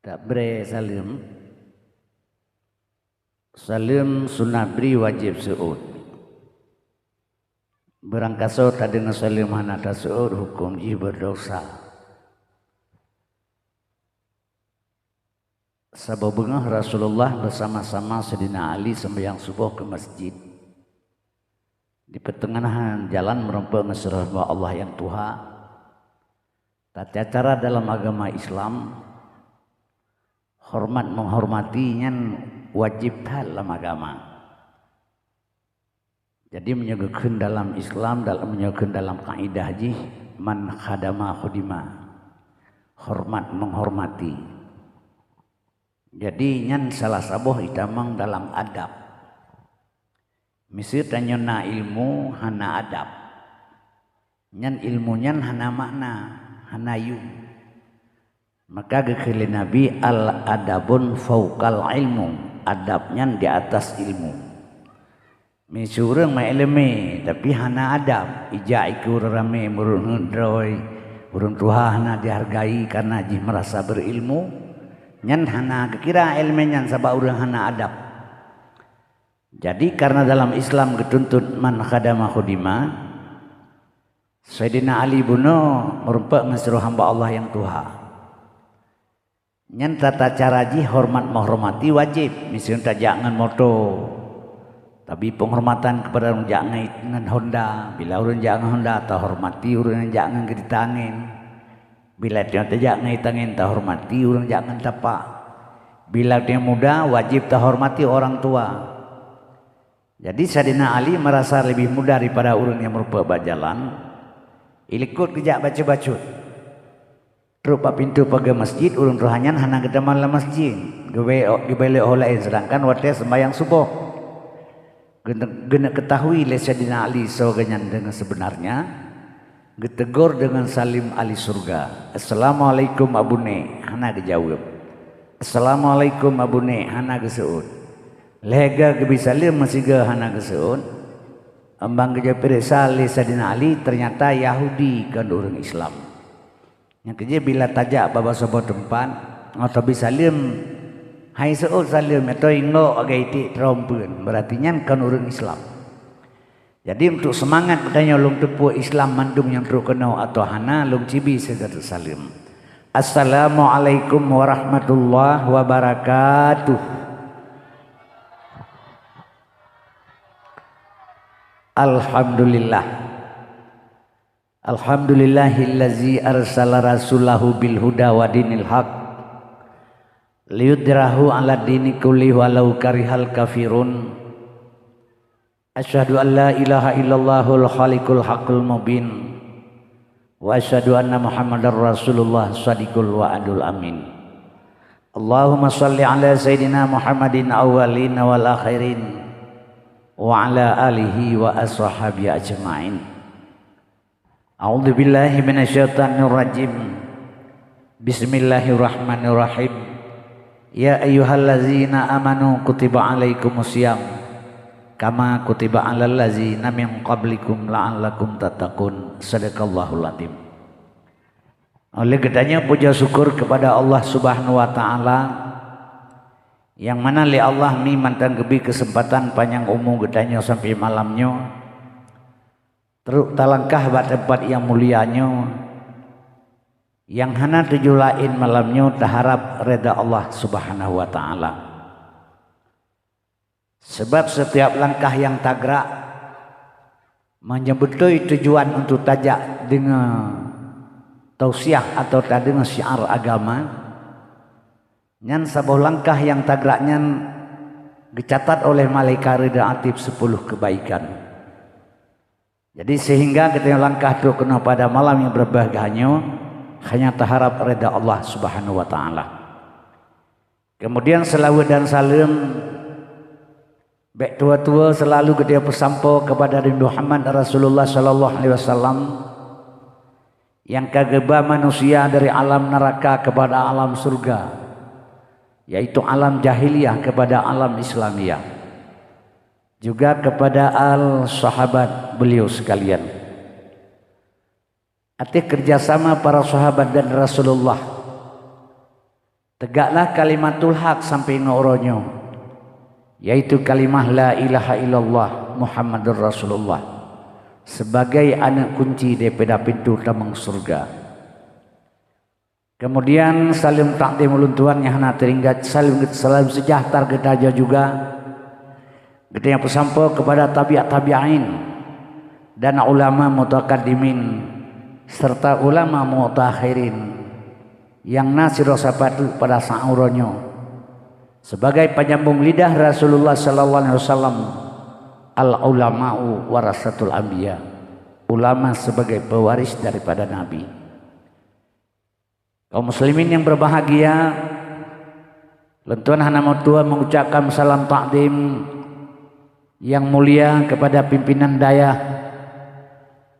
tak bre salim. Salim sunabri wajib su'ud. Berangkasau tak dengan salim hana tak su'ud hukum ji berdosa. Sababungah Rasulullah bersama-sama Sayyidina Ali sembahyang subuh ke masjid. Di pertengahan jalan merempuh ngesrah bahwa Allah yang Tuha. Tata cara dalam agama Islam hormat menghormatinya wajib dalam agama. Jadi menyebutkan dalam Islam, menyebutkan dalam kaidah ji man khadama khudima, hormat menghormati. Jadi nyan salah sabuh itamang dalam adab. Misi tanyona ilmu hana adab. Nyan ilmu nyan hana makna, hana yu. Maka gekili Nabi al adabun fauqal ilmu. Adabnya di atas ilmu. Misi urang ma ilmu tapi hana adab. Ija ikur rame murun hendroy, urang tuha hana dihargai karena ji merasa berilmu. Nyan hana kira ilmunya sabab urang hana adab. Jadi karena dalam Islam ketuntut man khadama khudima, Sayyidina Ali buno merupakan ngasruh hamba Allah yang Tuha. Nyan tata cara ji hormat menghormati wajib. Misalnya jangan moto, tapi penghormatan kepada orang jangan Honda. Bila orang jangan Honda, tak hormati orang jangan geditangin. Bila dia tak ngitangin tak hormati orang jangan tapak. Bila dia muda wajib tak hormati orang tua. Jadi Sayyidina Ali merasa lebih muda daripada orang yang merupakan bajalan. Ilikut kejak baca-bacut. Terupa pintu pagar masjid urang rohanyan hana kedaman la masjid. Gebelek olain sedangkan waktu sembahyang subuh. Gena ketahui le Sayyidina Ali soganyan dengan sebenarnya. Getegur dengan salim ahli surga. Assalamualaikum abune, hana dijawab. Assalamualaikum abune, hana geseut. Lega gebi salim masih ge hana geseut. Ambang gejapir salih Sayyidina Ali ternyata Yahudi kan orang Islam. Yang kerja bila tajak baba sebuah tempat atau bisa salim hai seut salim atau inglo agai ti trompun berarti nyan kan orang Islam. Jadi untuk semangat katanya ulung tepuk Islam mandum yang terkenal atau hana ulung cibi segera salim. Assalamualaikum warahmatullahi wabarakatuh. Alhamdulillah. Alhamdulillahillazi arsala rasulahu bil huda wa dinil haq liyudrahu ala dini kulli walau karihal kafirun. Asyhadu an la ilaha illallahul khaliqul haqqul mubin wa asyhadu anna muhammadar rasulullah shadiqul wa'adul amin. Allahumma salli ala sayyidina Muhammadin awwalin wal akhirin wa ala alihi wa ashabihi ajma'in. A'udzu billahi minasyaitonir rajim. Bismillahirrahmanirrahim. Ya ayyuhallazina amanu kutiba alaikumusiyam kama kutiba alal ladzina min qablikum la'allakum tattaqun. Sadaqallahul azim. Oleh katanya puja syukur kepada Allah Subhanahu wa taala yang mana li Allah mi mantang gebi kesempatan panjang umur katanya sampai malamnya. Teruk talangkah ba tempat yang mulianya yang hana tujuh lain malamnya taharap reda Allah Subhanahu wa taala. Sebab setiap langkah yang tagrak menyebutkan tujuan untuk tajak dengan tausiah atau dengan syiar agama. Nyan sebuah langkah yang tagraknya dicatat oleh malaikat rida atib 10 kebaikan. Jadi sehingga ketika langkah itu kena pada malam yang berbahagia hanya taharap reda Allah Subhanahu wa taala. Kemudian selawat dan salam baik tua-tua selalu ketika bersampo kepada Nabi Muhammad Rasulullah sallallahu alaihi wasallam yang kageba manusia dari alam neraka kepada alam surga, yaitu alam jahiliyah kepada alam Islamiyah, juga kepada al sahabat beliau sekalian. Arti kerjasama para sahabat dan Rasulullah tegaklah kalimatul haq sampai ngoronyo, yaitu kalimah la ilaha illallah Muhammadur Rasulullah sebagai anak kunci daripada pintu tamang surga. Kemudian salim takdim ulun tuan yang hana teringgat, salim sejahtera kita juga kita yang pesampo kepada tabi'in dan ulama mutakaddimin serta ulama mutakhirin yang nasir sapatu pada sa'uronyo sebagai penyambung lidah Rasulullah sallallahu alaihi wasallam. Al ulama'u warasatul anbiya, ulama sebagai pewaris daripada nabi. Kaum muslimin yang berbahagia, lentuan hana tua mengucapkan salam takdim yang mulia kepada pimpinan daya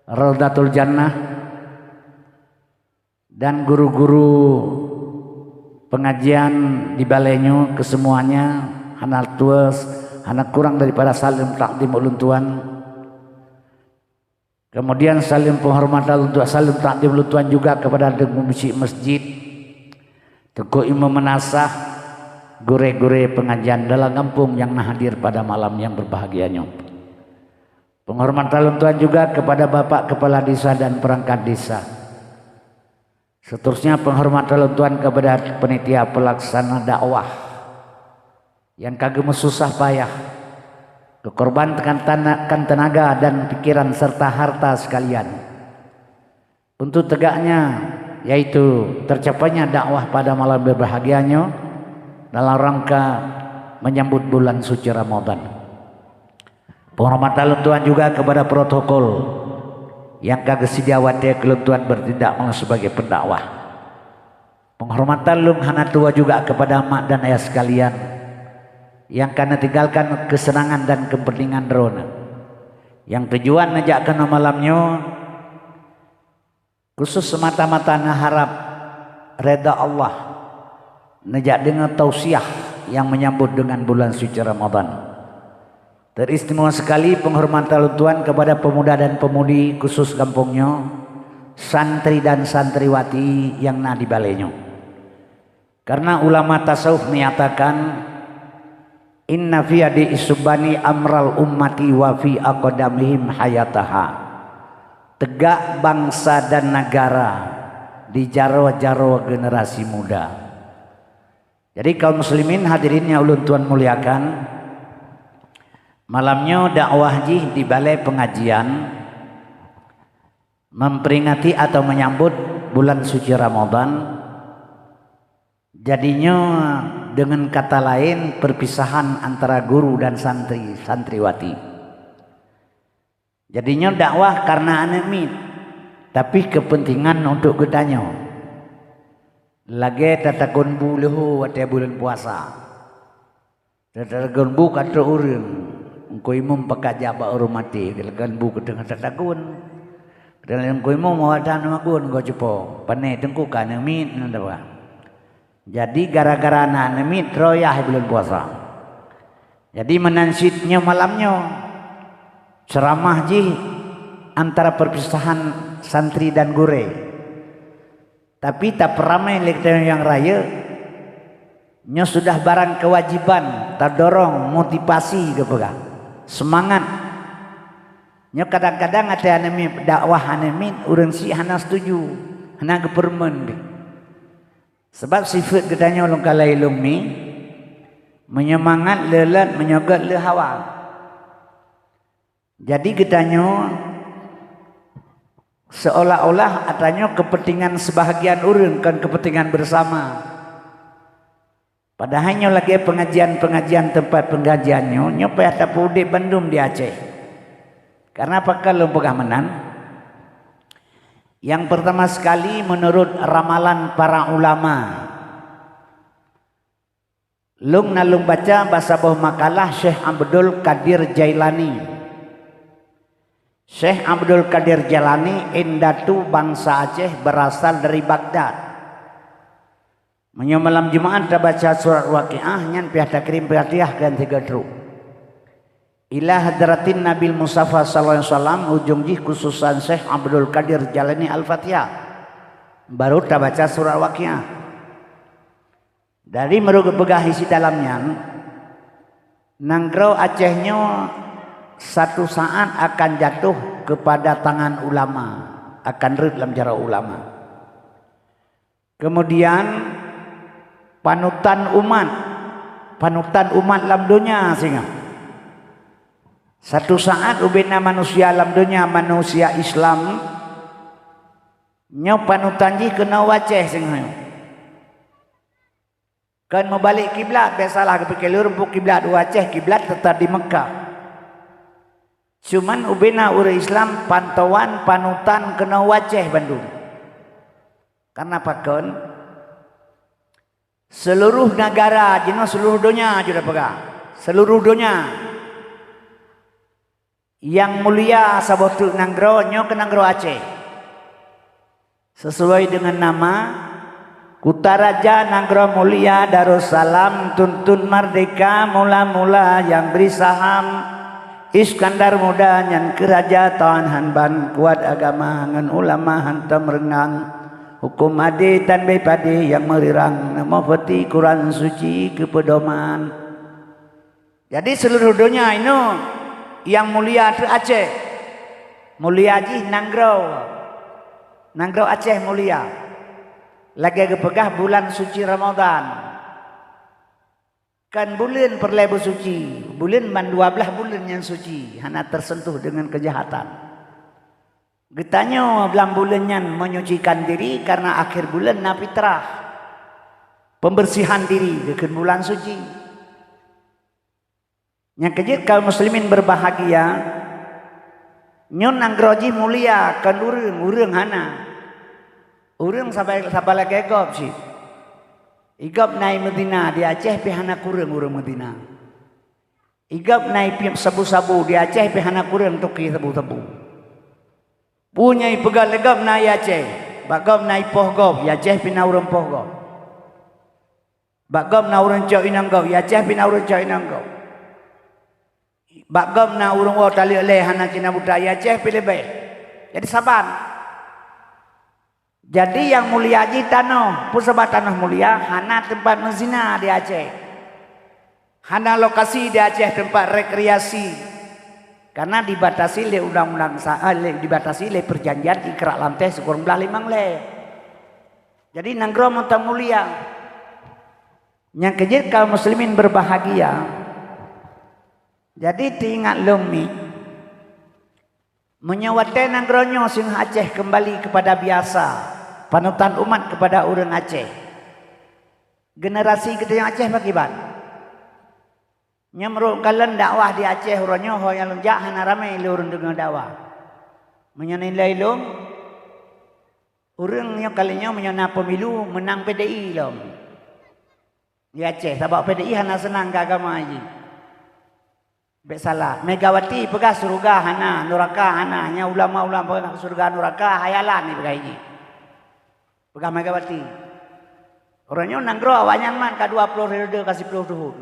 Raudatul Jannah dan guru-guru pengajian di balenyo kesemuanya. Hana tua hana kurang daripada salim takdim ulun tuan. Kemudian salim penghormatan untuk salim takdim ulun tuan juga kepada pengurus masjid, tokoh imam menasah, gure-gure pengajian dalam kampung yang hadir pada malam yang berbahagianya. Penghormatan ulun tuan juga kepada Bapak Kepala Desa dan perangkat desa. Seterusnya penghormatan ulun tuan kepada panitia pelaksana dakwah yang kagak susah payah, kekorbankan tenaga dan pikiran serta harta sekalian untuk tegaknya, yaitu tercapainya dakwah pada malam berbahagianya dalam rangka menyambut bulan suci Ramadan. Penghormatan Tuhan juga kepada protokol yang kagak sediawati kelentuan bertindak sebagai pendakwah. Penghormatan lung hana tua juga kepada mak dan ayah sekalian yang karena tinggalkan kesenangan dan kepentingan rona, yang tujuan najakkan malamnya khusus semata-mata harap reda Allah, najak dengan tausiah yang menyambut dengan bulan suci Ramadan. Teristimewa sekali penghormatan Tuhan kepada pemuda dan pemudi khusus kampungnya, santri dan santriwati yang na di balenyo. Karena ulama tasawuf menyatakan inna fi adi isubani amral ummati wa fi aqdamihim hayataha. Tegak bangsa dan negara di jaro-jaro generasi muda. Jadi kaum muslimin hadirin yang ulun tuan muliakan, malamnya dakwah jih di balai pengajian memperingati atau menyambut bulan suci Ramadan. Jadinya dengan kata lain perpisahan antara guru dan santriwati. Jadinya dakwah karena anemit, tapi kepentingan untuk gedanya. Lagi tatakun buluh wate bulan puasa. Tatakun bu kata urun, engkau imam pekaja ba urun mati. Tatakun bu ketengah tatakun. Dalam engkau imam mawadan makun engkau cepo. Panai tengku kan anemit nanda ba. Jadi gara-gara anak nemit royah bulan puasa. Jadi menansidnya malamnya ceramah ji antara perpisahan santri dan gure. Tapi tak peramai lektor yang raya nya sudah barang kewajiban, tak dorong motivasi kepada semangat. Nya kadang-kadang ada anemit dakwah anemit urang si hana setuju, hana kepermen. Sebab sifat katanya ulung kalai lung ni menyemangat lelat menyogat le hawa. Jadi katanya seolah-olah adanya kepentingan sebahagian urang kan kepentingan bersama. Padahalnya lagi pengajian-pengajian tempat pengajiannya nyopai ada pudi Bandung di Aceh. Karena apa kalau pegah menan? Yang pertama sekali menurut ramalan para ulama, lung nalung baca bahasa bawah makalah Syekh Abdul Qadir Jailani. Syekh Abdul Qadir Jailani indatu bangsa Aceh berasal dari Baghdad. Malam Jumat kita baca surat Waqiah nyan pihak takrim Fatihah kan 3 truk. Ila hadratin Nabil Mustafa sallallahu alaihi wasallam ujung jih khususan Syekh Abdul Qadir Jalani Al-Fatihah. Baru kita baca surah Waqiah. Dari merugi pegah isi dalamnya, Nanggro Acehnya satu saat akan jatuh kepada tangan ulama, akan red dalam cara ulama. Kemudian panutan umat dalam dunia sehingga satu saat ubena manusia dalam dunia, manusia Islam nyo panutan ji kena waceh sehingga kan membalik kiblat, biasalah kepikir rumput kiblat Aceh, kiblat tetap di Mekah. Cuman ubena orang Islam pantauan panutan kena Aceh Bandung. Karena pakon seluruh negara, jenis seluruh dunia sudah pegang. Seluruh dunia yang mulia sabotu Nanggro nyo ke Nanggro Aceh. Sesuai dengan nama Kutaraja Nanggro Mulia Darussalam, tuntun merdeka mula-mula yang beri saham Iskandar muda yang keraja tahan hanban kuat agama ngan ulama hantam rengang hukum ade tan pade yang merirang nama peti Quran suci kepedoman. Jadi seluruh dunia ini yang mulia itu Aceh, mulia ji Nanggro Aceh mulia. Lagi kepegah bulan suci Ramadan. Kan bulan perlebu suci, bulan man 12 bulan yang suci, hana tersentuh dengan kejahatan. Getanya dalam bulannya menyucikan diri karena akhir bulan na fitrah. Pembersihan diri ke bulan suci. Yang kejut kaum muslimin berbahagia. Nyon Nanggroji mulia kan urang hana. Urang sampai lagi egop sih. Igop naik Medina di Aceh pihana kurang urang Medina. Igop naik sabu-sabu di Aceh pihana kurang tuki sabu-sabu. Punya pegal legop naik Aceh. Bagop naik pohgop, ya Aceh pina urang pohgop. Bagop na urang cok inanggop, ya Aceh pina urang cok inanggop. Bagop na urang wo tali oleh hana Cina budaya Aceh pilih baik. Jadi sabar. Jadi yang mulia ji tanah, pusat tanah mulia, hana tempat menzina di Aceh. Hana lokasi di Aceh tempat rekreasi. Karena dibatasi oleh undang-undang dibatasi oleh perjanjian ikrar lantai sekurang belah 5 le. Jadi Nanggro mentang mulia. Yang kejut kaum muslimin berbahagia. Jadi diingat lumi. Menyawatkan Nanggronyo sing Aceh kembali kepada biasa. Panutan umat kepada orang Aceh. Generasi kita yang Aceh bagaimana? Nyamruk kalian dakwah di Aceh orangnya yang lonjak hana ramai orang dengan dakwah. Menyanilai long orangnya kalinya menyana pemilu menang PDI long. Di Aceh sebab PDI hana senang ke agama aja. Baik salah. Megawati pegah surga hana neraka hana nya ulama-ulama pegah surga neraka hayalan ni pegah ini. Pegah Megawati. Orangnya Nanggro awalnya man ke 20 periode kasih 10 tahun.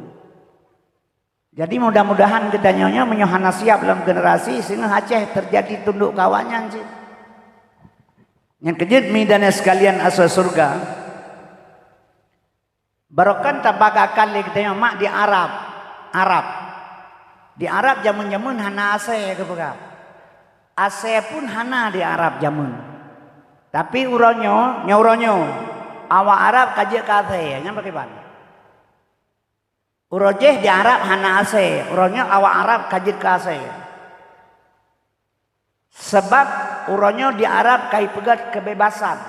Jadi mudah-mudahan kita nyonya menyohana siap dalam generasi sehingga Aceh terjadi tunduk kawannya sih. Yang kejut midana sekalian asal surga. Barokan tabagakan le kita mak di Arab. Di Arab jamun-jamun hana Aceh ke pegah. Aceh pun hana di Arab jamun. Tapi uronyo awak Arab kajak ke Aceh, yang bagaimana? Urojeh di Arab hana Aceh, uronyo awak Arab kajak ke Aceh. Sebab uronyo di Arab kai pegat kebebasan.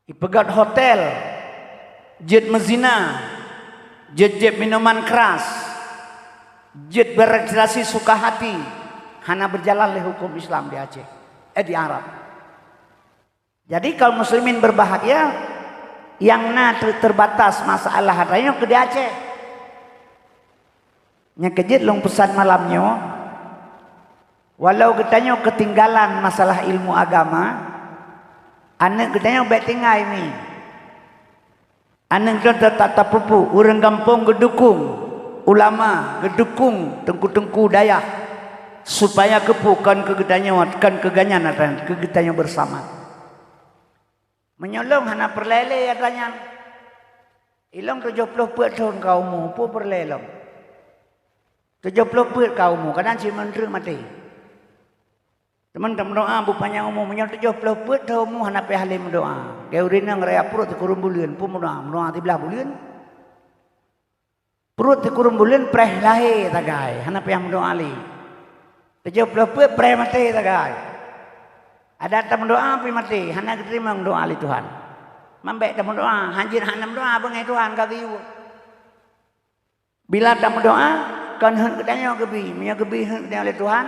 Ipegat hotel, jet mezina, jet minuman keras, jet berekreasi suka hati, hana berjalan oleh hukum Islam di Aceh, di Arab. Jadi kaum muslimin berbahagia yang terbatas masalah hatanya ke di Aceh. Yang kejut long pesan malamnya, walau katanya ketinggalan masalah ilmu agama, anak katanya baik tinggal ini. Anak kita tak pupu, orang kampung gedukung, ulama gedukung tengku-tengku daya supaya kepukan kegetanya kan keganyan dan kegetanya bersama. Menyolong hana perlele adanya. Ilong 70 put tahun kaumu, pu perlelong. 70 put kaumu, kadang si menteri mati. Teman-teman doa bupanya umumnya 70 put tahunmu hanapi halim doa. Geurina ngeraya perut kurung bulian, pu doa ti belah bulian. Perut kurung bulian preh lahir tagai, hanapi yang doa ali. 70 put preh mati tagai. Ada teman doa pi mati, hana terima doa ali Tuhan. Mambek teman doa, hanjir hanam doa bengai Tuhan kagiu. Bila teman doa, kan hen kedanya gebi, minya gebi hen oleh Tuhan.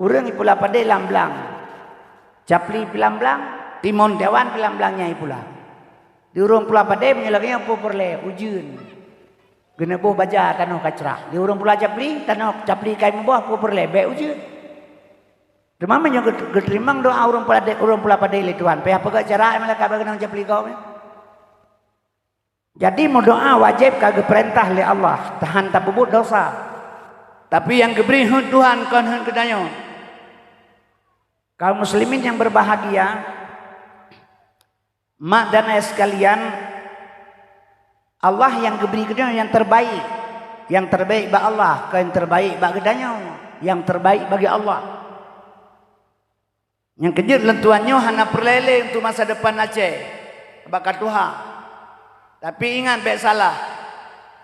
Urang pula pada lamblang. Capli pilamblang, timon dewan pilamblangnya pula. Di urang pula pada menyelagnya apa perle ujun. Genebuh baja tanah kacrah. Di urang pula capli, tanah capli kai membuah apa perle be ujun. Demamanya geterimang doa urang pula pada ile Tuhan. Pe apa gak cara mereka bagenang capli kau. Jadi mau doa wajib kagak perintah oleh Allah, tahan tak bubut dosa. Tapi yang geberi Tuhan kan hen kedanyo. Kaum muslimin yang berbahagia, mak dan ayah sekalian, Allah yang geberi kedanyo yang terbaik. Yang terbaik bagi Allah, yang terbaik bagi kedanyo, yang terbaik bagi Allah. Yang kejut lentuannya hana perlele untuk masa depan Aceh. Bakat Tuhan. Tapi ingat baik salah.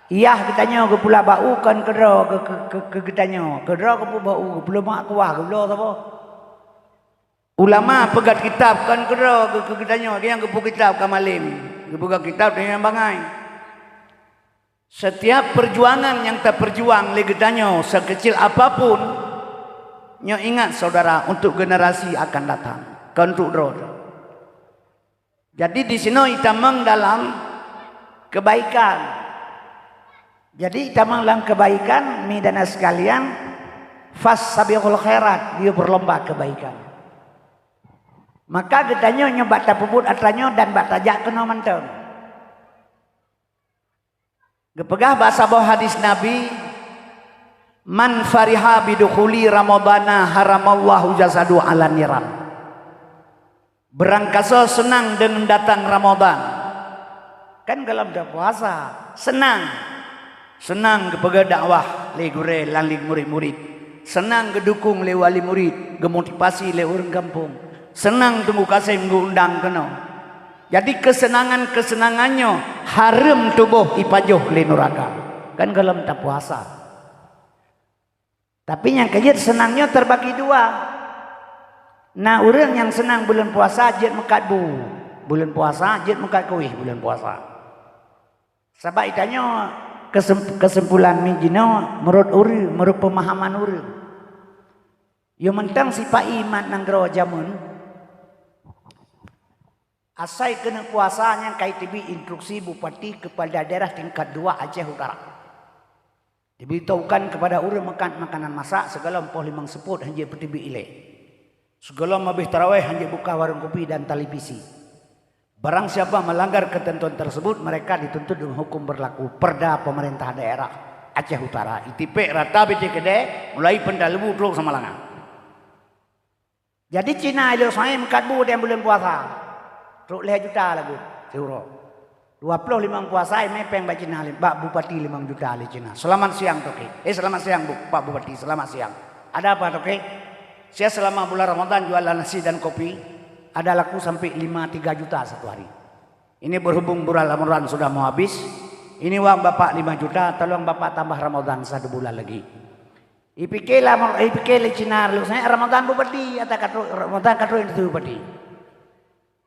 Iyah kitanya ke pula bau kan kedro ke kitanya. Kedro ke pula bau, pula mak kuah ke pula apa? Ulama pegat kitab kan kedro ke kitanya, yang ke kitab kamalim. Ke kitab dengan bangai. Setiap perjuangan yang tak perjuang le kitanya sekecil apapun, nyo ingat saudara untuk generasi akan datang. Kan untuk dro. Jadi di sini kita dalam kebaikan. Jadi kita dalam kebaikan, midana sekalian, fasabiqul khairat, dia berlomba kebaikan. Maka getanya nyoba tapubut atranyo dan batajak kena manteng. Gepegah bahasa bawah hadis Nabi, man fariha bidukhuli ramadana haramallahu jasadu ala niran. Berangkasa senang dengan datang Ramadan. Kan kalau dah puasa senang kepada dakwah le gure lan murid-murid, senang gedukung le wali murid, gemotivasi le orang kampung, senang tunggu kasih mengundang kena. Jadi kesenangannya haram tubuh ipajoh le neraka. Kan kalau tak puasa. Tapi yang kejut senangnya terbagi dua. Nah orang yang senang bulan puasa jet mekat bu, bulan puasa jet mekat kuih bulan puasa. Sebab itanya kesimpulan mijino menurut pemahaman uri. Yo mentang si Pak Iman nanggro jamun. Asai kena puasanya KTB instruksi bupati kepada daerah tingkat 2 Aceh Utara. Diberitahukan kepada uri makan makanan masak segala empoh limang seput hanya PTB ile. Segala mabih tarawih hanya buka warung kopi dan televisi. Barang siapa melanggar ketentuan tersebut, mereka dituntut dengan hukum berlaku Perda Pemerintah Daerah Aceh Utara. ITP rata BCKD mulai pendalamu terus sama langan. Jadi Cina itu saya mengkatbu yang bulan puasa. Teruk 5 juta lagu. Euro. 25 puasa mepeng bak Cina Pak Bupati 5 juta ali Cina. Selamat siang toke. Selamat siang Pak Bupati, selamat siang. Ada apa toke? Saya selama bulan Ramadan jualan nasi dan kopi. Ada laku sampai 5-3 juta satu hari. Ini berhubung bulan Ramadan sudah mau habis. Ini uang Bapak 5 juta, tolong Bapak tambah Ramadan 1 bulan lagi. IPK Cina lu saya Ramadan bupati atau kata Ramadan kata itu bupati.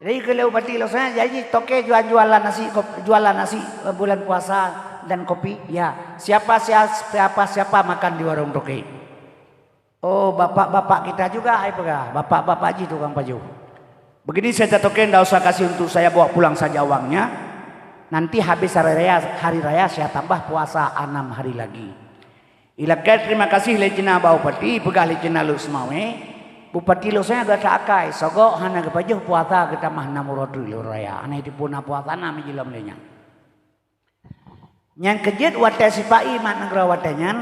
Jadi kalau bupati lu saya jadi toke jualan nasi bulan puasa dan kopi. Ya, siapa makan di warung toke. Oh, bapak-bapak kita juga ai pegah. Bapak-bapak ji tukang baju. Begini saya token, tidak usah kasih untuk saya bawa pulang saja uangnya. Nanti habis hari raya saya tambah puasa 6 hari lagi. Ilakai terima kasih lecina Bupati, pegah lecina lu semawe. Bupati lu saya agak akai, sogok hana kepajuh puasa kita mah namurodu lu raya. Hana itu pun puasa nama jilam lenya. Yang kejut wadah si Pak Iman negara wadahnya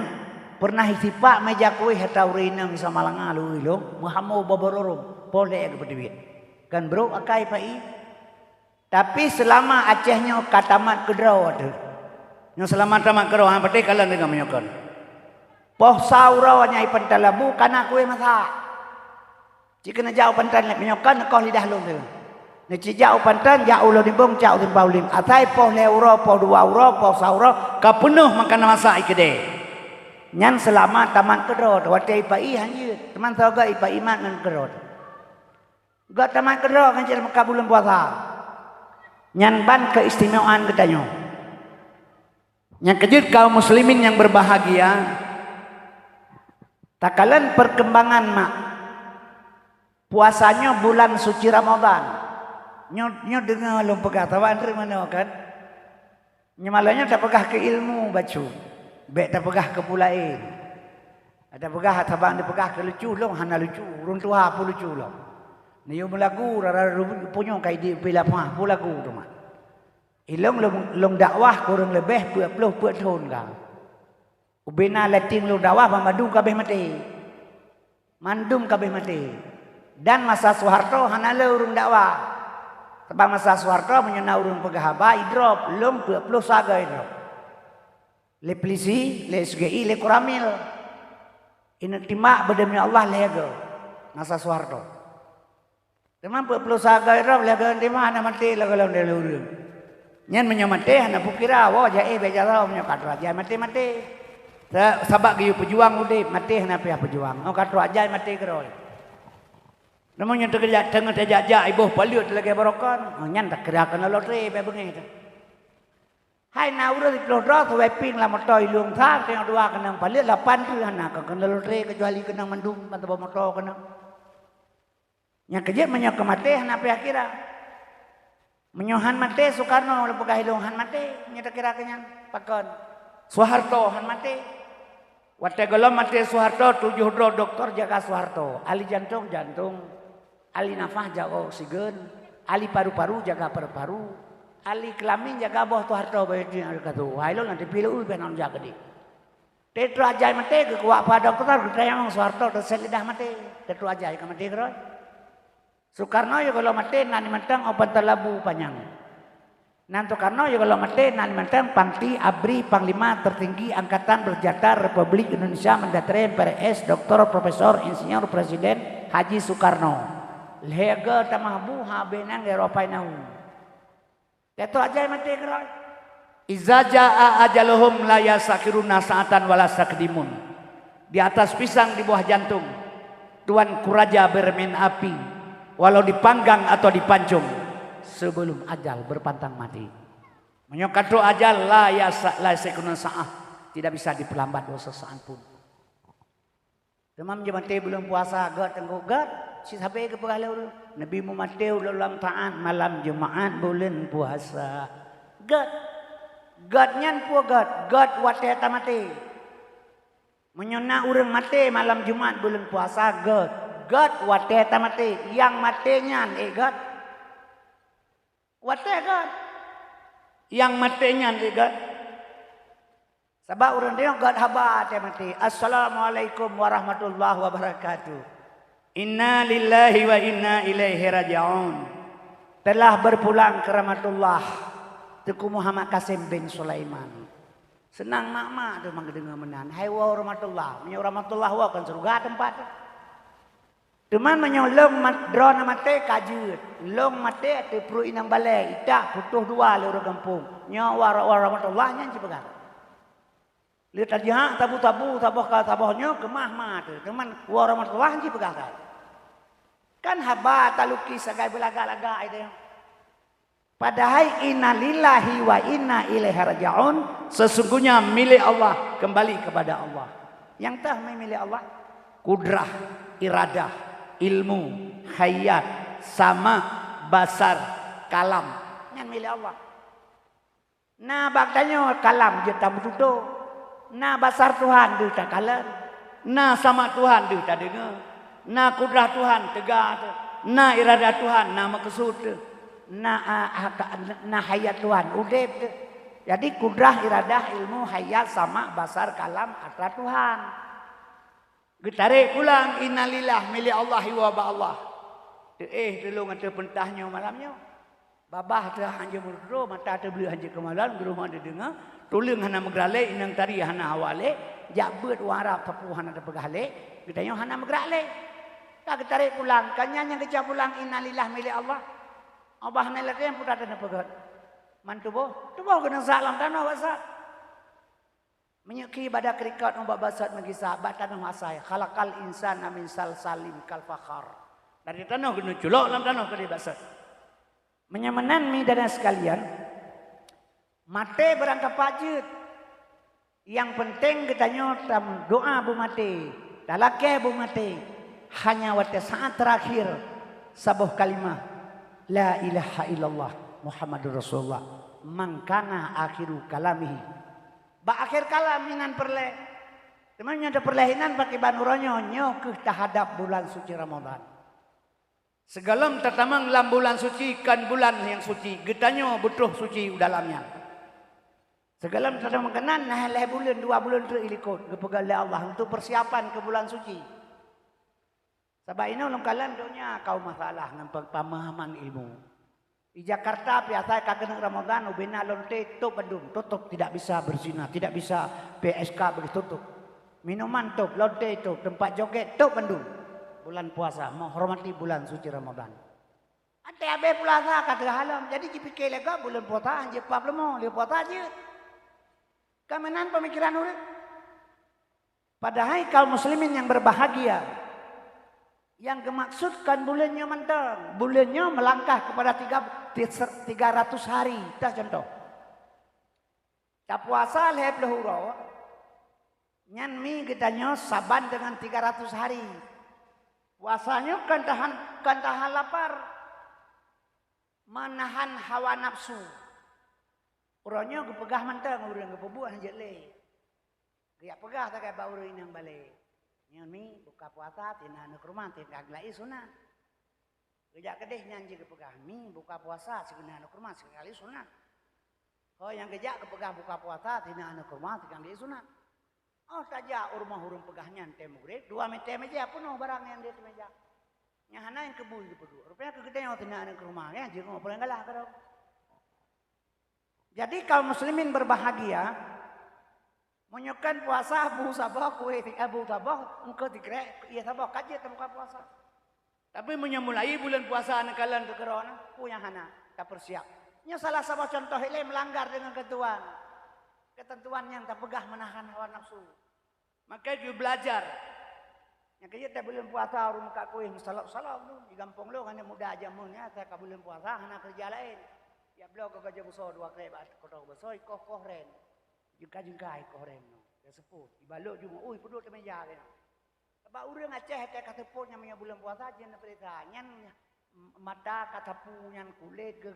pernah isipak meja kue hetaurina bisa malang alu ilo. Muhammad babarorum, boleh kepada dia. Kan bro akai Pak I. Tapi selama Acehnya katamat kedro tu. Yang selama tamat kedro hang peti kalian dengan menyokon. Poh saura nyai pentalabu kana kue masak. Jika nak jauh pantan lek menyokon kau lidah long tu. Nak jauh pantan jauh lo dibong jauh timbau lim. Atai poh leuro poh dua euro poh saura ka penuh makan masak ikede. Nyan selama tamat kedro wate ipai hanjut. Teman soga ipai iman ngan kedro. Gak tamat kedro kan jadi maka bulan puasa. Nyan ban keistimewaan katanya. Yang kejut kaum muslimin yang berbahagia. Takalan perkembangan mak. Puasanya bulan suci Ramadan. Nyo dengar lu pegah tawan dari mana kan? Nyemalanya tak pegah ke ilmu baca. Bek tak pegah ke pulain. Ada pegah tabang dipegah ke lucu long hana lucu. Urun tua pun lucu long. Niyo melagu rara punya kai di bila mah lagu tu mah. Ilong long dakwah kurang lebih 20 tahun kang. Ubena letting long dakwah mamadu kabeh mati. Mandum kabeh mati. Dan masa Soeharto hana le urung dakwah. Sebab masa Soeharto menyena urung pegahaba idrop long 20 saga idrop. Le polisi, le SGI, le Koramil. Ini timak berdemi Allah lega masa Soeharto. Teman 40 saga idrop lega di mana mati lega long de urung. Nyan menyamate hana pukira wo jae bejara menyo katro aja mati. Sabak giyu pejuang udip mati hana pihak pejuang. Oh katro aja mati kerol. Namanya terkejak tengah terjajak ibuh paliut lagi barokon. Oh nyan tak kirakan lotre be bengi tu. Hai na urut di lodro tu weping la motor ilung thang tengok dua kenang paliut 8 tu hana ka kena lotre kecuali kenang mandum atau motor kenang. Nya kejak menyo kemate hana pihak kira. Menyohan mate Soekarno le pegah ilung han mate nya tak kira kenyan pakon. Soeharto han mate. Wate golom mate Soeharto 7 doktor jaga Soeharto. Ahli jantung, ahli nafas jaga oksigen, ahli paru-paru jaga paru-paru, ahli kelamin jaga boh Soeharto begitu kata. Wah lo nanti pilih benon jaga di. Tetru ajai mate ke kuat pada dokter kita yang Soeharto terus lidah mate. Tetru ajai ke mate keroi. Soekarno yo kalau mate nani mentang opan terlabu panjang. Nan Soekarno yo kalau mate nani mentang pangti abri panglima tertinggi angkatan bersenjata Republik Indonesia Mandatri MPRS Dr. Profesor Insinyur Presiden Haji Soekarno. Lega tamahbu ha benang Eropa nau. Tetru ajai mate keroi. Iza jaa ajaluhum la yasakiruna sa'atan wala sakdimun. Di atas pisang di bawah jantung. Tuan Kuraja bermain api. Walau dipanggang atau dipancung sebelum ajal berpantang mati. Menyokatro ajal la yasekuna sa'ah tidak bisa diperlambat dosa sesaat pun. Demam jemate belum puasa gad tengok gad si sampai ke pegala Nabi Muhammad ulang taat malam Jumaat bulan puasa. Gad nyan pu gad wate tamate. Menyona urang mate malam Jumaat bulan puasa gad wate tamate yang matenya gad wate gad yang matenya gad sabab urang dia gad haba tamate. Assalamualaikum warahmatullahi wabarakatuh. Inna lillahi wa inna ilaihi raji'un. Telah berpulang ke rahmatullah Tuku Muhammad Kasim bin Sulaiman. Senang mak tu mangdengar menan hai wa rahmatullah menyo rahmatullah wa kan surga tempat. Teman menyolong drone mate kajut, long mate te pru inang balai, itak putuh dua le orang kampung. Nya warahmatullah nya ci pegang. Le tajah tabu-tabu tabohnya kemah mah tu. Teman warahmatullah ci pegang. Kan haba taluki sagai belaga-laga itu. Padahal inna lillahi wa inna ilaihi raji'un. Sesungguhnya milik Allah, kembali kepada Allah. Yang tah milik Allah kudrah, iradah, ilmu, hayat, sama, basar, kalam. Yang milik Allah. Nah bagdanya kalam je tak bertutup. Nah basar Tuhan dia tak kalam. Nah sama Tuhan dia tak dengar. Nah kudrah Tuhan tegak. Nah iradah Tuhan nah maksud. Nah hayat Tuhan udep. Jadi kudrah, iradah, ilmu, hayat, sama, basar, kalam, atra Tuhan. Getarik pulang innalillah milik Allah wa ba Allah. Teu tolong ante pentahnya malamnya. Babah tu hanya berdua, mata tu beli hanya kemalan, guru ada dengar. Tulang hana megrale, inang tari hana awale, jabut warap tapu hana terpegale, kita yang hana megrale. Tak tarik pulang, kanya yang kecap pulang innalillah milik Allah. Allah hana lagi yang putar dan pegat. Mantu boh kena salam tanah basat. Menyuki pada krikat umbak basat mengisah batan wasai. Khalaqal insan amin salsalim kal fakhar. Dari tanah kena culok dalam tanah kali basat. Menyamanan mi dan sekalian, mate berangkat pajut. Yang penting kita nyotam doa bu mate, dalake bu mate. Hanya waktu saat terakhir sabuh kalimah la ilaha illallah Muhammadur Rasulullah. Mangkana akhiru kalamihi. Ba akhir kalaminan perle. Temannya ada perlehinan pakai banuranyo nyokuh terhadap bulan suci Ramadan. Segalam tertamang dalam bulan suci kan bulan yang suci. Getanya butuh suci dalamnya. Segalam tertamang kenan nah leh bulan 2 bulan tu ilikut kepegal Allah untuk persiapan ke bulan suci. Sebab ini ulun kalam donya kau masalah dengan pemahaman ilmu. Di Jakarta biasa kagak Ramadan ubena lonte tutup Bandung tutup tidak bisa berzina, tidak bisa PSK begitu tutup. Minuman tutup, lonte tutup, tempat joget tutup Bandung. Bulan puasa, menghormati bulan suci Ramadan. Ada abe puasa kata halam. Jadi dipikir lega bulan puasa anje problemo, dia puasa aja. Kemenan pemikiran urip. Padahal kaum muslimin yang berbahagia yang dimaksudkan bulannya mentang, bulannya melangkah kepada 300 hari. Itu contoh. Tak puasa leh pelahuro. Nyan mi gedanya saban dengan 300 hari. Puasanya kan tahan lapar. Menahan hawa nafsu. Orangnya gepegah mentang, orang gepebuah hanjat le. Gaya pegah tak kaya bau ini yang balik. Nyami buka puasa tina anak rumah tina aglai sunat. Gaya kedeh nyanyi gepegah mi buka puasa segena anak rumah sekali sunat. Oh yang gejak gepegah buka puasa tina anak rumah tina aglai sunat. Oh saja rumah hurung pegahnya ente murid 2 meja penuh barang yang di meja. Yang hana yang kebun di pedu. Rupanya kegedean yang tina anak rumah ya jadi mau paling galah karo. Jadi kaum muslimin berbahagia menyukan puasa abu sabah kue abu sabah engkau dikrek ia sabah kaji tempat puasa. Tapi menyemulai bulan puasa anak kalian kekerona punya hana tak persiap. Nya salah satu contoh ini melanggar dengan ketentuan yang tak pegah menahan hawa nafsu. Maka dia belajar. Yang kaya tak bulan puasa orang muka kue salah tu di kampung lo kan muda aja mun ya saya ka bulan puasa hana kerja lain. Ya beliau ke kerja besar 2 kali kotor besar koh ren. Jengka-jengkai koh ren no. Ya sepuh dibalok juga ui pedut di meja kan. Sebab urang Aceh tak kata pun yang bulan puasa jen perintah nyan mata kata punyan kulit ke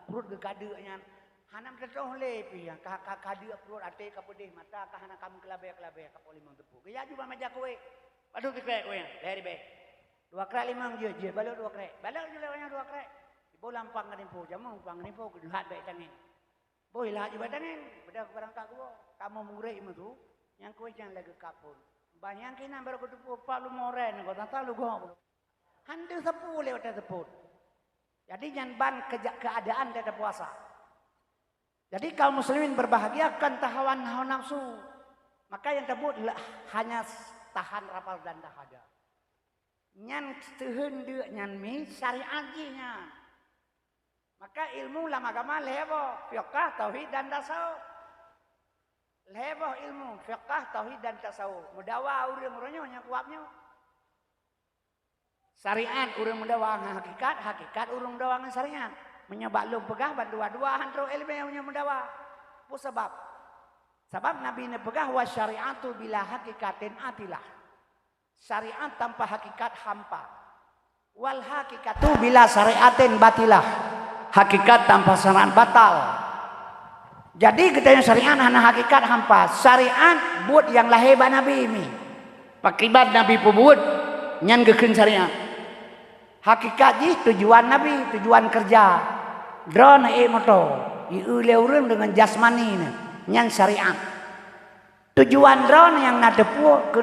perut ke kade nyan hanam tertoh lepi yang kade perut ate ka pedih mata ka hana kamu kelabe ka polimang tepu. Gaya juga meja kowe. Aduh dikrek kowe dari be. 2 krek 5 je balok 2 krek. Balok je lewanya 2 krek. Ibu lampang ngani po jamu pang ngani po lihat baik tangin. Boy lah juga tangin. Beda berangkat gua. Kamu murek itu yang kowe jangan lagi kapun. Banyak kena baru ketupu pak lu moren kau tak tahu gua. Hantu sepuh lewat tersebut. Jadi jangan ban keadaan tidak puasa. Jadi kaum muslimin berbahagia kan tahawan hawa nafsu. Maka yang tersebut hanya tahan rapal dan dahada. Nyan tehen dek nyan mi syariat jinya. Maka ilmu lama agama lebo fiqh tauhid dan tasawuf. Lebo ilmu fiqh tauhid dan tasawuf. Mudawa urang-urangnya nya kuatnya. Syariat urang mudawa hakikat urang mudawa syariat. Menyebab lu pegah dua-dua hantro ilmu yang mudawa. Apa sebab? Sebab Nabi ne pegah wa syariatu bila hakikatin atilah. Syariat tanpa hakikat hampa. Wal hakikatu bila syariatin batilah. Hakikat tanpa syariat batal. Jadi kita yang syariat hanya hakikat hampa. Syariat buat yang lahir Nabi ini. Pakibat Nabi pun nyan gekeun syariat. Hakikat ji tujuan Nabi, tujuan kerja. Drone moto. Ieu leureum dengan jasmani nyan syariat. Tujuan drone yang nadepu ke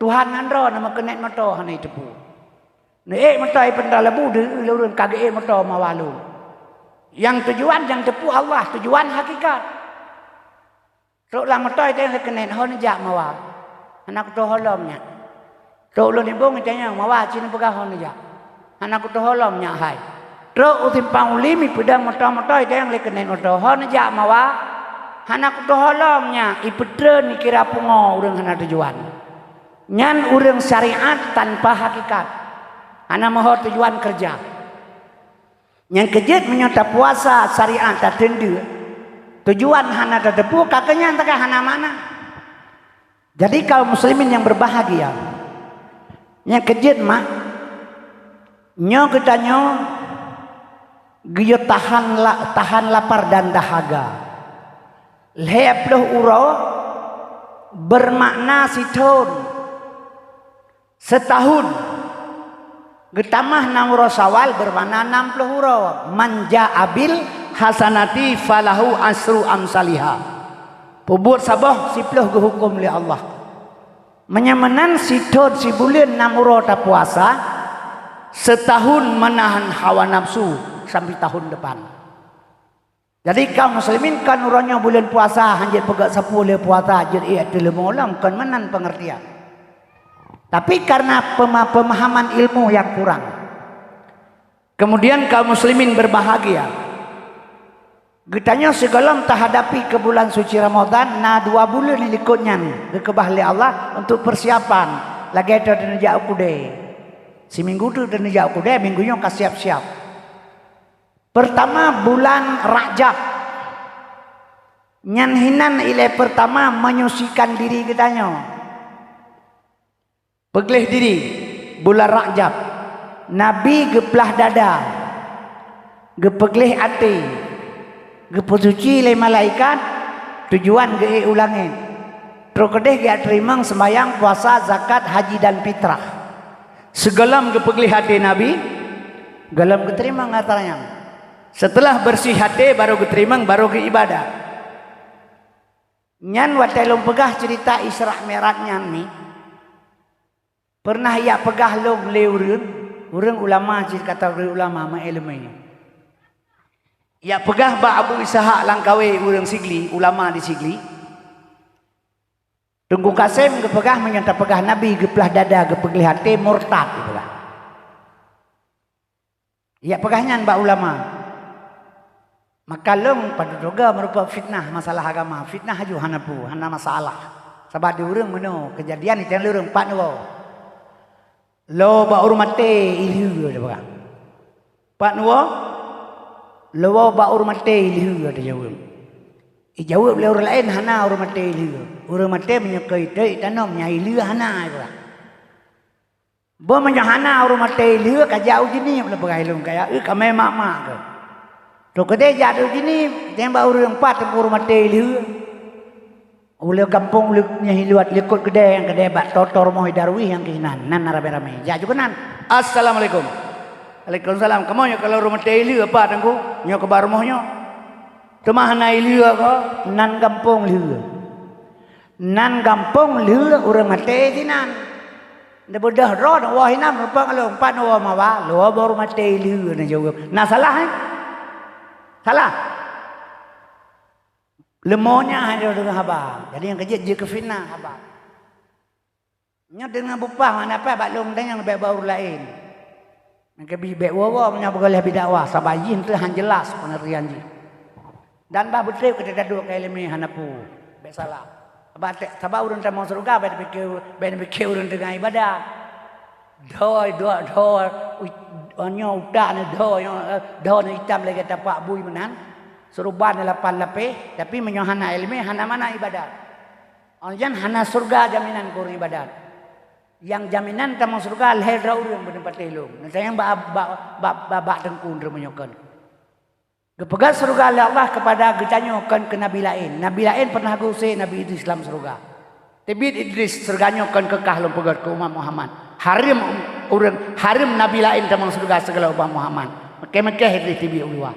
Tuhan andro nama kenek moto hana tepu. Matai pendal lebu de urang kage mata mawalu. Yang tujuan yang tepu Allah, tujuan hakikat. Tok lang matai teh kenen hon jak mawa. Anak tu holomnya. Tok lo ni bong tanya mawa cina pegah hon jak. Anak tu holomnya hai. Tok utim paulimi pedang matai teh kenen mata hon jak mawa. Anak tu holomnya ipedre ni kira pungo urang hana tujuan. Nyan urang syariat tanpa hakikat. Anak mahu tujuan kerja. Yang kejut menyata puasa syariat tak tendu. Tujuan hana tak tepu kakaknya entah hana mana. Jadi kaum muslimin yang berbahagia. Yang kejut mah nyo kita nyo giyo tahan lapar dan dahaga. Leploh uro bermakna setahun. Getamah nang rosawal bermakna 60 huruf. Manja abil hasanati falahu asru amsaliha. Pubur sabah siploh hukum li Allah. Menyamanan sidod si bulan 6 huruf tak puasa. Setahun menahan hawa nafsu sampai tahun depan. Jadi kaum muslimin kan urangnya bulan puasa hanjit pegat 10 puasa jadi ia telemolam kan menan pengertian. Tapi karena pemahaman ilmu yang kurang. Kemudian kaum muslimin berbahagia. Getanya segalam tak hadapi ke bulan suci Ramadan. Nah 2 bulan ini ikutnya. Kekebahli Allah untuk persiapan. Lagi ada denejak kude. Si minggu tu denejak kude. Minggunya kas siap-siap. Pertama bulan Rajab. Nyanhinan ilai pertama menyucikan diri getanya. Peglih diri bulan Rajab. Nabi geplah dada. Gepeglih hati. Gepesuci le malaikat. Tujuan ge ulangin. Terus kedeh ge terima sembahyang, puasa, zakat, haji dan fitrah. Segelam gepeglih hati Nabi. Gelam geterima ngataranya. Setelah bersih hati baru geterima baru ge ibadah. Nyan watai pegah cerita Isra Mi'rajnya ni. Pernah ia pegah log leurun, urang ulama cik kata ulama ma ilmunya. Ia pegah ba Abu Ishaq Langkawi urang Sigli, ulama di Sigli. Tunggu Kasim gepegah menyata pegah Nabi geplah dada gepeglih hati murtad gitulah. Ia pegahnya ba ulama. Maka long pada doga merupakan fitnah masalah agama, fitnah haju hanapu, hana masalah. Sebab di urang meno kejadian itu urang pat no. Lo ba urmate ilhu ada bang. Pak nuwa lo ba urmate ilhu ada jawab. Jawab le orang lain hana urmate ilhu. Urmate menyekai dei tanam nyai ilhu hana itu. Bo menyahana urmate ilhu kajau jini le bagai long kaya kame mak-mak ke. To kede jadu jini tembak urang 4 urmate ilhu. Ule kampung nyai luat likut gede yang gede bak totor mohi darwih yang kehinan nan rame-rame ja juga nan. Assalamualaikum. Waalaikumsalam. Kamu nyo kalau rumah teli apa tangku nyo ke bar mohnyo temah nai lieu ko nan kampung lieu. Nan kampung lieu urang mate tinan. Da bedah ro wah hinam rupa kalau 4 no mawa lo baru mate lieu na jawab. Nah salah salah. Lemonya hanya dengan haba. Jadi yang kejut je ke fitnah haba. Nya dengan bupah mana apa baklong dan yang baru lain. Yang bibek wawa punya begalah bidakwah sabayin tu han jelas pengertian ji. Dan bah betul kita dadu ke ilmu hanapu. Bek salah. Sabah urang tak mau surga ben pikir urang dengan ibadah. Doi onyo udah ne doi hitam lagi tapak bui menan. Suruban 8 lapeh tapi menyohana ilmu hana mana ibadat. Onjan hana surga jaminan kurang ibadat. Yang jaminan tamu surga lahir urang benempat telung. Nanti yang bak tengkun remenyokan. Kepegat surga Allah kepada gecanyokan ke nabi lain. Nabi lain pernah guse Nabi Idris Islam surga. Tibit Idris surganya kan kekah lom pegat ke umat Muhammad. Harim nabi lain tamu surga segala umat Muhammad. Mekeh Idris tibit ulwa.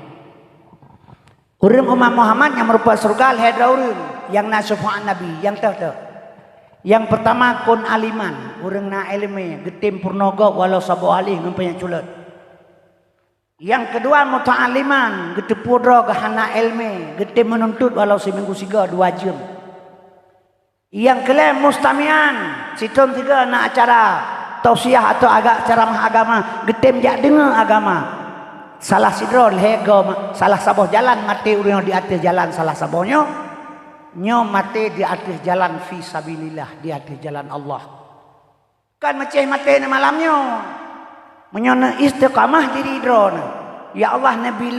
Urang umat Muhammad yang merupakan surga lahir urang yang nasufaan Nabi yang tahu. Yang pertama kun aliman, urang na ilmu, getim purnogo walau sabo alih ngempe culet. Yang kedua muta'aliman, getep pudro gahana ilmu, getim menuntut walau seminggu siga 2 jam. Yang kelima mustamian, siton tiga na acara tausiah atau agak ceramah agama, getim jak dengar agama. Salah sidro lego salah saboh jalan mati urang di atas jalan salah sabohnya. Nyo mati di atas jalan fi sabilillah, di atas jalan Allah. Kan macam mati na malamnya. Menyona istiqamah diri drone. Ya Allah Nabi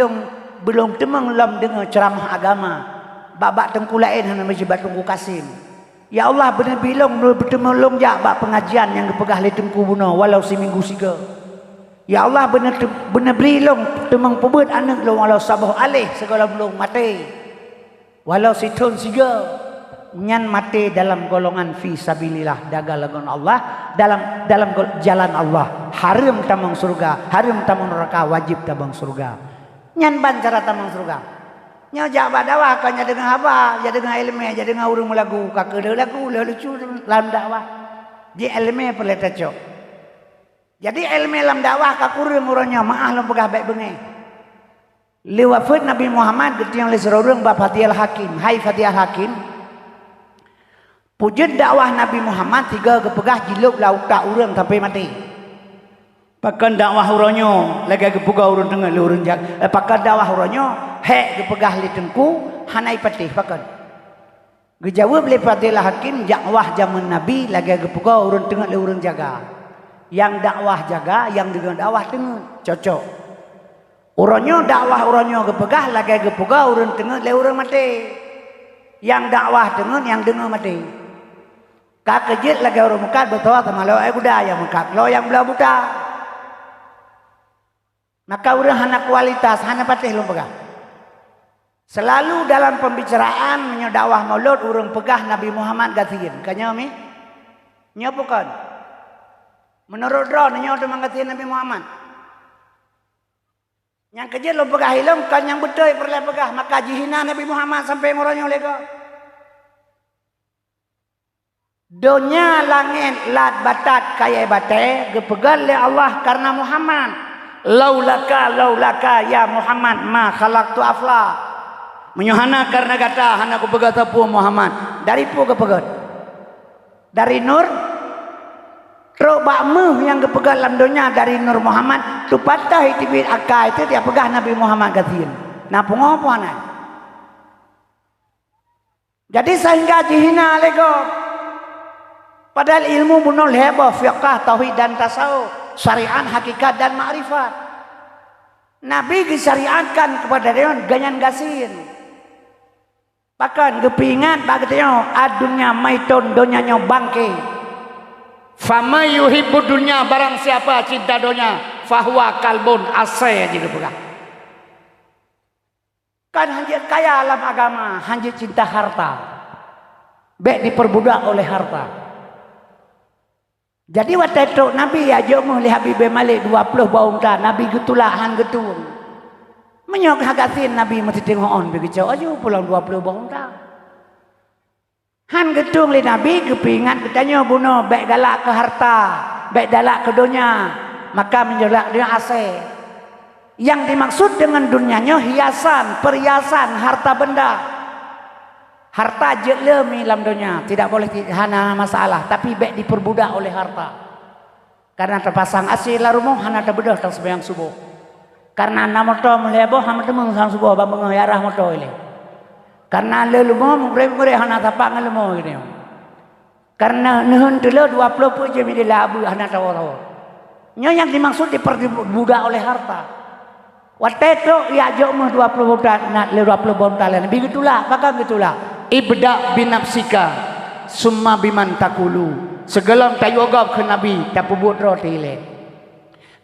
belum temang lam dengar ceramah agama. Babak tengku lain hana masjid Batu Kasim. Ya Allah benar bilang bertemu long jak bak pengajian yang dipegah le tengku buno walau seminggu siga. Ya Allah benar beri long temang pebut anak long walau sabah alih segala belum mati. Walau situn siga nyan mati dalam golongan fi sabilillah daga lagun Allah dalam jalan Allah haram tamang surga haram tamang neraka wajib tamang surga nyan ban cara tamang surga nya jak badawah kan nya dengan apa ya dengan ilmu ya dengan urang lagu ka ke lagu lucu dalam dakwah di ilmu perlu tecok jadi ilmu dalam dakwah ka kurang urangnya maah lam pegah baik bengai lewafat Nabi Muhammad getiang le serorong bab Fatihul Hakim. Hai Fatihul Hakim. Pujud dakwah Nabi Muhammad tiga kepegah jiluk lauk tak urang sampai mati. Pakan dakwah uronyo lagi kepegah urang tengah le urang jak. Pakan dakwah uronyo hek kepegah le tengku hanai patih pakan. Gejawab le Fatihul Hakim dakwah zaman Nabi lagi kepegah urang tengah le urang jaga. Yang dakwah jaga, yang dengan dakwah tengah cocok. Uronyo dakwah uronyo kepegah lagi kepegah urang tengah le urang mati. Yang dakwah tengah yang dengar mati. Kak kejit lagi urang mukat betul sama lo kuda yang mukat lo yang belah buta. Maka urang hana kualitas hana patih lo pegah. Selalu dalam pembicaraan menyodakwah maulud urang pegah Nabi Muhammad gatiin. Kanya mi? Nyo bukan. Menurut ro nyo tu manggatiin Nabi Muhammad. Yang kerja lo pegah hilang kan yang betul perlu pegah maka jihina Nabi Muhammad sampai moronyo lego. Dunia langit lat batat kaya bate gepegal le Allah karena Muhammad. Laulaka ya Muhammad ma khalaqtu afla. Menyuhana karena kata hana ku pegat tapu Muhammad. Dari pu ke pegat. Dari nur Rok bakmuh yang kepegat dalam dunia dari Nur Muhammad tu patah itibit akal itu dia pegah Nabi Muhammad katiin. Nah pengopo anak. Jadi sehingga dihina lego. Padahal ilmu bunul heboh fiqh tauhid dan tasawuf, syariat hakikat dan ma'rifat. Nabi disyariatkan kepada dia ganyan gasin. Bahkan kepingan bagatnya adunya maiton donyanya bangke. Fama yuhibbu dunya barang siapa cinta dunia fahuwa kalbun asai aja pegang. Kan hanjir kaya alam agama, hanjir cinta harta. Baik diperbudak oleh harta. Jadi waktu itu Nabi ajak li Habib Malik 20 baung ta Nabi getulah han getung. Menyok hagatin Nabi mesti tengok on begitu aja pulang 20 baung ta. Han gedung li Nabi kepingan katanya bunuh baik galak ke harta, baik galak ke dunia, maka menjelak dia ase. Yang dimaksud dengan dunianya hiasan, perhiasan, harta benda. Harta jelemi dalam dunia, tidak boleh hana masalah, tapi baik diperbudak oleh harta. Karena terpasang asil larumo hana terbedah tang sembahyang subuh. Karena namoto melebo hana temung sang subuh bambang yarah moto ile. Karena lelumo mure-mure hana tapak ngelumo gini. Karena nehun telo 20 puji midi labu hana tawo-tawo. Nyo yang dimaksud diperbudak oleh harta. Waktu itu ya jauh 20 budak nak 20 bontalan. Begitulah, maka begitulah. Ibda binafsika summa biman takulu. Segala tayogab ke Nabi tapubut roti le.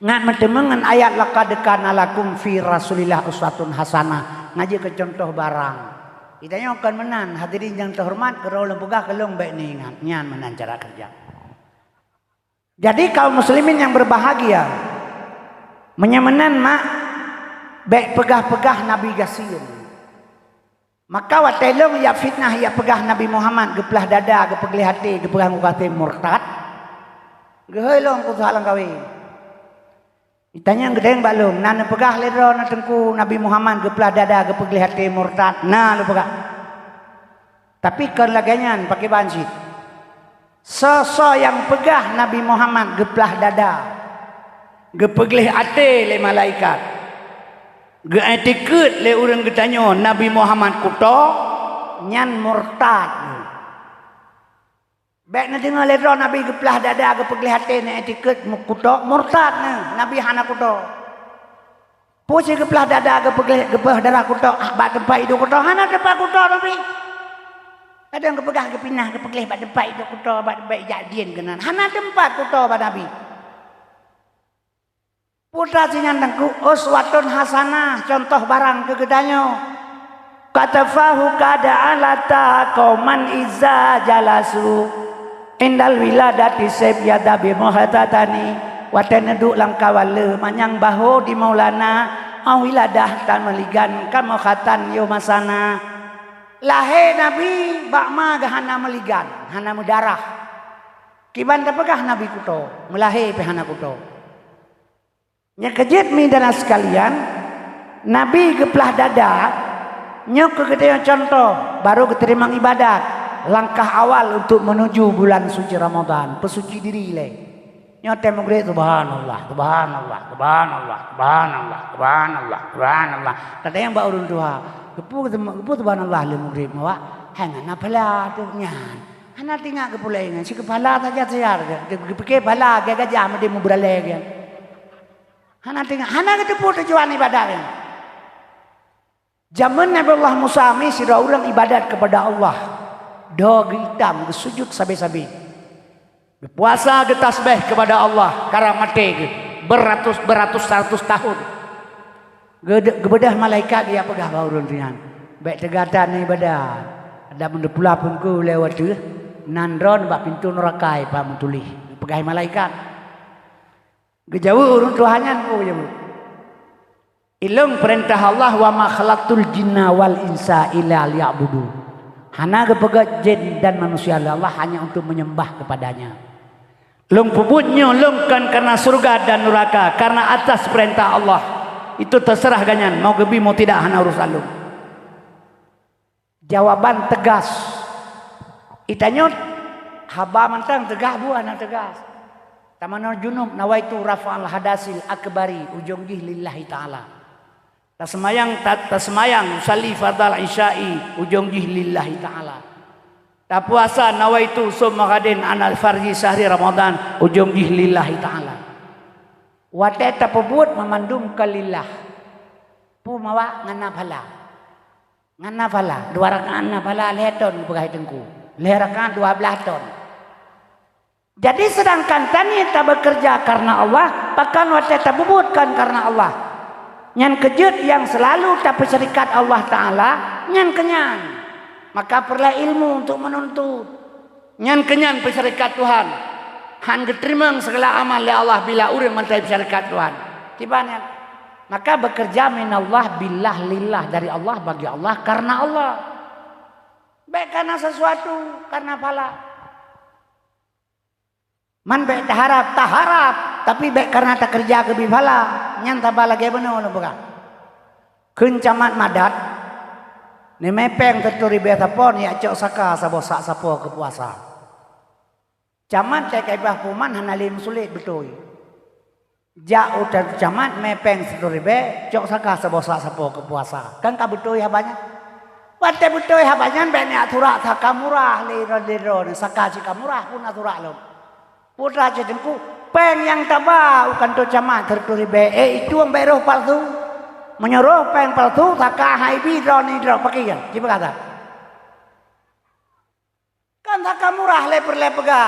Ngat mentemengan ayat laqad kana lakum fi Rasulillah uswatun hasanah. Ngaji ke contoh barang. Idanya akan menan hadirin yang terhormat kerau lempugah kelung baik ni ingat nyan menan cara kerja. Jadi kaum muslimin yang berbahagia menyemenan mak baik pegah-pegah Nabi gasin. Maka watelong ya fitnah ya pegah Nabi Muhammad gepelah dada gepegli hati gepegah ngukate murtad gehelong ku salang kawe ditanya gedeng balung nan pegah ledro na tengku Nabi Muhammad gepelah dada gepegli hati murtad nah lu pegah tapi kan laganyan pakai bansit so yang pegah Nabi Muhammad gepelah dada gepegli hati le malaikat geetikut le urang getanyo Nabi Muhammad kuto nyan murtad. Baik na dengar le Nabi gepelah dada gepegli hati ne etikut kuto murtad ne Nabi hana kuto. Pusi gepelah dada gepegah darah kuto bak tempat hidup kuto hana tempat kuto Nabi. Ada yang gepegah gepinah gepegli bak tempat hidup kuto bak tempat jadian kenan hana tempat kuto bak Nabi. Putra singan tengku uswatun hasanah contoh barang kegedanyo katafahu kada alata qauman iza jalasu indal wiladati sayyada bi muhatatani watanadu langkawale manyang baho di maulana awiladah tan meligan kamukhatan yomasana lahe nabi bakma gahana meligan hana mudarah kiban tapagah nabi kuto melahe pe hana kuto. Nya kejit midana sekalian Nabi gepelah dada nyok kegedean contoh baru keterima ibadat langkah awal untuk menuju bulan suci Ramadan pesuci diri le nyote mugre subhanallah subhanallah subhanallah subhanallah subhanallah subhanallah tadi yang ba urun dua gepu subhanallah le mugre mawa hangana pala tu nyan hana tinggal kepulengan si kepala saja siar ke bala ke gajah mede mubrale ke hana tinggal hana ketepu tujuan ibadahnya. Zaman Nabi Allah Musa sira urang ibadat kepada Allah. Do hitam sujud sabe-sabe. Berpuasa getasbih kepada Allah karang mate beratus tahun. Gebedah malaikat dia pegah baurun rian. Baik tegatan ibadat. Ada mendepula pun ku lewat tu nandron bak pintu neraka pa mutulih. Pegah malaikat. Gejauh urun Tuhannya ku jauh. Ilung perintah Allah wa ma khalaqtul jinna wal insa illa liya'budu. Hana gepegat jin dan manusia Allah hanya untuk menyembah kepadanya. Lung puputnya lungkan karena surga dan neraka karena atas perintah Allah. Itu terserah ganyan mau gebi mau tidak hana urusan lung. Jawaban tegas. Itanyot haba mantang tegah bu anak tegas. Tamanul junub nawaitu rafa'al hadasil akbari ujung jih lillahi ta'ala. Tasmayang usalli fardal isya'i ujung jih lillahi ta'ala. Ta puasa nawaitu sumagadin anal farji sahri Ramadan ujung jih lillahi ta'ala. Wate tapubut memandum kalillah. Pu mawa ngana phala. Ngana phala 2 rakaat na phala leton pegai tengku. Le rakaat 12 ton. Jadi sedangkan tani tak bekerja karena Allah, bahkan wate tak bubutkan karena Allah. Nyan kejut yang selalu tak berserikat Allah Ta'ala, nyan kenyan. Maka perlu ilmu untuk menuntut. Nyan kenyan berserikat Tuhan. Han geterima segala amal oleh Allah bila urang mantai berserikat Tuhan. Tibanya. Maka bekerja min Allah billah lillah dari Allah bagi Allah karena Allah. Baik karena sesuatu, karena pala. Man baik taharap tapi baik karena tak kerja ke bifala nyan tabah lagi benar lo bukan kencamat madat ni mepeng terturi biasa pon ya cok saka sabosak sapo ke puasa camat cek kaibah puman hanalim sulit betul jak udah camat mepeng terturi be cok saka sabosak sapo ke puasa kan ka betul ya banyak wate betul ya banyak be ni aturak sakamurah liro saka sikamurah pun aturak lo putra jadengku peng yang tabah ukan to camat terturi be itu ang beroh palsu menyuruh peng palsu taka haibi droni dro pakian jiba kata kan taka murah leper lepega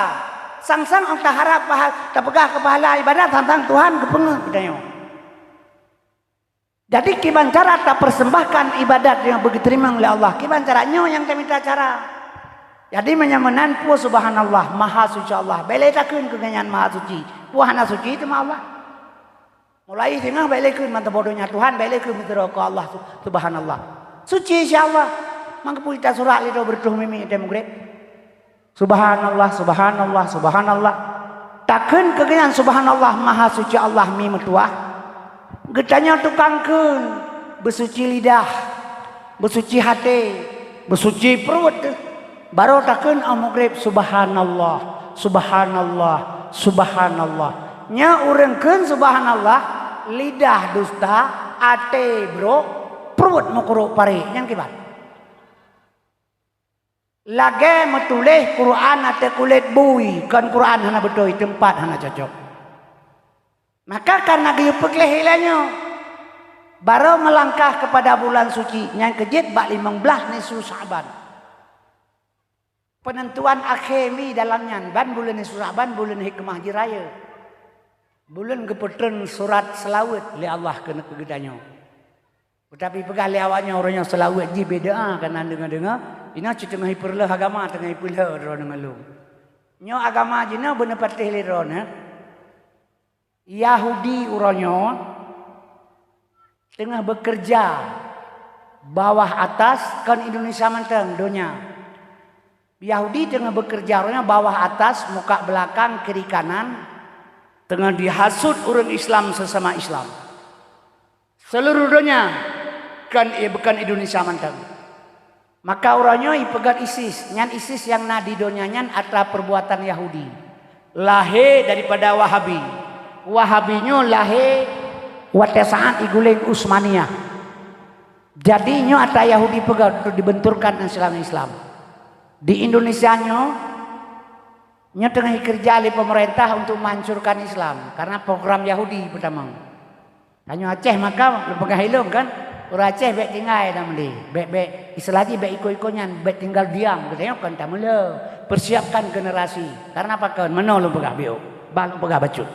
sang ang taharap tapegah kepahala ibadat tentang Tuhan kepengeh kedanyo jadi kiban cara tak persembahkan ibadat yang begitu terima oleh Allah kiban caranya yang kami minta cara. Jadi menyamanan puah subhanallah maha suci Allah. Belai takun kenyanyian maha suci. Puah hana suci itu mah Allah. Mulai tengah belai kun mantap bodohnya Tuhan. Belai kun minta Allah subhanallah. Suci insya Allah. mangkepul kita surat lido bertuh mimi ite mugrib. Subhanallah, subhanallah, subhanallah. Takkan kegenyan subhanallah maha suci Allah mi metuah. Getanya tukangkeun besuci lidah, besuci hati, besuci perut. Baru takkan mugrib subhanallah, subhanallah, subhanallah. Nya urengkeun subhanallah, lidah dusta, ate bro, perut mukuruk pari. Yang kibat. Lage metulih Quran ate kulit bui, kan Quran hana betul tempat hana cocok. Maka karena gayup peklehilanya, baru melangkah kepada bulan suci. Yang kejit bak 15 nisu Sa'ban. Penentuan akhiri dalamnya ban bulan nisu Sa'ban bulan hikmah jiraya. Bulan keputren surat selawat li Allah kena kegedanyo. Tetapi pegah li awaknya orangnya selawat ji beda kan dengar-dengar. Ina tengah hiperlah agama tengah hiperlah ro dengan lu. Nyo agama jina bener patih li ro na. Yahudi uronyo tengah bekerja bawah atas kan Indonesia manteng dunia. Yahudi tengah bekerja orangnya bawah atas muka belakang kiri kanan tengah dihasut orang Islam sesama Islam. Seluruh dunia kan bukan Indonesia manteng. Maka orangnya ipegat ISIS, nyan ISIS yang nadi dunia nyan atra perbuatan Yahudi. Lahir daripada Wahabi. Wahabinyo lahir watesaan iguling Utsmaniyah. Jadi nyo ata Yahudi pegat untuk dibenturkan Islam. Di Indonesia nyo tengah kerja oleh pemerintah untuk menghancurkan Islam karena program Yahudi pertama. Tanyo Aceh maka lepegah hilung kan. Orang Aceh baik tinggal dalam dia. Baik istilahnya baik ikut-ikutnya baik tinggal diam. Katanya kan tak mula persiapkan generasi. Karena apa kan mana lu pegah biu, balu pegah bacut.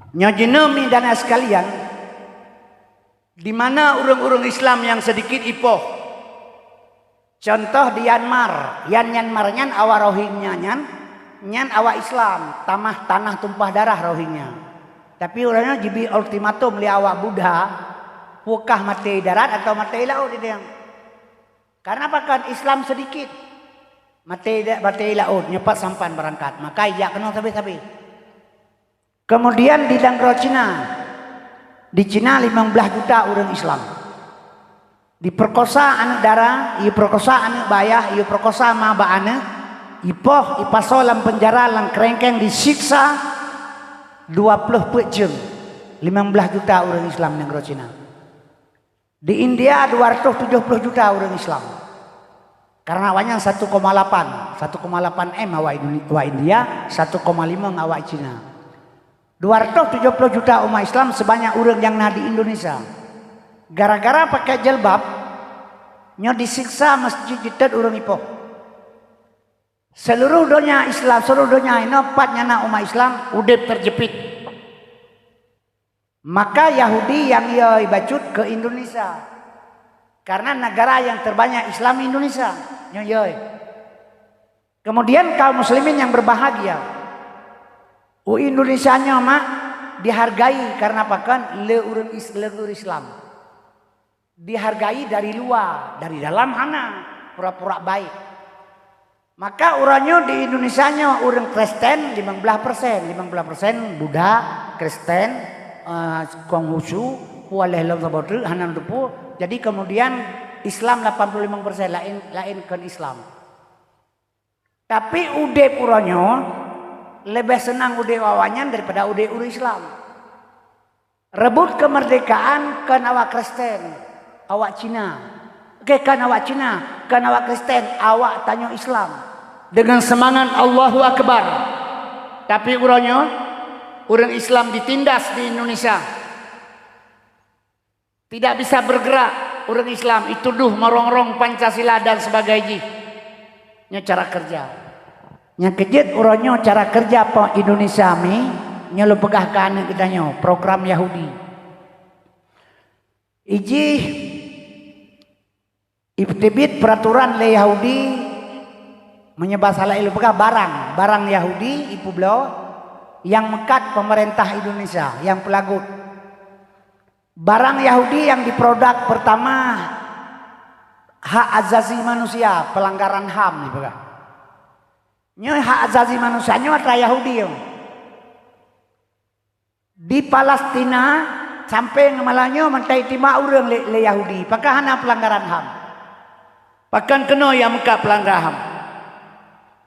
Nyojinomi dan sekalian, di mana orang-orang Islam yang sedikit ipoh. Contoh di Myanmar, Myanmar nyan awak Rohingya nyan awak Islam, tanah tumpah darah Rohingya. Tapi orangnya jibi ultimatum li awak Buddha, pukah mati darat atau mati laut itu yang. Karena apa kan Islam sedikit, mati laut nyepat sampan berangkat, maka ia kena sabi-sabi. Kemudian di Dangro Cina, di Cina 15 juta orang Islam. Diperkosa anak darah, diperkosa anak bayah, diperkosa maba anak, ipoh, ipaso dalam penjara, dalam kerengkeng disiksa 20 jam. 15 juta orang Islam di Dangro Cina. Di India 270 juta orang Islam. Karena awalnya 1,8 M awak India, 1,5 awak Cina. 270 juta umat Islam sebanyak orang yang di Indonesia. Gara-gara pakai jilbab, nyo disiksa masjid jitat orang ipoh. Seluruh dunia Islam, seluruh dunia ini patnya umat Islam udah terjepit. Maka Yahudi yang ia bacut ke Indonesia. Karena negara yang terbanyak Islam Indonesia. Nyo kemudian kaum muslimin yang berbahagia. Indonesia-nya mak dihargai karena apa kan orang Islam. Dihargai dari luar, dari dalam hana pura-pura baik. Maka orangnya di Indonesia-nya orang Kristen 15%, 15% Buddha, Kristen, Konghucu, Waleh Sabotu, Hanan Tupu. Jadi kemudian Islam 85% lain kan Islam. Tapi udep orangnya lebih senang udah wawanyan daripada udah Islam. Rebut kemerdekaan kan awak Kristen, awak Cina. Oke kan awak Cina, kan awak Kristen, awak tanya Islam. Dengan semangat Allahu Akbar. Tapi orang Islam ditindas di Indonesia. Tidak bisa bergerak orang Islam, dituduh merongrong Pancasila dan sebagainya. Ini cara kerja. Yang kejut orangnya cara kerja apa Indonesia mi nyelo pegah kan kitanya program Yahudi. Iji ibtibit peraturan le Yahudi menyebab salah ilu pegah barang Yahudi ipu beliau yang mekat pemerintah Indonesia yang pelagut. Barang Yahudi yang diproduk pertama hak asasi manusia, pelanggaran HAM ni pegah. Nyo hak asasi manusia nyo atra Yahudi yo. Di Palestina sampai ngemalanyo mentai tima urang le Yahudi, pakah hana pelanggaran HAM. Pakan kena yang muka pelanggaran HAM.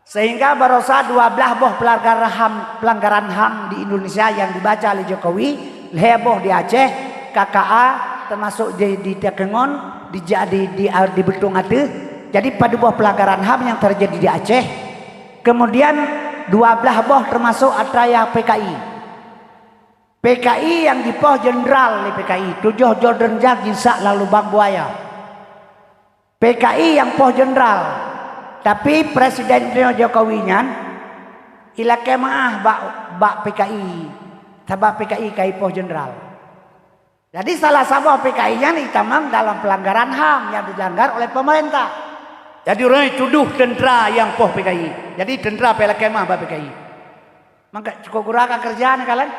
Sehingga barosa 12 boh pelanggaran HAM di Indonesia yang dibaca oleh Jokowi, heboh di Aceh, KKA termasuk di Takengon, di Betung Ate. Jadi pada buah pelanggaran HAM yang terjadi di Aceh. Kemudian 12 boh termasuk atraya PKI. PKI yang dipoh jenderal di PKI 7 Jordan Gisak lalu Bang Buaya. PKI yang poh jenderal, tapi Presiden Jokowi nyan ila kemaah bak PKI, sabab PKI kai poh jenderal. Jadi salah satu PKI nya ditamang dalam pelanggaran HAM yang dilanggar oleh pemerintah. Jadi orang tuduh tentera yang poh PKI. Jadi tentera pela kemah bak PKI. Maka cukup guraka kerjaan kalian.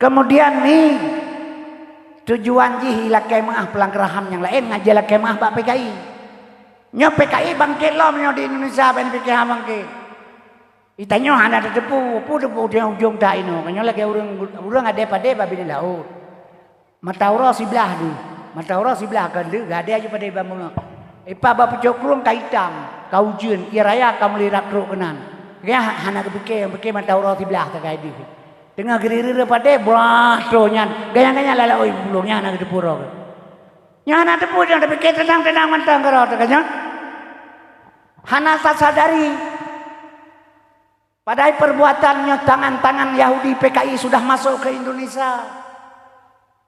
Kemudian nih tujuan jih ila kemah pelanggaran HAM yang lain ngajala kemah bak PKI. Nyo PKI bangkit lo nyo di Indonesia ben PKI bangkit. Itanyo hana depu dia ujung dah ino. Kanyo lagi urang ada pada babi laut. Mataura sebelah tu. Mataura sebelah kan tu gak ada aja pada bamung. Ipa ba pecokrung kaitam, kaujun, iraya kamu lirat ruk kenan. Kaya hana kepikir Mataura sebelah tak kai di. Tengah gerira pada belah tonyan. Gaya-gaya lala oi bulungnya anak de puro. Nya anak de puro dah pikir tenang mantang karo takanya. Hana sadari. Padahal perbuatannya tangan-tangan Yahudi PKI sudah masuk ke Indonesia.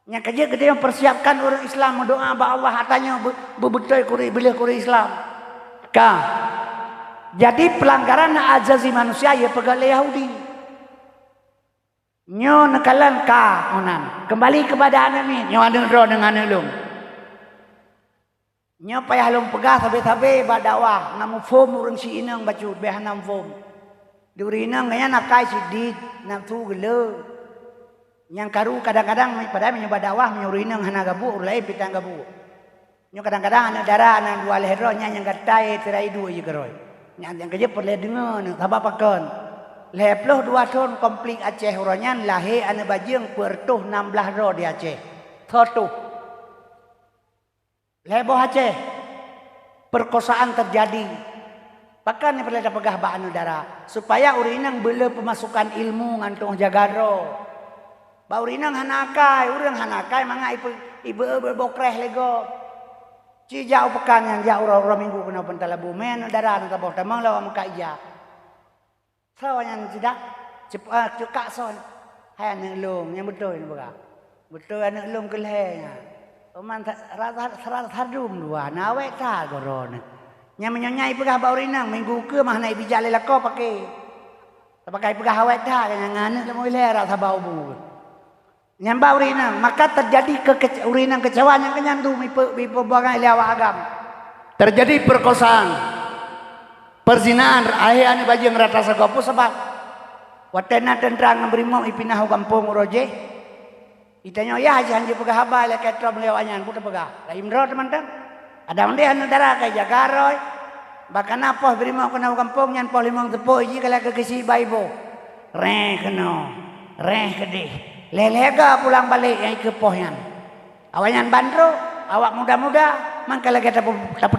Nya kerja gede mempersiapkan orang Islam doa ba Allah hatanya bebetul bila kuri Islam. Jadi pelanggaran hak asasi manusia ya pegawai Yahudi. Nyo nekalan onan. Kembali kepada anak ni. Nyo ada ro dengan lung. Nyo payah lung pegah sabe-sabe ba dakwah namu form urang si inang bacut be hanam form. Duri inang gaya nakai sidit nak tu gele. Yang karu kadang-kadang pada menyoba dakwah menyuruh inang hana gabu ulai pitang gabu. Nyo kadang-kadang anak darah anak dua lehro nya yang gatai terai dua je keroi. Yang kerja perle dengar sabab pakon. Leploh 2 tahun komplit Aceh uranyan lahir anak bajing pertuh 16 ro di Aceh. Thotuh. Leboh Aceh. Perkosaan terjadi. Pakan ni perlu pegah ba anu dara supaya urinang bela pemasukan ilmu ngantung jaga ro. Ba urinang hanakai, urang hanakai manga ibu berbokreh lego. Ci jauh pekan yang jauh ro minggu kena pentalabu men dara anu taboh tamang lawa muka ija. Sawanyan tidak cepat cukak son. Hai anak lung yang betul ni baga. Betul anak lung kelehnya. Oman rasa hadum dua nawe ta goron. Nya menyonyai pegah ba urinang minggu ke mah naik bijak lelako pakai. Pakai pegah awet dah yang anak lemu lera sabau bu. Nya ba urinang maka terjadi urinang kecewaan yang kenyandu mi pebagai lewa agam. Terjadi perkosaan. Perzinaan ayah ane bajing rata sagopo sebab watena tendrang ngebrimo ipinah kampung roje itanyo ya haji pegah haba le ketro melewanyan puta pegah la imro teman-teman ada onde anu dara kay jagaroy bahkan apa brimo kena kampung nyan po limong tepo iji kala kekesi baibo reh keno reh gede lelega pulang balik yang ke pohyan awanyan bandro awak muda-muda mangkala kita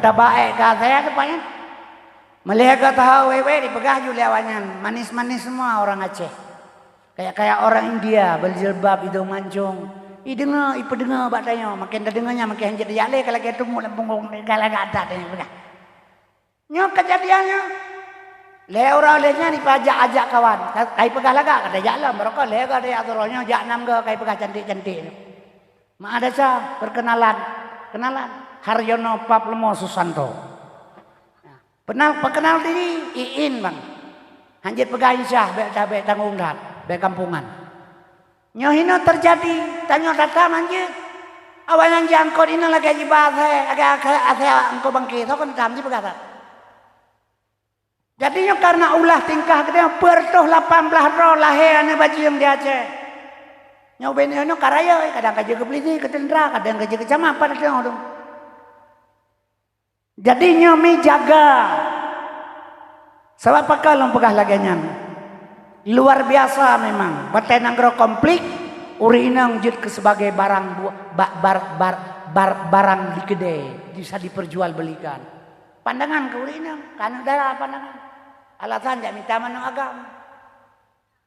tabae ka saya depannya. Melihat tahu wewe dipegah juga lewanyan manis-manis semua orang Aceh kayak orang India berjilbab hidung mancung idengar ipedengar batanya makin dengarnya makin jadi jale kalau kita tunggu lampung galagata tanya pegah nyok kejadiannya leora lehnya dipajak-ajak kawan kai pegah laga kada jalan mereka lega dia aturannya jak 6 ke kai pegah cantik-cantik mak ada sa perkenalan Haryono Paplemo Susanto. Perkenal diri Iin bang. Hanjit pegah Insyah be tanggung dat be kampungan. Nyohino terjadi tanyo datang hanjit. Awalan jangkot ini lagi jibat agak engko bangkit kan tamji pegah tak. Jadinya karena ulah tingkah gede pertuh 18 ro lahir ane bajing di Aceh. Nyoben eno karaya kadang kaje ke Peliti ke Tendra kadang kaje ke Camapan dong. Jadi nyomi jaga. Sebab apa kalau pegah laganyan? Luar biasa memang. Batai nanggro komplit. Uri inang jid ke sebagai barang di kedai. Bisa diperjualbelikan. Pandangan ke uri inang. Karena darah pandangan. Alasan jak minta manang agama.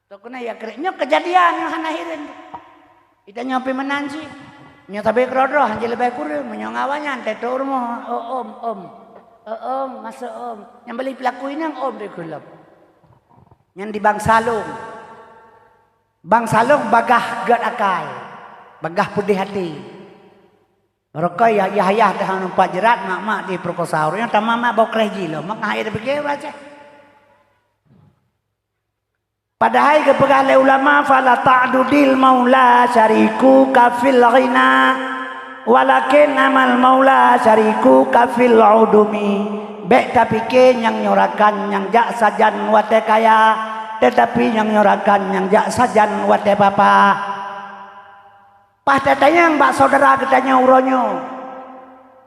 So kena ya kerenyo kejadian yang hanahirin. Kita nyopi menansi. Nyo tabe krodro hanjil lebih kurang menyongawanya tetor mo om masuk om yang beli pelaku ini yang om di kulap yang di Bang Salung bagah gad akal bagah putih hati mereka ya yahya dah numpak jerat mak di perkosa orang yang tamama bawa kreji lo mak hai pikir aja padahal kepegang oleh ulama fala ta'dudil maula syariku kafil ghina walakin amal maula syariku kafil udumi baik tapi yang nyorakan yang jak sajan wate kaya tetapi yang nyorakan yang jak sajan wate papa pas datanya yang mbak saudara katanya uronyo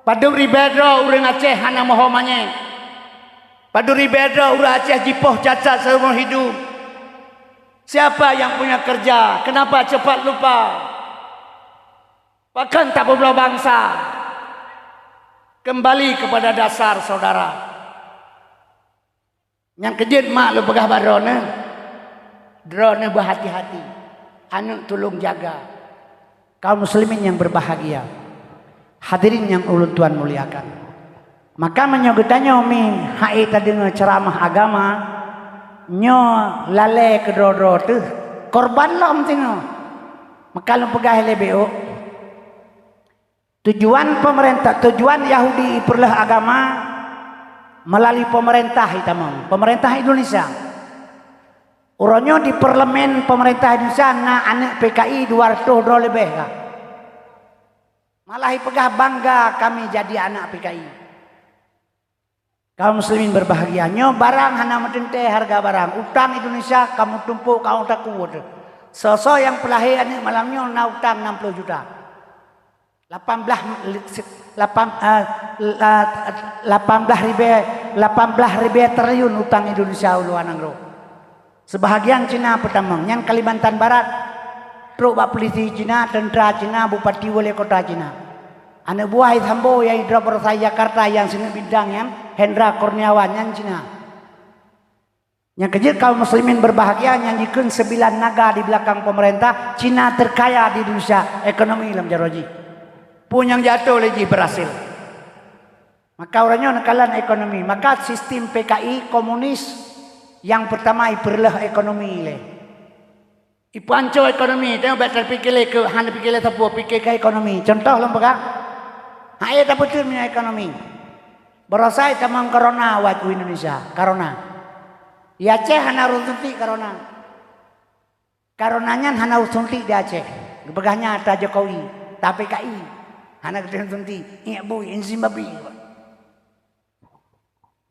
padu ribedro urang Aceh hana mohomanye padu ribedro urang Aceh jipoh cacat seumur hidup. Siapa yang punya kerja? Kenapa cepat lupa? Bahkan tak berbela bangsa. Kembali kepada dasar saudara. Yang kejut mak lu pegah barone. Drone berhati-hati. Anu tolong jaga. Kaum muslimin yang berbahagia. Hadirin yang ulun Tuhan muliakan. Maka menyogetanya umi hai tadi ceramah agama. Nyo lale kedoro tu korban lo tino maka lu pegah LBO tujuan pemerintah tujuan Yahudi perlah agama melalui pemerintah hitam pemerintah Indonesia uronyo di parlemen pemerintah Indonesia na anak PKI 200 lebih kah malah pegah bangga kami jadi anak PKI. Kaum muslimin berbahagianya barang hana medente harga barang utang Indonesia kamu tumpuk kamu tak kuat sosok yang pelahir ini malamnya na utang 60 juta 18 ribu triliun utang Indonesia uluan angro sebahagian Cina pertama yang Kalimantan Barat truk bak polisi Cina tentera Cina bupati wali kota Cina anak buah Sambo yang hidro saya Jakarta yang sini bidang yang Hendra Kurniawan yang Cina. Yang kecil kaum muslimin berbahagia nyanyikan 9 naga di belakang pemerintah. Cina terkaya di Indonesia ekonomi dalam jaroji. Pun yang jatuh lagi berhasil. Maka orangnya nekalan ekonomi. Maka sistem PKI komunis yang pertama iperlah ekonomi le. Ipu anco ekonomi. Tengok betul pikir le ke hanya pikir le tapu pikir ke ekonomi. Contoh lembaga. Hai tak betul punya ekonomi. Berasai tamang corona wajib Indonesia, corona. Ya Aceh hana runtuti corona. Coronanya hana runtuti di Aceh. Begahnya ada Jokowi, tapi PKI hana runtuti. Iya bu, ini Zimbabwe.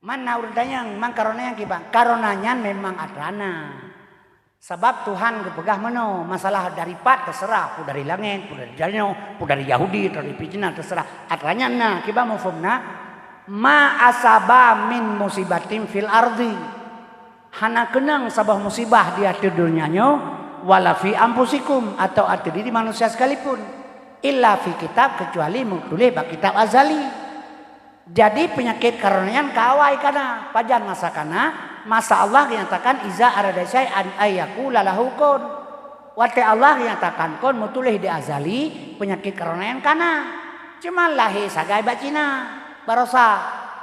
Mana urutannya memang corona yang kibang. Coronanya memang adana. Sebab Tuhan kepegah meno masalah dari pat terserah, pu dari langit, pu dari Janyo, pu dari Yahudi, dari Cina terserah. Adanya nah kibang mufumna. Ma asaba min musibatin fil ardi hana kenang sabah musibah di atas dunianya wala fi ampusikum atau atas diri manusia sekalipun illa fi kitab kecuali mengtulis bak kitab azali jadi penyakit karenanya kawai kana pajan masa kana masa Allah nyatakan iza arada syai'an ayyaku lalahu kun wate Allah nyatakan kun mutulih di azali penyakit karenanya kana cuma lahi sagai bacina barosa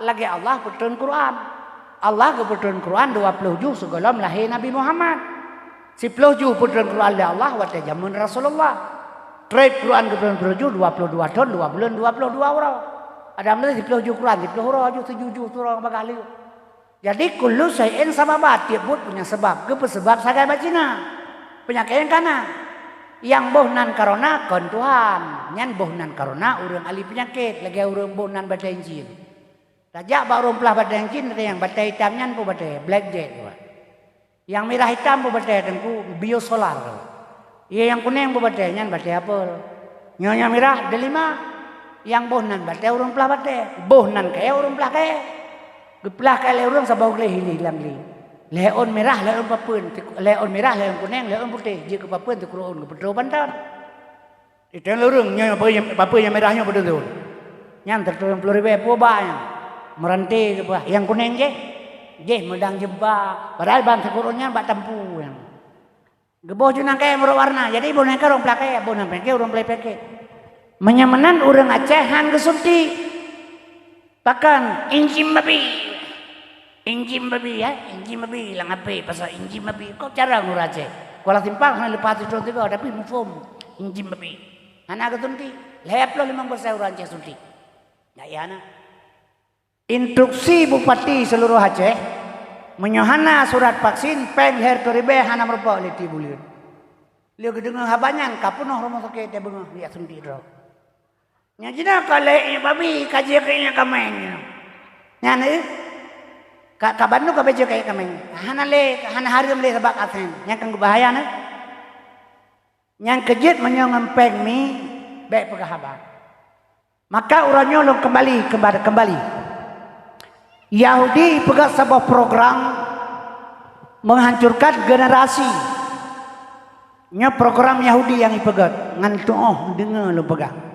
lagi Allah berturun Quran. Allah berturun Quran 20 juz sebelum lahir Nabi Muhammad. 10 juz berturun Quran oleh Allah waktu zaman Rasulullah. Trade Quran berturun juz 22 tahun 2 bulan 22 orang. Ada mana 10 juz Quran 10 orang juz 7 juz orang bakal. Jadi kullu syai'in sababat tiap buat punya sebab. Ke sebab sagai bacina. Penyakit yang kana. Yang bohnan karona kon Tuhan nyan bohnan karona urang ahli penyakit lagi urang bohnan badai jin tajak baru pelah badai jin ada yang badai hitam nyan pu badai black jet yang merah hitam pu badai tengku biosolar ya yang kuning pu badai nyan badai apel nyonya merah delima Yang bohnan bate urang pelah bate. Bohnan kaya urang pelah kaya. Gepelah kaya urang sabau leh hilang li. Leon merah, leon papeun, leon merah, leon kuning, leon putih. Jika papeun tu kuruun ke pedro bantan. Itu yang urang nya papeun yang merahnya betul. Yang tertuang 10.000 pobanya. Merantai ke bah. Yang kuning je medang jebak. Padahal bang sekurunnya bak tampu yang. Geboh junang kaya berwarna. Jadi boneka orang pelah kaya, bonang peke orang pelah peke. Menyamanan orang Acehan kesunti. Bahkan injim babi. Injim babi ya, injim babi lang apa pasal injim babi. Kau cara ngurah Aceh. Kalau timpang nak lepas itu juga tapi mufum injim babi. Anak kesunti. Lep lo 15 orang Aceh sunti. Ya na. Instruksi Bupati seluruh Aceh menyohana surat vaksin peng her keribe hana merupa leti bulir. Liu kedengar habanyan kapunoh rumah sakit dia bengah lihat sunti ro. Nya jina kale babi kaji kayaknya kameng. Nya ne ka Bandung ka bejo kayak kameng. Hana hari le sebab asen. Nya kang bahaya ne. Yang kejit menyongempeng mi baik pegahaban. Maka urangnya lo kembali. Yahudi pegang sebuah program menghancurkan generasi. Nya program Yahudi yang dipegang. Ngan dengar lo pegang.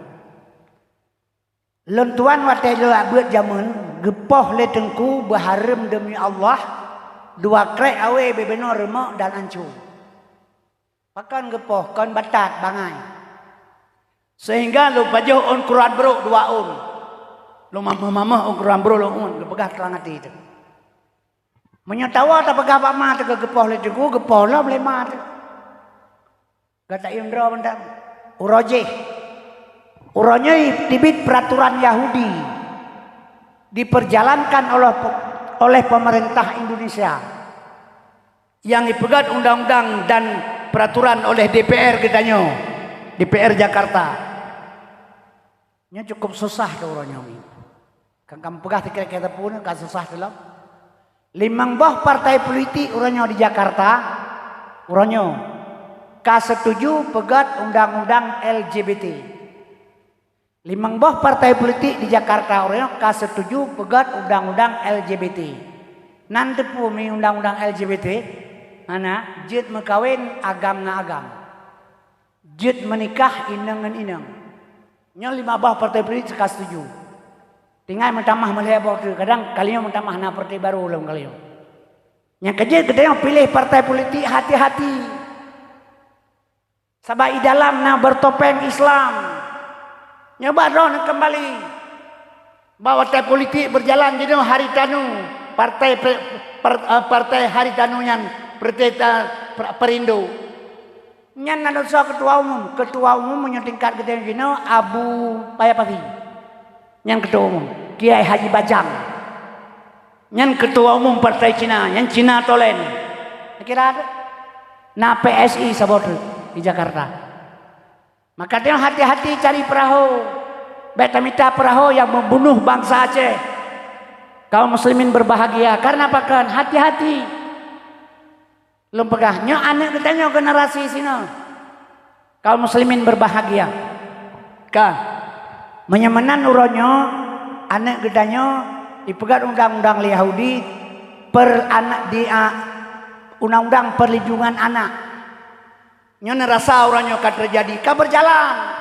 Lentuan watai lo abad zaman gepoh le tengku berharem demi Allah 2 krek awe bebenor remak dan ancur. Pakan gepoh kon batat bangai. Sehingga lo bajuh on Quran bro 2 on. Lo mama on Quran bro lo on lo pegah terang hati itu. Menyatawa tak pegah pak mah ke gepoh le tengku gepoh lo boleh mah. Kata Indra bentar. Uranya tibit peraturan Yahudi diperjalankan oleh pemerintah Indonesia yang dipegat undang-undang dan peraturan oleh DPR katanya, DPR Jakarta. Nya cukup susah ke uranya ini. Kang pegah kira-kira pun kan susah dalam. 5 buah partai politik uranya di Jakarta, uranya setuju pegat undang-undang LGBT. 5 buah partai politik di Jakarta orangnya setuju pegat undang-undang LGBT. Nanti pun undang-undang LGBT, mana jid mekawin agam na agam, jid menikah inang ngan inang. Nya 5 buah partai politik setuju. Tinggal mentamah melebok tu, kadang kalinya mentamah na partai baru ulang kalinya. Yang kejid kadang pilih partai politik hati-hati. Sabai dalam na bertopeng Islam. Nyoba dong kembali bahwa partai politik berjalan jadi haritanu partai haritanu yang perindo nyan nadosa ketua umum menyetingkat ketua gino Abu Payapati yang ketua umum Kiai Haji Bajang yang ketua umum partai Cina yang Cina Tolen kira ada na PSI sabot di Jakarta. Maka dia hati-hati cari perahu. Betamita perahu yang membunuh bangsa Aceh. Kaum muslimin berbahagia. Karena apa kan? Hati-hati. Belum pegahnya anak katanya generasi sini. Kaum muslimin berbahagia. Kan? Menyamanan uronyo anak katanya dipegat undang-undang Yahudi undang-undang perlindungan anak. Nyonya rasa orangnya akan terjadi, kan berjalan.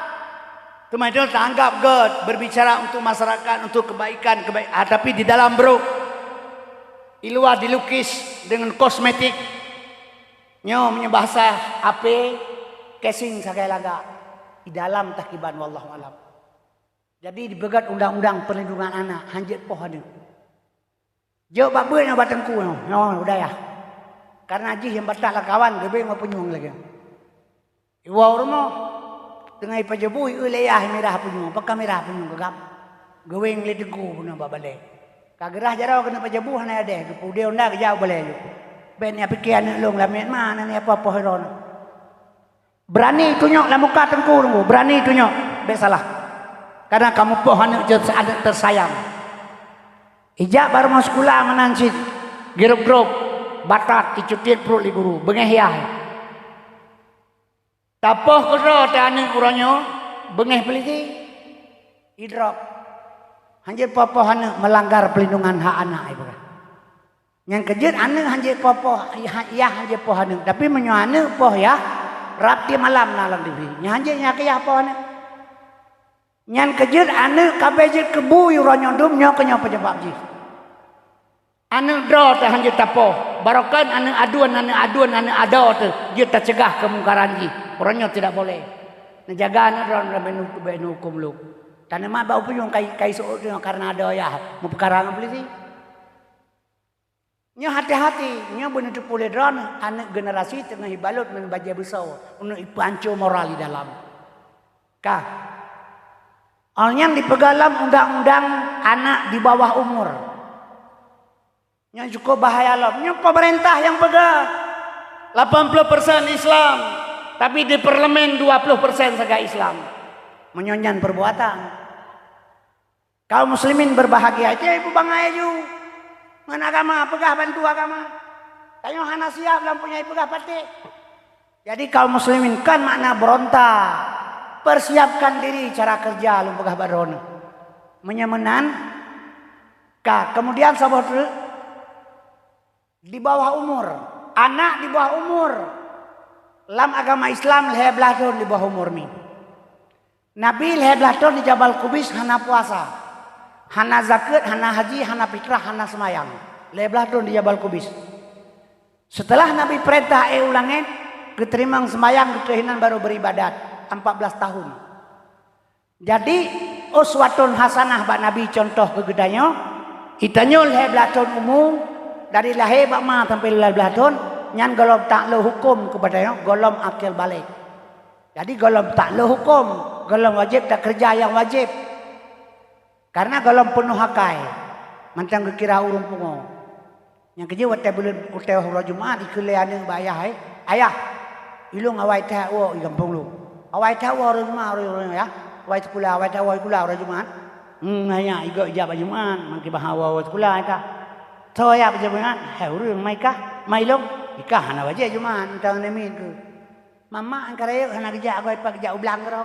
Kemudian tanggap God berbicara untuk masyarakat, untuk kebaikan. Tapi di dalam bro, iluah dilukis dengan kosmetik. Nyonya bahasa apa? Casing sekali laga. Di dalam takiban wallahu alam. Jadi dibegat undang-undang perlindungan anak, hanjit pohon itu. Jauh babnya batangku, udah ya. Karena jih yang batak lah kawan, gebe mau penyung lagi. Iwa rumah tengah ipajabu ilayah merah punya, pakai merah punya gagap. Gawing ledeku punya babale. Kagerah jarau kena pajabu hana ada, kemudian unda kejauh boleh. Ben apa kian long lamen mana ni apa heron. Berani tunjuk lah muka tengku tunggu, berani tunjuk. Besalah. Karena kamu pohon ada tersayang. Ijak baru masuk sekolah menancit, gerup-gerup, batat dicutit perut di guru, bengehiah. Tapoh kena tani kurangnya bengeh peliti. idrop hanjir popo hana melanggar pelindungan hak anak ibu. Yang kejut ane hanjir popo ya hanjir poh hana tapi menyo ane poh ya rap di malam nalang diri. Nya hanjir nya ke ya poh hana. Nyan kejut ane kabejit kebu yu ronyondum nyo kenyo penyebab ji. Ane dro teh hanjir tapoh. Barokan ane aduan ane ado teh dia tercegah kemungkaran ji. Orangnya tidak boleh. Menjaga ane dro ben hukum lu. Tane mah bau pun kai so karena ada ya mau perkara ngapli sih. Nyo hati-hati, nyo bener tu pulih dron anak generasi tengah hibalut men baja besar untuk ipancu moral di dalam. Kah? Alnya dipegalam undang-undang anak di bawah umur. Nyo cukup bahaya loh. Nyo pemerintah yang pegang 80% Islam, tapi di parlemen 20% saja Islam. Menyonyan perbuatan. Kaum muslimin berbahagia aja ibu bang ayu. Ngan agama pegah bantu agama. Tanyo hana siap dalam punya pegah pati. Jadi kaum muslimin kan makna berontak. Persiapkan diri cara kerja lu pegah baron. Menyemenan. Kemudian sahabat di bawah umur. Anak di bawah umur. Dalam agama Islam lehebelah tahun di bawah umur ni. Nabi lehebelah tahun di Jabal Kubis hana puasa. Hana zakat, hana haji, hana fitrah, hana semayang. Lebelah tahun di Jabal Kubis. Setelah Nabi perintah ulangin, keterima semayang, ketuhinan baru beribadat. 14 tahun. Jadi, uswatun hasanah bak Nabi contoh kegedanyo. Itanyo lebelah tahun umum. Dari lahir bak ma sampai lebelah tahun. Nyan golom tak le hukum kepadanya, golom akil balik. Jadi golom tak le hukum. Golom wajib tak kerja yang wajib. Karena golom penuh hakai. Mantang kekira urung pungo. Yang kerja watai bulan utai hari Jumaat ikule ane bayah hai. Ayah, ilung awai teh wo i kampung lu. Awai teh wo hari Jumaat ya. Awai sekolah awai teh wo sekolah hari Jumaat. Hanya igo ijab Jumaat mangki bahawa wo sekolah ka. Thoya Jumaat, hai urung mai ka? Mai long ikah hana waje Jumaat tang nemin tu. Mama angkare hana kerja agoi pak kerja ublang karo.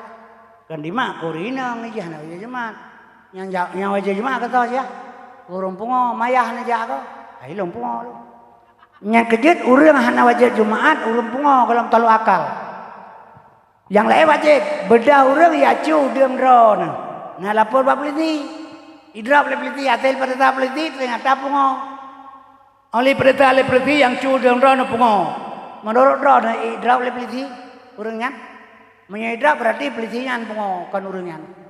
Kan di mak korina ngi hana waje Jumaat. Yang wajah Jumaat kata siya. Urung pungo mayah na jago. Ay long pungo. Yang kejut urang hana wajah Jumaat urung pungo kalau talu akal. Yang lain wajib bedah urang ya cu diam dron. Nah lapor bab peliti. Idrap le peliti atel pada peliti ternyata pungo. Oleh perintah le peliti yang cu diam dron pungo. Menurut dron idrap le peliti urangnya. Menyidrap berarti pelitinya pungo kan urangnya.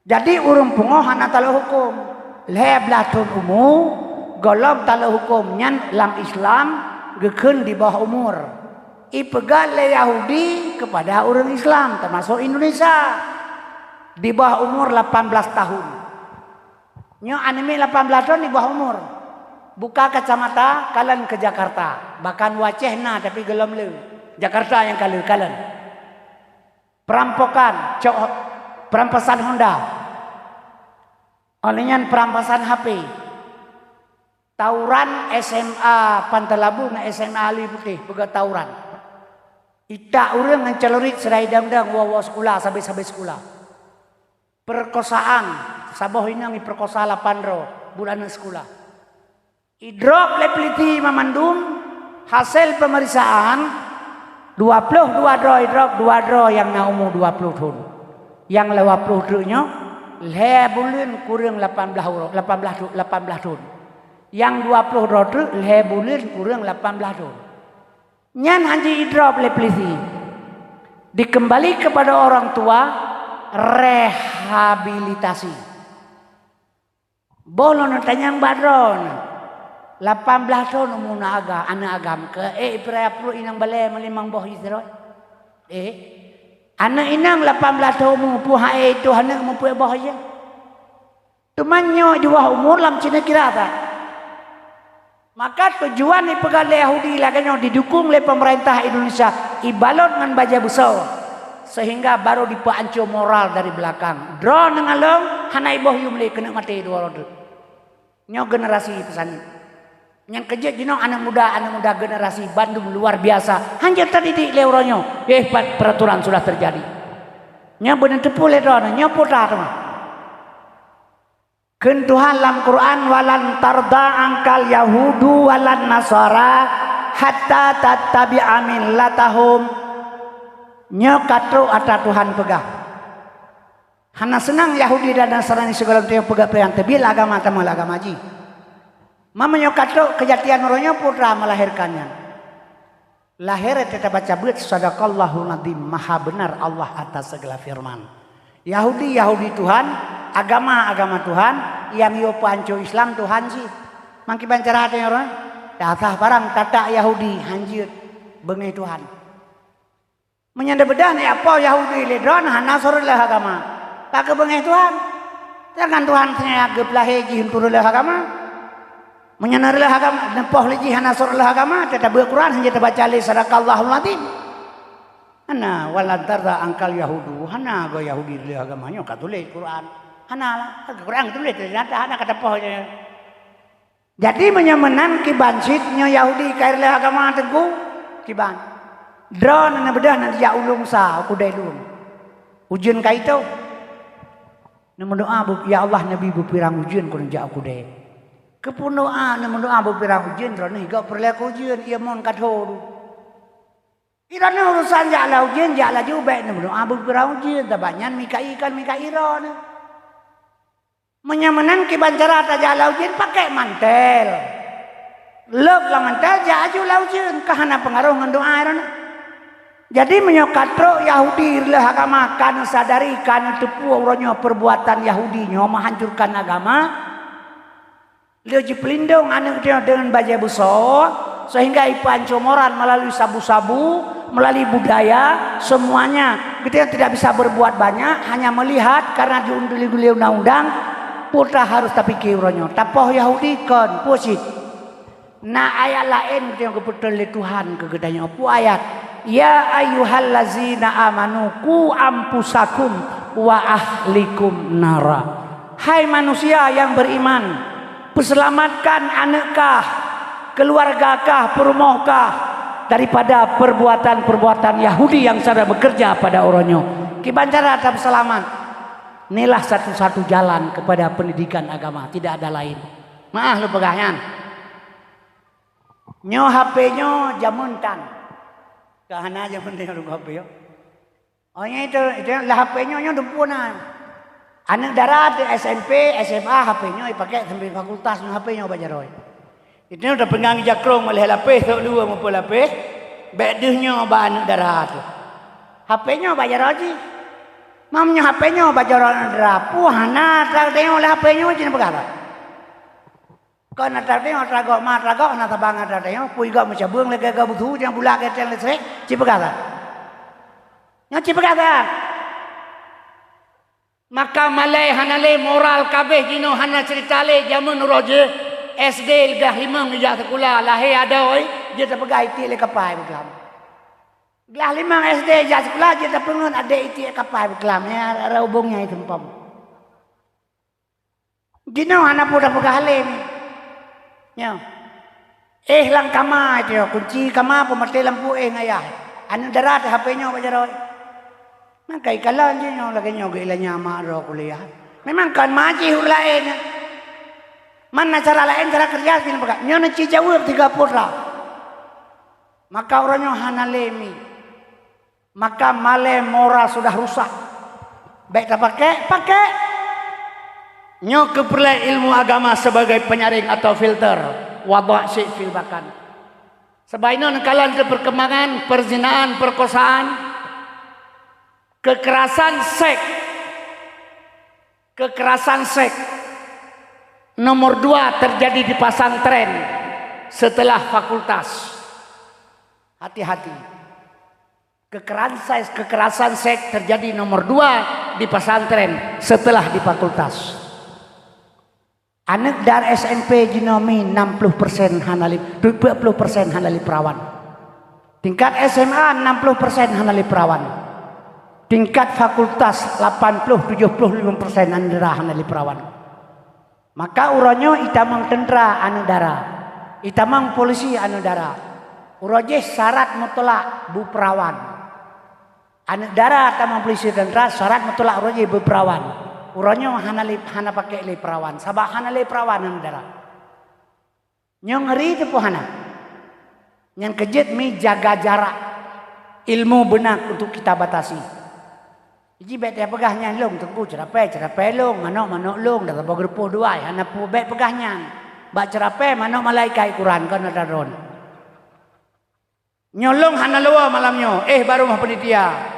Jadi urung pungo hana talo hukum. Lebelah tahun umum. Golom talo hukum. Nyan lam Islam. Gekun di bawah umur. Ipegal le Yahudi kepada orang Islam. Termasuk Indonesia. Di bawah umur 18 tahun. Nyo anime 18 tahun di bawah umur. Buka kacamata. Kalian ke Jakarta. Bahkan wacehna tapi gelom le. Jakarta yang kalian. Perampokan. Perampasan Honda. Olehnya perampasan HP. Tauran SMA Pantalabu na SMA Ali Putih. Bega tauran. Ita urang ngan celurit serai dangdang wawa sekolah sampai sekolah. Perkosaan. Saboh inang perkosa 8 ro. Bulan sekolah. Idrop lepeliti mamandum. Hasil pemeriksaan. 22 dro idrop 2 dro yang na umur 20 tahun. Yang lewat 20 nya bulan kurang 18 tahun. Yang 20 tahun bulan kurang 18 tahun. Nyan hanji idrop le polisi. Dikembali kepada orang tua rehabilitasi. Bolon tanyang badron. 18 tahun umur anak agam ke ipra pro inang balai melimang boh isro. Anak inang 18 tahun mumpu hae itu anak mumpu bahaya. Temannya dua umur lam cina kira tak. Maka tujuan ni pegal Yahudi laganya didukung oleh pemerintah Indonesia ibalon dengan baja besar sehingga baru dipancur moral dari belakang. Drone dengan long hanai boh yumle kena mati dua orang. Nyo generasi pesan. Yang kerja jino anak muda generasi Bandung luar biasa. Hanya terdidik leuronyo. Peraturan sudah terjadi. Nya benar tepul le drone, nya putar mah. Keun Tuhan dalam Quran walan tarda angkal yahudu walan nasara hatta tattabi'a millatahum. Nyo katro ata Tuhan pegah. Hana senang Yahudi dan Nasrani segala tu yang pegah yang tebil agama tamal agama ji. Mama nyo katro kejatian rohnya putra melahirkannya. Lahir kita baca beut sadaqallahu nadim, maha benar Allah atas segala firman. Yahudi Tuhan, agama Tuhan, yang yo panco Islam Tuhan sih. Mangki bancara hati orang, datah barang tata Yahudi hanjir bengai Tuhan. Menyanda bedah ni apa Yahudi ledron hanasor lah agama. Tak bengai Tuhan. Jangan Tuhan saya geblah haji untuk lah agama. Menyenarlah agama, nempoh lagi hanasurlah agama, tetap berquran hanya terbaca li sadaqallahul azim. Hana walantarda angkal yahudu, hana go Yahudi li agamanya katulis Quran. Hana lah, Quran tulis ternyata hana kata poh. Jadi menyemenan kibansitnya Yahudi kair li agama teguh kiban. Drone na bedah na dia ulung sa kudai ulung. Ujian ka itu. Nama doa ya Allah Nabi bupirang ujian kun ja kudai. Kepunoan yang mendoa beberapa ujian, rana higa perlaku ujian, ia mohon kathodu. Irana urusan jala ujian, jala juga baik mendoa beberapa ujian, tabanyan mika ikan, mika iron. Menyamanan kibancara ta jala ujian pakai mantel. Lep lah mantel, jaju lah ujian, kahana pengaruh dengan doa irana. Jadi menyokatro Yahudi lah agama, kan sadari kan tepu orangnya perbuatan Yahudinya menghancurkan agama. Dia pelindung anak dia dengan baju besar sehingga ipanco moral melalui sabu-sabu, melalui budaya semuanya kita tidak bisa berbuat banyak, hanya melihat karena diunduli undang-undang putra harus tapi kironya. Tapoh Yahudi kan pusit. Nah ayat lain yang kebetul Tuhan kegedanya apa ayat? Ya ayyuhallazina amanu qu ampusakum wa ahlikum nara. Hai manusia yang beriman, selamatkan anak-kah, keluarga-kah, perumah-kah daripada perbuatan-perbuatan Yahudi yang sedang bekerja pada orangnya. Kibancara tetap selamat. Inilah satu-satu jalan kepada pendidikan agama, tidak ada lain. Maaf lu pegahyan. Nyo HP-nyo jamuntan. Kahana jamuntan lu HP yo. Oh itu lah HP-nyo nyo dumpunan. Anak darat SMP, SMA HP-nya dipakai sampai fakultas HP-nya bajaroy. Itu udah pengang jakrong malih lapis tok dua maupun lapis. Bedehnya ba anak darat. HP-nya bajaroy. Mamnya HP-nya bajaroy drapu hana tak tengok lah HP-nya cina perkara. Kau nak tengok tragok ma tragok na tabang ada tengok pui gak macam beung lagi gak butuh jangan bulak ke teng listrik cina perkara. Nya cina perkara. Maka malai hanale moral kabeh jino hana cerita le jamun roje SD gah limang ja sekolah lahir ada oi dia tak pegai ti le kapai beklam. Gah limang SD ja sekolah dia tak pengen ada iti kapai beklam ya ara hubungnya itu pam. Jino hana pura pegah le ni. Nya. Lang kama itu kunci kama pemati lampu ngayah. Anu darat HP-nya bajaroi. Maka ikalan je nyo lagi nyo gilanya maro kuliah. Memang kan maji hur lain. Mana cara lain cara kerja sini pakai. Nyo na cijawur 3 putra. Maka orangnya hanalemi. Maka male moral sudah rusak. Baik tak pakai. Nyo keperluan ilmu agama sebagai penyaring atau filter. Wadah syik fil bakan. Sebaiknya kalian ke perkembangan perzinaan, perkosaan. Kekerasan seks nomor 2 terjadi di pesantren setelah fakultas. Hati-hati. Kekerasan seks terjadi nomor 2 di pesantren setelah di fakultas. Anak dari SMP jinomi 60% hanali 20% hanali perawan. Tingkat SMA 60% hanali perawan. Tingkat fakultas 80-75% andera hanali perawan. Maka uronyo itamang tentera anu dara, itamang polisi anu dara. Uroje syarat mutlak bu perawan. Anu dara tamang polisi tentera syarat mutlak uroje bu perawan. Uronyo hana pakai le perawan. Sabak hana le perawan darah. Nyo ngeri tu po hana. Yang kejut mi jaga jarak. Ilmu benak untuk kita batasi. Jadi bet dia pegahnya long tengku cerapai long manok long dah bagi gerupuh dua hana pu bet pegahnya. Bak cerapai manok malaikat Quran kan ada ron. Nyolong hana luar malamnya. Baru mah penitia.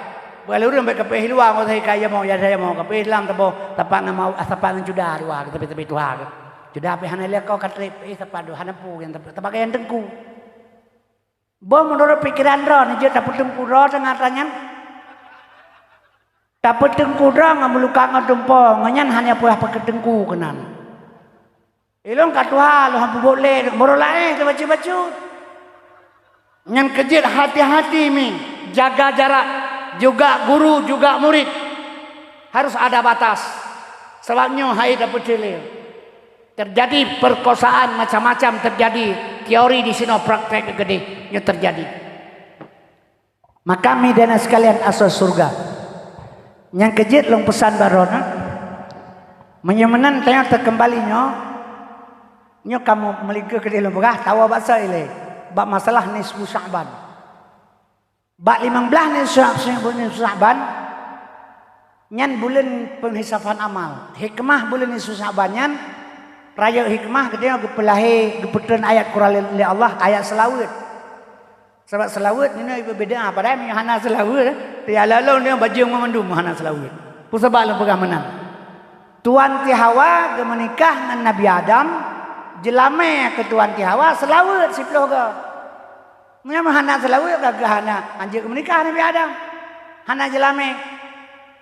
Kalau orang baik kepih luar mau saya kaya mau ya saya mau kepih dalam tabo tapak nama tapak dengan juda luar tepi tuha. Juda api hana lihat kau katrip tapak hana pu yang tapak yang tengku. Bom menurut pikiran ron je dapat tengku ron tengah tangan. Dapat tengku ron ngameluka ngadempong nganyan hanya puah pakai tengku kenan. Ilong katuha lo hampu boleh morolai tu baca. Ngan kejit hati-hati mi jaga jarak juga guru juga murid harus ada batas. Sebabnya hai dapat celil. Terjadi perkosaan macam-macam terjadi. Teori di sini praktek gede nya terjadi. Maka mi dana sekalian asal surga. Yang kejit long pesan barona. Menyemenan tanya terkembali nyo kamu meliga ke dalam begah tawa bahasa ile. Bak masalah nisfu Sya'ban. Bak 15 nisfu Sya'ban nyan bulan penghisapan amal. Hikmah bulan nisfu Sya'ban nyan raya hikmah ketika gepelahi gepetan ayat Quran oleh Allah ayat selawat. Sebab selawat ini berbeda pada mi hana selawat ti ala-ala dia bajing memandum hana selawat. Pusabak lu pegang menang. Tuan ti Hawa ge menikah dengan Nabi Adam jelame ke Tuan ti Hawa selawat siploh ke. Memang hana selawat ke hana anjir menikah Nabi Adam. Hana jelame.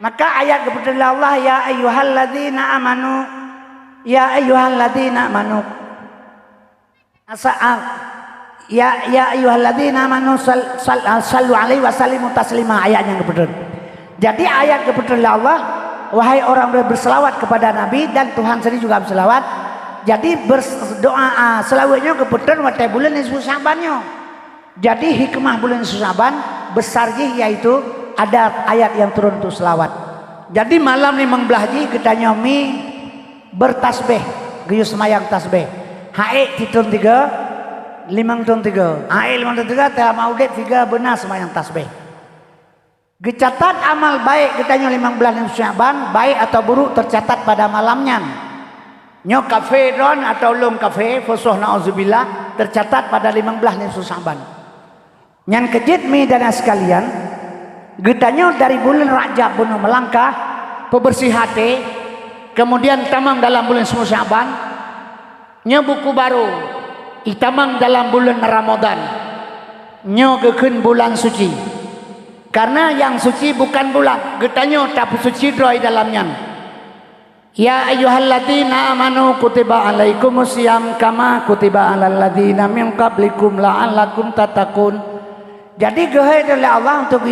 Maka ayat kepada Allah ya ayyuhalladzina amanu ya ayyuhalladzina amanu ya ayyuhalladzina amanu sallu alaihi wasallimu taslima ayat yang kebetulan. Jadi ayat kebetulan Allah wahai orang berselawat kepada Nabi dan Tuhan sendiri juga berselawat. Jadi berdoa selawatnya kebetulan waktu bulan nisfu Sya'bannya. Jadi hikmah bulan nisfu Sya'ban besar yaitu ada ayat yang turun untuk selawat. Jadi malam ni mengbelahji kita nyomi bertasbih, geyus semayang tasbih. Hae titun 3, 5 tun 3. Hae 5 tun 3 teh maudid 3 benar semayang tasbih. Gecatat amal baik kita nyo 15 nisfu Sya'ban baik atau buruk tercatat pada malamnya. Nyo kafe ron atau lom kafe fusuh na'udzubillah tercatat pada 15 nisfu Sya'ban. Yang kejit mi dan sekalian getanya dari bulan Rajab bunuh melangkah pebersih hati kemudian tamang dalam bulan Sya'ban nya buku baru itamang dalam bulan Ramadan nya gekeun bulan suci karena yang suci bukan bulan getanya tapi suci droi dalamnya. Ya ayyuhalladzina amanu kutiba alaikumusiyam kama kutiba alal ladzina min qablikum la'allakum tattaqun. Jadi gehe oleh Allah untuk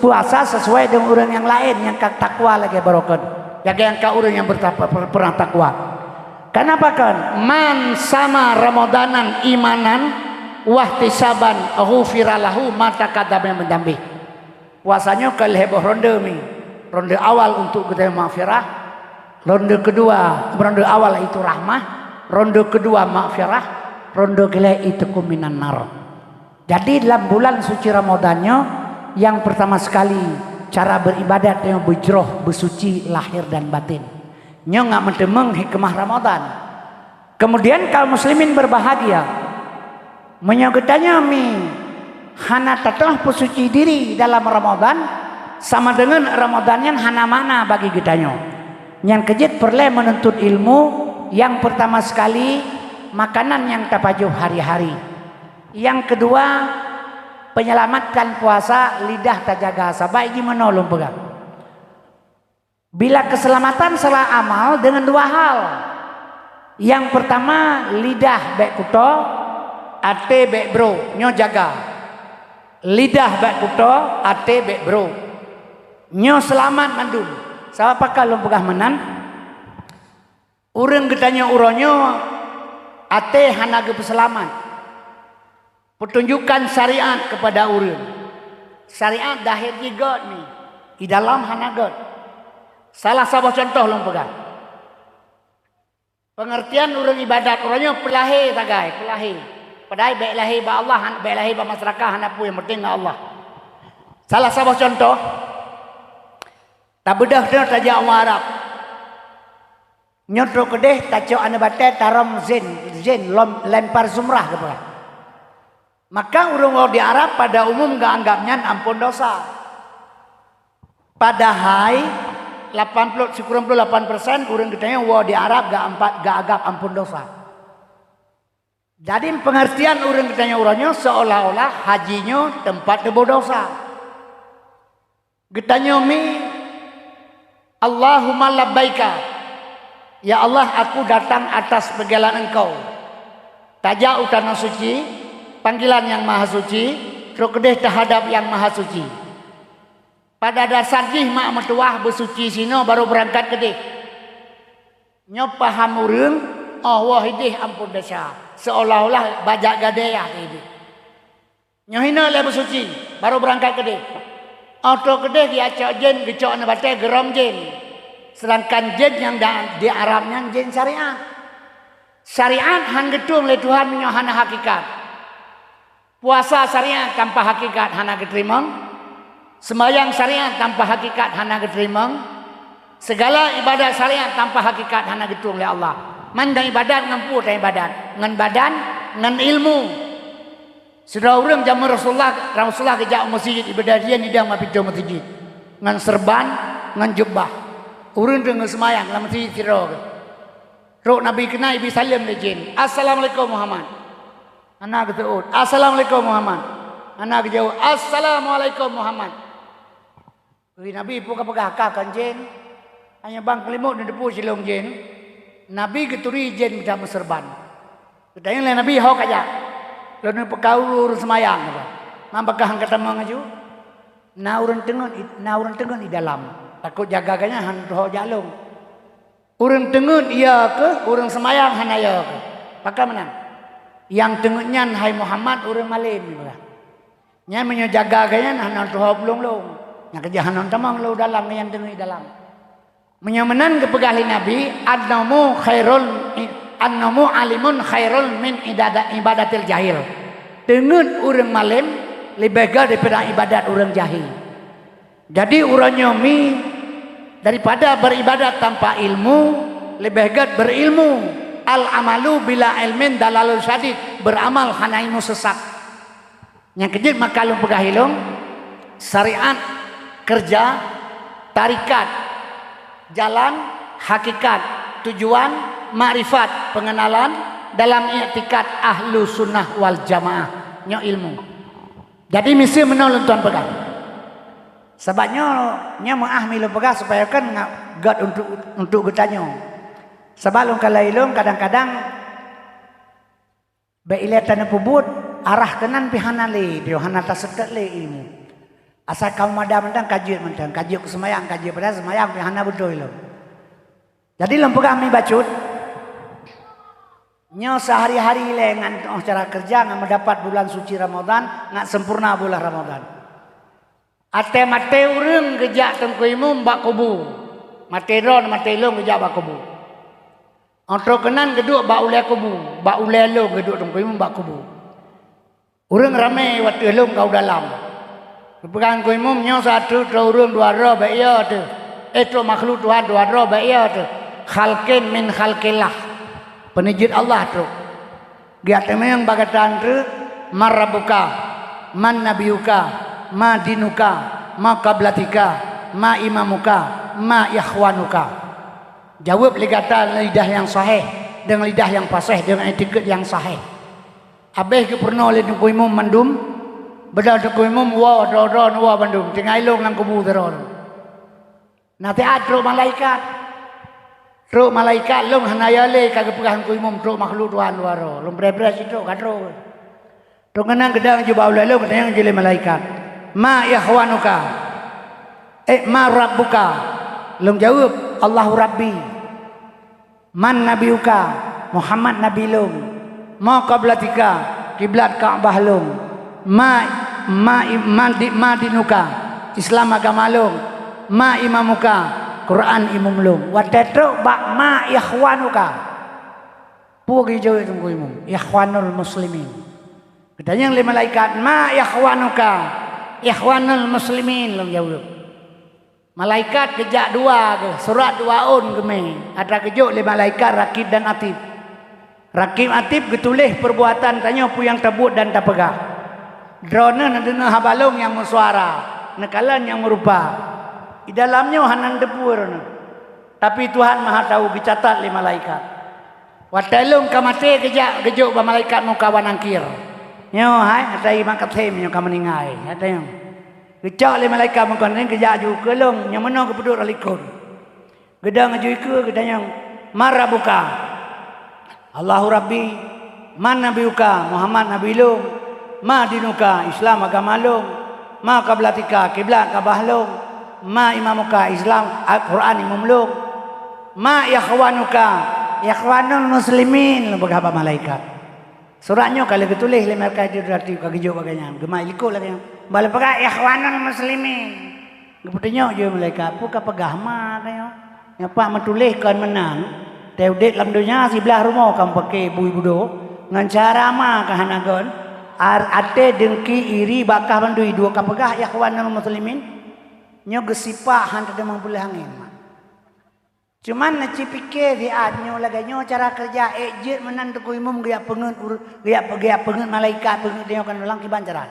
puasa sesuai dengan orang yang lain yang takwa lagi barokah. Jaga yang kau orang yang pernah takwa. Kenapa kan? Man sama Ramadanan imanan wahtisaban ghufira lahu ma taqaddama min dambi. Puasanya kal heboh ronde mi. Ronde awal untuk kita maghfirah, ronde kedua, ronde awal itu rahmah, ronde kedua maghfirah, ronde kedua itu kuminan nar. Jadi dalam bulan suci Ramadannya yang pertama sekali cara beribadat yang bujroh bersuci lahir dan batin. Nyo nggak mendemeng hikmah Ramadan. Kemudian kaum muslimin berbahagia. Menyogetanya mi hana tatlah bersuci diri dalam Ramadan sama dengan Ramadannya hana mana bagi kitanya. Yang kejit perlu menuntut ilmu. Yang pertama sekali makanan yang tapajuh hari-hari. Yang kedua penyelamatkan puasa lidah terjaga sabai gimana ulun pegang. Bila keselamatan salah amal dengan dua hal. Yang pertama lidah baik kuto, ate baik bro, nyo jaga. Lidah baik kuto, ate baik bro, nyo selamat mandum. Siapa kalau pegang menan? Urang getanya uronyo, ate hanaga peselamat. Pertunjukan syariat kepada urang. Syariat dahir jigot ni. Di dalam hanagot. Salah satu contoh long pegang. Pengertian orang ibadat orangnya pelahir tagai, pelahir. Padahal baik lahir ba Allah, baik lahir ba masyarakat, hana pu yang penting Allah. Salah satu contoh. Tak bedah dia tajak orang Arab. Nyotro kedeh tajak ane batai taram zen lempar zumrah ke bawah. Maka orang di Arab pada umum gak anggapnya ampun dosa. Padahal 98% orang katanya wah di Arab gak agak ampun dosa. Jadi pengertian orang katanya orangnya seolah-olah hajinya tempat debu dosa. Katanya mi Allahumma labbaika. Ya Allah, aku datang atas panggilan Engkau. Tajak utana suci, panggilan yang maha suci, terus kedeh terhadap yang maha suci. Pada dasar jih mak metuah bersuci sino baru berangkat kedeh. Nyo paham urang, oh wah idih ampun dosa. Seolah-olah bajak gadeyah idih. Nyo hina le bersuci, baru berangkat kedeh. Auto kedeh dia cok jen, gecok na batai geram jen. Sedangkan jen yang di Arabnya jen syariat. Syariat hang getung le Tuhan minyo hana hakikat. Puasa syariat tanpa hakikat hana keterimang. Sembahyang syariat tanpa hakikat hana keterimang. Segala ibadat syariat tanpa hakikat hana getung le Allah. Mandang ibadat ngampu dan ibadat, ngan badan, ngan ilmu. Sudah urang zaman Rasulullah kejak masjid ibadat dia nidang mapito masjid. Ngan serban, ngan jubah. Urun dengan semayang dalam masjid sirah. Rok Nabi kena ibi salam le jin. Assalamualaikum Muhammad. Anak ketuut. Assalamualaikum Muhammad. Anak jauh. Assalamualaikum Muhammad. Nabi pun kapagah kan jin. Hanya bang kelimut dan depu silong jin. Nabi keturi jin macam serban. Katanya le Nabi hok aja. Lalu pekaur semayang. Mampakah angkatan mengaju? Na urun tengun di dalam. Takut jagaganya hantu jalung. Urang tengun iya ke, urang semayang hana iya ke. Pakai mana? Yang tengunnya hai Muhammad urang malin juga. Nya menyo jagaganya hantu belum. Nya kejahanan tamang lo dalam yang tengun dalam. Menyamenan kepegali Nabi, annamu alimun khairul min ibadatil jahil. Tengun urang malim lebih baik daripada ibadat urang jahil. Jadi urang nyomi daripada beribadat tanpa ilmu lebih baik berilmu. Al amalu bila ilmin dalalul syadid, beramal hana ilmu sesat. Yang kejut maka lu pegahilung syariat, kerja, tarikat, jalan, hakikat, tujuan, makrifat, pengenalan dalam i'tikad ahlu sunnah wal jamaah nyo ilmu. Jadi misi menolong tuan pegang. Sebabnya nya mengahmi lo pegang supaya kan gad untuk getanyo. Sebab lo kalailung kadang-kadang beilatan pubut arah kanan pihana le, dia hana tasekat le ilmu. Asal kaum madam mentang kaji ke semayang, kaji pada semayang pihana betul lo. Jadi lo pegang mi bacut. Nyo sehari-hari le ngan cara kerja ngan mendapat bulan suci Ramadan, ngan sempurna bulan Ramadan. Ate mate urang gejak tengkuimu mbak kubu. Mate ron mate long gejak mbak kubu. Antro kenan geduk mbak ule kubu, mbak ule long geduk tengkuimu mbak kubu. Urang ramai waktu long kau dalam. Kepegang kuimu nyo satu tro urang dua ro bae ya tu. Tro makhluk Tuhan dua ro bae ya tu. Khalqin min khalqillah. Penijid Allah tu. Dia temeng bagatan tu marabuka, man nabiyuka. Ma dinuka, ma qablatika, ma imamuka, ma ikhwanuka. Jawab ligata lidah yang sahih dengan lidah yang fasih dengan etiket yang sahih. Abeh ke pernah oleh kuimum mandum, bedal kuimum wa dodon wa mandum, tinggal ilung nang kubu teron. Nanti adro malaikat. Ro malaikat long hanayale kagak pegang kuimum ro makhluk Tuhan waro. Long bre-bre situ kadro. Ro kenang gedang jubah ulalo kadang jele malaikat. Ma ikhwanuka, ma rabbuka. Long jawab Allahu Rabbi. Man nabiyuka, Muhammad nabi long. Ma qablatika, kiblat Ka'bah long. Ma dinuka, Islam agama long. Ma imamuka, Quran imum lung. Watatru bak ma ikhwanuka. Pugi jauh itu imum. Ikhwanul muslimin. Katanya yang malaikat ma ikhwanuka. Ikhwanul muslimin long jauh. Malaikat kejak dua ke surat dua un keme. Ada kejuk le malaikat Rakib dan Atib. Rakib Atib getulih perbuatan tanya pu yang tebut dan tak pegah. Drone nadena habalong yang bersuara, nekalan yang merupa. Di dalamnya hanan depur. Tapi Tuhan Maha tahu dicatat le malaikat. Watalung kamate kejak gejuk ba malaikat muka wanangkir. Nyo hai ada imam katem nyo kameningai. Ada yang kejak le malaikat muka ning kejak ju kelong yang mana kepedut alikun. Gedang aju ke gedang marah buka. Allahu Rabbi man nabiuka Muhammad nabi lu ma dinuka Islam agama lu ma qiblatika kiblat kabah lu ma imamuka Islam Al-Quran imam lu ma ikhwanuka ikhwanul muslimin lu berapa malaikat suratnya kalau ketulih le mereka itu berarti kagejo baganya gemai liko lagi bala paga ikhwanul muslimin geputnya je malaikat puka pegah ma kayo nyapa metulihkan menang teudet lam dunia sebelah rumah kam pakai bui budo ngan cara ma kahanagon ate dengki iri bakah bandui dua kapegah ikhwanul muslimin nyo gesipah hanta demang boleh angin. Cuman naci pikir di adnyo laganya cara kerja ejit menan tu imum gaya pengen malaikat pengen dia kan ulang kiban cara.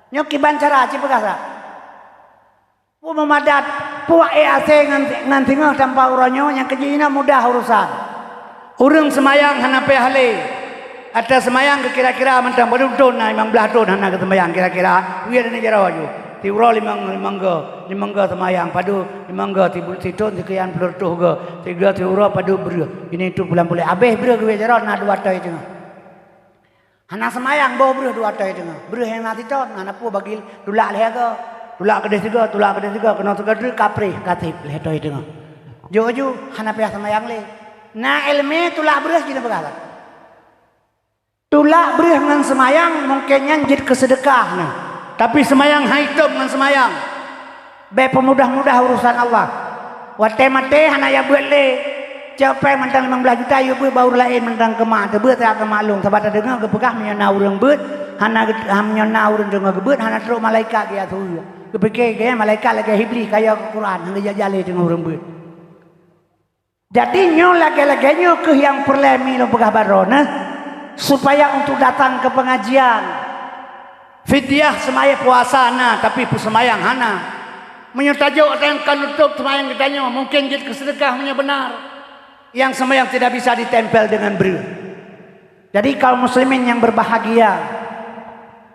Nyo kiban cara ci pegah sa. Pu memadat pu ase ngan tengah tanpa uranyo yang kejina mudah urusan. Urang semayang hanape hale. Ada semayang ke kira-kira mentang badudun na imang belah dun hana ke semayang kira-kira wi ada negara waju ti uro limangga semayang padu limangga ti tun ti kian pelurtuh ge tiga ti uro padu ber ini tu bulan boleh abeh ber ge jaro na dua tai tengah hana semayang bau ber dua tai tengah ber yang na ti ton hana pu bagi dulak leh ge dulak kedeh tiga kena tegadu kapri katip leh tai tengah joju hana peh semayang le na ilme tulak ber gina begala tulak beri dengan semayang mungkin nyanjit kesedekah nah. Tapi semayang haitum dengan semayang be pemudah-mudah urusan Allah wate-mate hana ya buat le capek mentang 15 juta ya buat baur lain mentang kemak tebut tak kemaklum sebab dengar kepegah menyana urang beut hana menyana urang dengar gebut hana teruk malaikat dia tu kepikir kaya malaikat lagi hibli kaya Quran hang jajale dengar urang beut jadi nyo lagi-laginya ke yang perlemi lo pegah barona supaya untuk datang ke pengajian fidyah semaya puasa na tapi semayang hana menyertajuk dan kanutup semayang kitanya mungkin jadi kesedekahnya benar yang semayang tidak bisa ditempel dengan ber jadi kaum muslimin yang berbahagia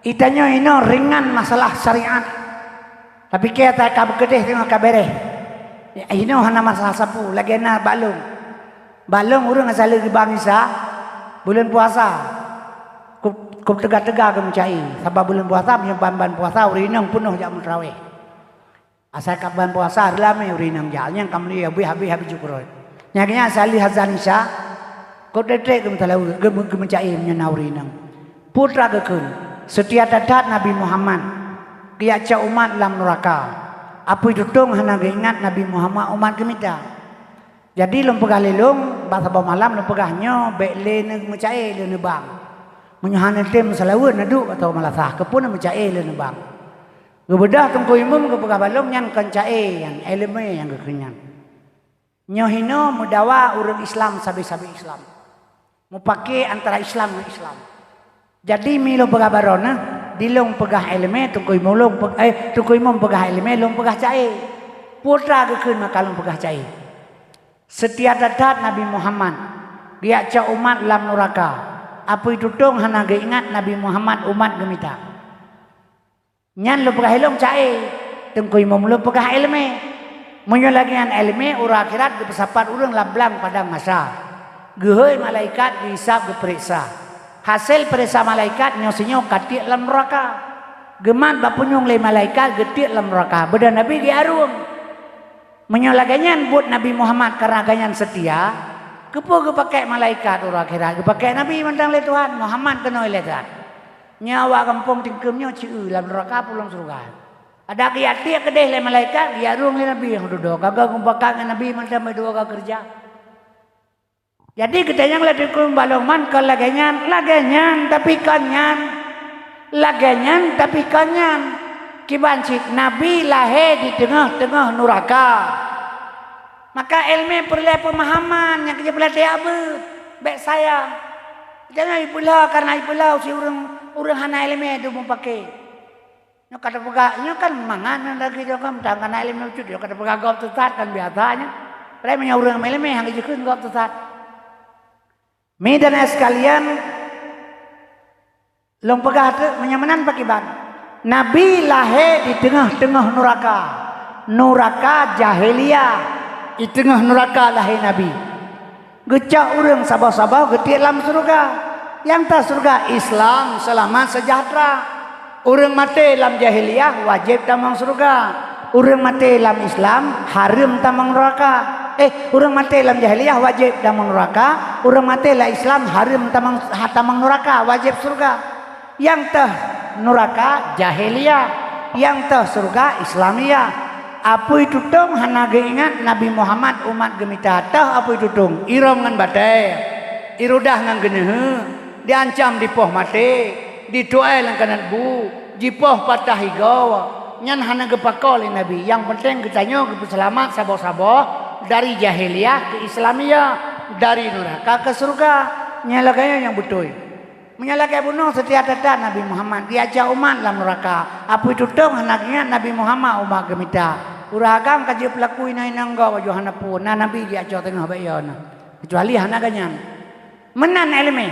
itanya ini ringan masalah syariat tapi kita kabegedeh tengok kabereh ini hana masalah sapu lagi na balung urang asal di bangsa bulan puasa kup tegak-tegak ke mencai sebab bulan puasa punya ban puasa urinang penuh jak mentraweh asal kaban puasa lama urinang jalnya kamli habis cukur nyaknya asal hazan isya kau detek ke mentalau ke mencai punya urinang putra gekun setia dadat Nabi Muhammad dia cak umat dalam neraka apa itu dong hana ingat Nabi Muhammad umat kemita jadi lom pegah lelong bahasa malam lom pegahnya bekle ne mecae le ne bang menyahana tem salawun nadu atau malasah kepun mecae le ne bang gebedah tungku imum ke pegah balong yang kencae yang eleme yang kekenyan nyohino mudawa urang Islam sabi-sabi Islam mau pakai antara Islam dengan Islam jadi milo pegah barona dilong pegah eleme tungku imum pegah eleme long pegah cae putra kekeun makalong pegah cae setia dadat Nabi Muhammad dia cak umat dalam neraka apa itu dong hana ingat Nabi Muhammad umat gemita nyan lo pegah helong cae tengku imam lo pegah ilme menyolagian ilme ura akhirat ke pesapat urang lablang pada masa gehoi malaikat dihisab diperiksa hasil periksa malaikat nyosinyo katik dalam neraka gemat bapunyung le malaikat getik dalam neraka beda Nabi diarum menyolaganya buat Nabi Muhammad karena ganyan setia kepo pakai malaikat urang akhirat pakai Nabi mentang le Tuhan Muhammad kena le Tuhan nyawa kampung tingkemnya ciu dalam neraka pulang surga Ada kiat dia kedeh le malaikat dia rung le nabi yang duduk kagak ngumpaka dengan nabi macam dua kagak kerja. Jadi kita yang lagi balongan ke lagenyan tapi kanyan lagenyan tapi kanyan kibancik nabi lahir di tengah-tengah neraka. Maka ilmu perlu pemahaman yang kita pelajari apa baik saya jangan ibulah karena ibulah si orang hana ilmu itu mau pakai. Nyo kata pegaknya kan mangan lagi juga tangan ilmu lucu dia kata pegak gop tetap kan biasanya. Tapi punya orang ilmu yang dijekun gop tetap. Medan sekalian long pegah tu menyamanan pakiban. Nabi lahir di tengah-tengah neraka. Neraka jahiliyah. Di tengah neraka lahir Nabi. Gecak orang sabah-sabah getik dalam surga. Yang tak surga Islam selamat sejahtera. Orang mati dalam jahiliyah wajib tamang surga. Orang mati dalam Islam haram tamang neraka. Orang mati dalam jahiliyah wajib tamang neraka. Orang mati dalam Islam haram tamang neraka wajib surga. Yang teh neraka jahiliyah, yang teh surga Islamiyah. Apa itu tong hana ingat Nabi Muhammad umat gemita teh apa itu tong iram ngan batai irudah ngan genehe diancam dipoh mati didoa lang kanan bu jipoh patah higau nyan hana gepakol Nabi yang penting kitanya selamat saboh-saboh dari jahiliyah ke Islamiyah dari neraka ke surga nyalakanya yang betul menyalakai bunuh setiap tetap Nabi Muhammad diajak umat dalam neraka apa itu tong anaknya Nabi Muhammad umat gemita uragam kaji pelaku ina enggak wajah hana pun Nabi diajak tengah bayana kecuali hana ganyan menan ilmu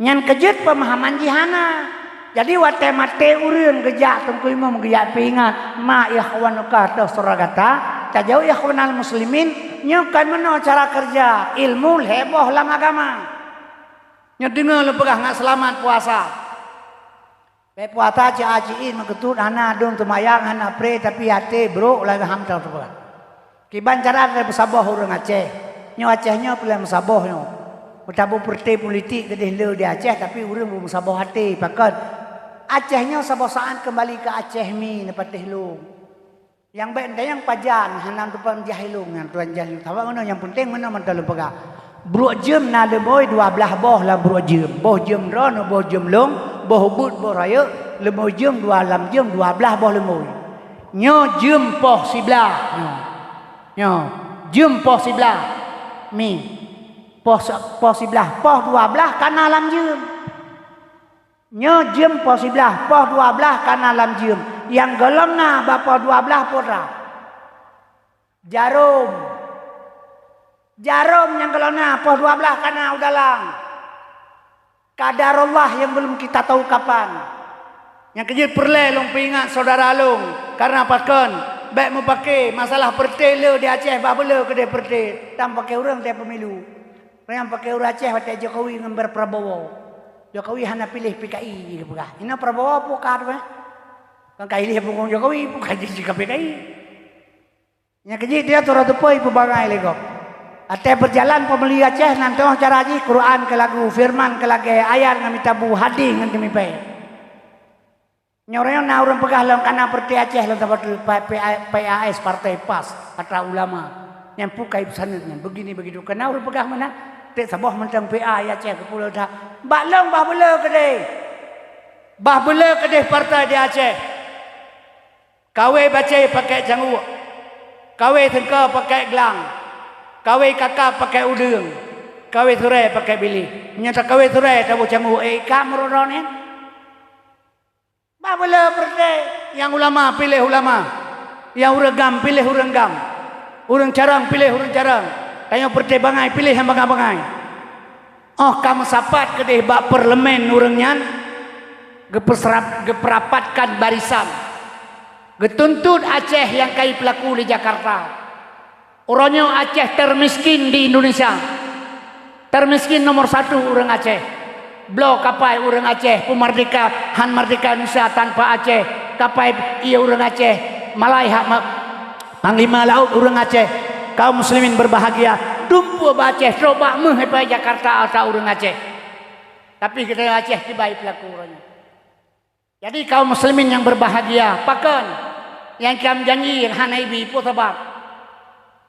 nyan kejut pemahaman jihana jadi wate mate urun gejak tungku imam gejak pingat ma ikhwanuka ta suragata tajau ikhwanal muslimin nyukan meno cara kerja ilmu heboh lam agama nyedengar lu pegah nggak selamat puasa puasa aciin maketut hana dong temayang hana pre tapi hati bro lagi hamtal tu pegah kiban cara ada bersabah urang Aceh nyo Acehnya pilih bersabah nyo bertabu partai politik gede le di Aceh tapi urang belum bersabah hati pakat Acehnya sabosaan kembali ke Aceh mi nepatih lu yang baik yang pajan hana tuan jahilung yang tuan jahilung tahu mana yang penting mana mantal pegah bro jem na le boy 12 boh lah bro jem boh jem ron boh jem long boh but boh raya le boh jem 2 jem 12 boh le moy nyo jem poh siblah nyo jem poh siblah mi poh siblah poh 12 kana lam jem nyo jem poh siblah poh 12 kana lam jem yang golongna bapa 12 pora Jarum yang kalau pos 12 karena udah lang. Kadarullah yang belum kita tahu kapan. Yang kejil perle long pingat saudara long. Karena apakah baik mau pakai masalah pertele di Aceh babele kedai perte. Tam pakai orang dia pemilu. Yang pakai orang Aceh waktu Jokowi ngambil Prabowo. Jokowi hanya pilih PKI gitu kan. Ini Prabowo bukan apa? Kan kaili punggung Jokowi bukan jadi PKI. Yang kejil dia turut tupoi pebangai legok. Ate berjalan pembeli Aceh nanti cara haji Quran ke lagu firman ke lagu ayat ngami tabu hadi ngan kami pe. Nyoreo na urang pegah lang kana perti Aceh lang tabat PAS Partai PAS atra ulama. Yang pukai sanadnya begini begitu kana urang pegah mana te sabah mentang PA Aceh ke pulau dah. Baklong bah bele kedai. Bah bele kedai partai di Aceh. Kawe baca pakai janggu. Kawe tengka pakai gelang. Kawe kakak pakai udung, kawe surai pakai bili. Menyata kawe surai tahu canggu kamronin. Babala perde yang ulama pilih ulama, yang uragam pilih uragam, urang carang pilih urang carang. Tanya perde bangai pilih yang bangai. Oh kamu sapat kedeh bak parlemen urangnya, geperapatkan barisan, getuntut Aceh yang kai pelaku di Jakarta. Orangnya Aceh termiskin di Indonesia. Termiskin nomor 1 orang Aceh. Blok kapai orang Aceh. Pemerdeka Han Merdeka Indonesia tanpa Aceh. Kapai iya orang Aceh. Malaiha Panglima Laut orang Aceh. Kaum muslimin berbahagia. Dumpu Aceh. Coba menghepai Jakarta atau orang Aceh. Tapi kita Aceh tiba pelaku orangnya. Jadi kaum muslimin yang berbahagia. Pakan. yang kam janji hanai bi pu sebab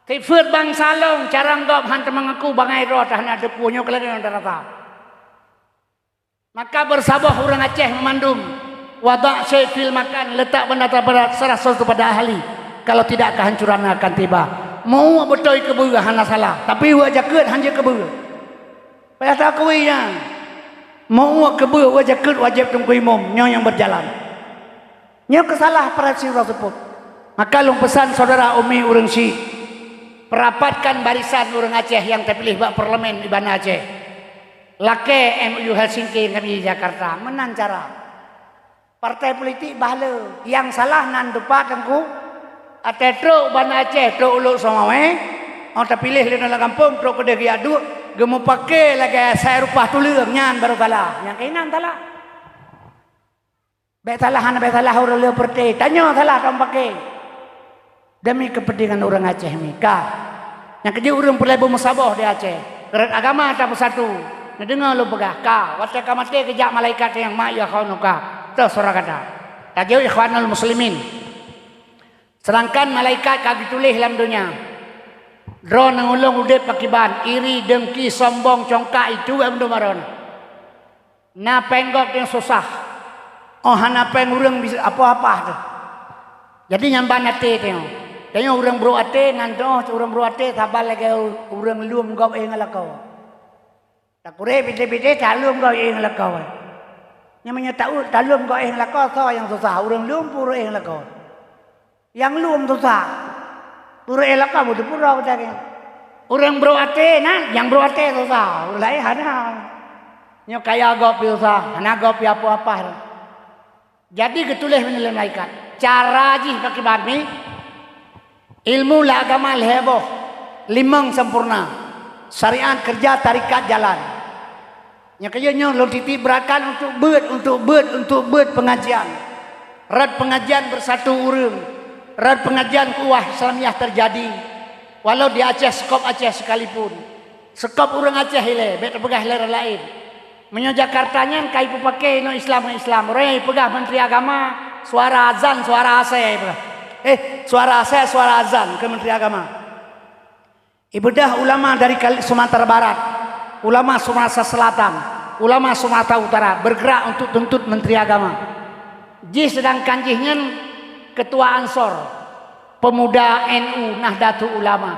ti feut bang salong carang gop han temang aku bangai ro tah na de punyo keleng darata maka bersabar orang Aceh memandum wada' syai' fil makan, letak benda terberat serah sesuatu pada ahli, kalau tidak kehancuran akan tiba. Mau betul keburu hana salah, tapi wajah ket hanya keburu pada tak kuinya mau keburu wajah ket wajib tunggu imam yang berjalan nyo kesalah para sirah sebut. Maka long pesan saudara Umi urang si perapatkan barisan orang Aceh yang terpilih bak parlemen di Banda Aceh. Lake MU Helsinki kami di Jakarta menan cara partai politik bahala yang salah nan depan tengku atetro Banda Aceh tro uluk somawe orang terpilih di dalam kampung tro kode giadu gemu pakai lagi saya rupah tulung nyan baru kalah yang kainan talah betalahan betalah orang leu perti tanya salah kamu pakai demi kepentingan orang Aceh mika yang kerja orang pelai bermusabah di Aceh kerat agama tak bersatu dengar lu pegah ka wata kamate kejak malaikat yang mak ya khaunuka tu surah kata tajau ikhwanul muslimin sedangkan malaikat kagak tulis dalam dunia dro nangulung udip pakiban iri dengki sombong congkak itu amdo maron na penggok yang susah oh hana peng urang bisa apa-apa tu jadi nyamban ate tengok urang bro ate nanto urang bro ate tabal lagi urang luum gop ngalakau tak kure bide-bide talum kau yang lakau. Namanya tahu talum kau yang lakau so yang susah. Orang lum pura yang lakau. Yang lum susah. Pura yang lakau butuh pura betul. Orang bro ate nah, yang bro ate susah. Ulai hana. Nyo kaya gop susah, hana gop apa-apa. Jadi ketulis menilai malaikat. Cara ji pakai bami ilmu la agama leheboh limang sempurna. Syariat kerja tarikat jalan. Yang kerjanya lo ditibratkan untuk ber pengajian. Rad pengajian bersatu urang. Rad pengajian kuah Islamiyah terjadi. Walau di Aceh skop Aceh sekalipun. Skop urang Aceh ile, bet pegah ler lain. Menyo Jakartanya kai pakai no Islam. Orang yang pegah Menteri Agama, suara azan, suara ase. Suara ase, suara azan ke Menteri Agama. Ibadah ulama dari Sumatera Barat, ulama Sumatera Selatan, ulama Sumatera Utara bergerak untuk tuntut Menteri Agama. Ji sedangkan jihnya Ketua Ansor, Pemuda NU Nahdlatul Ulama,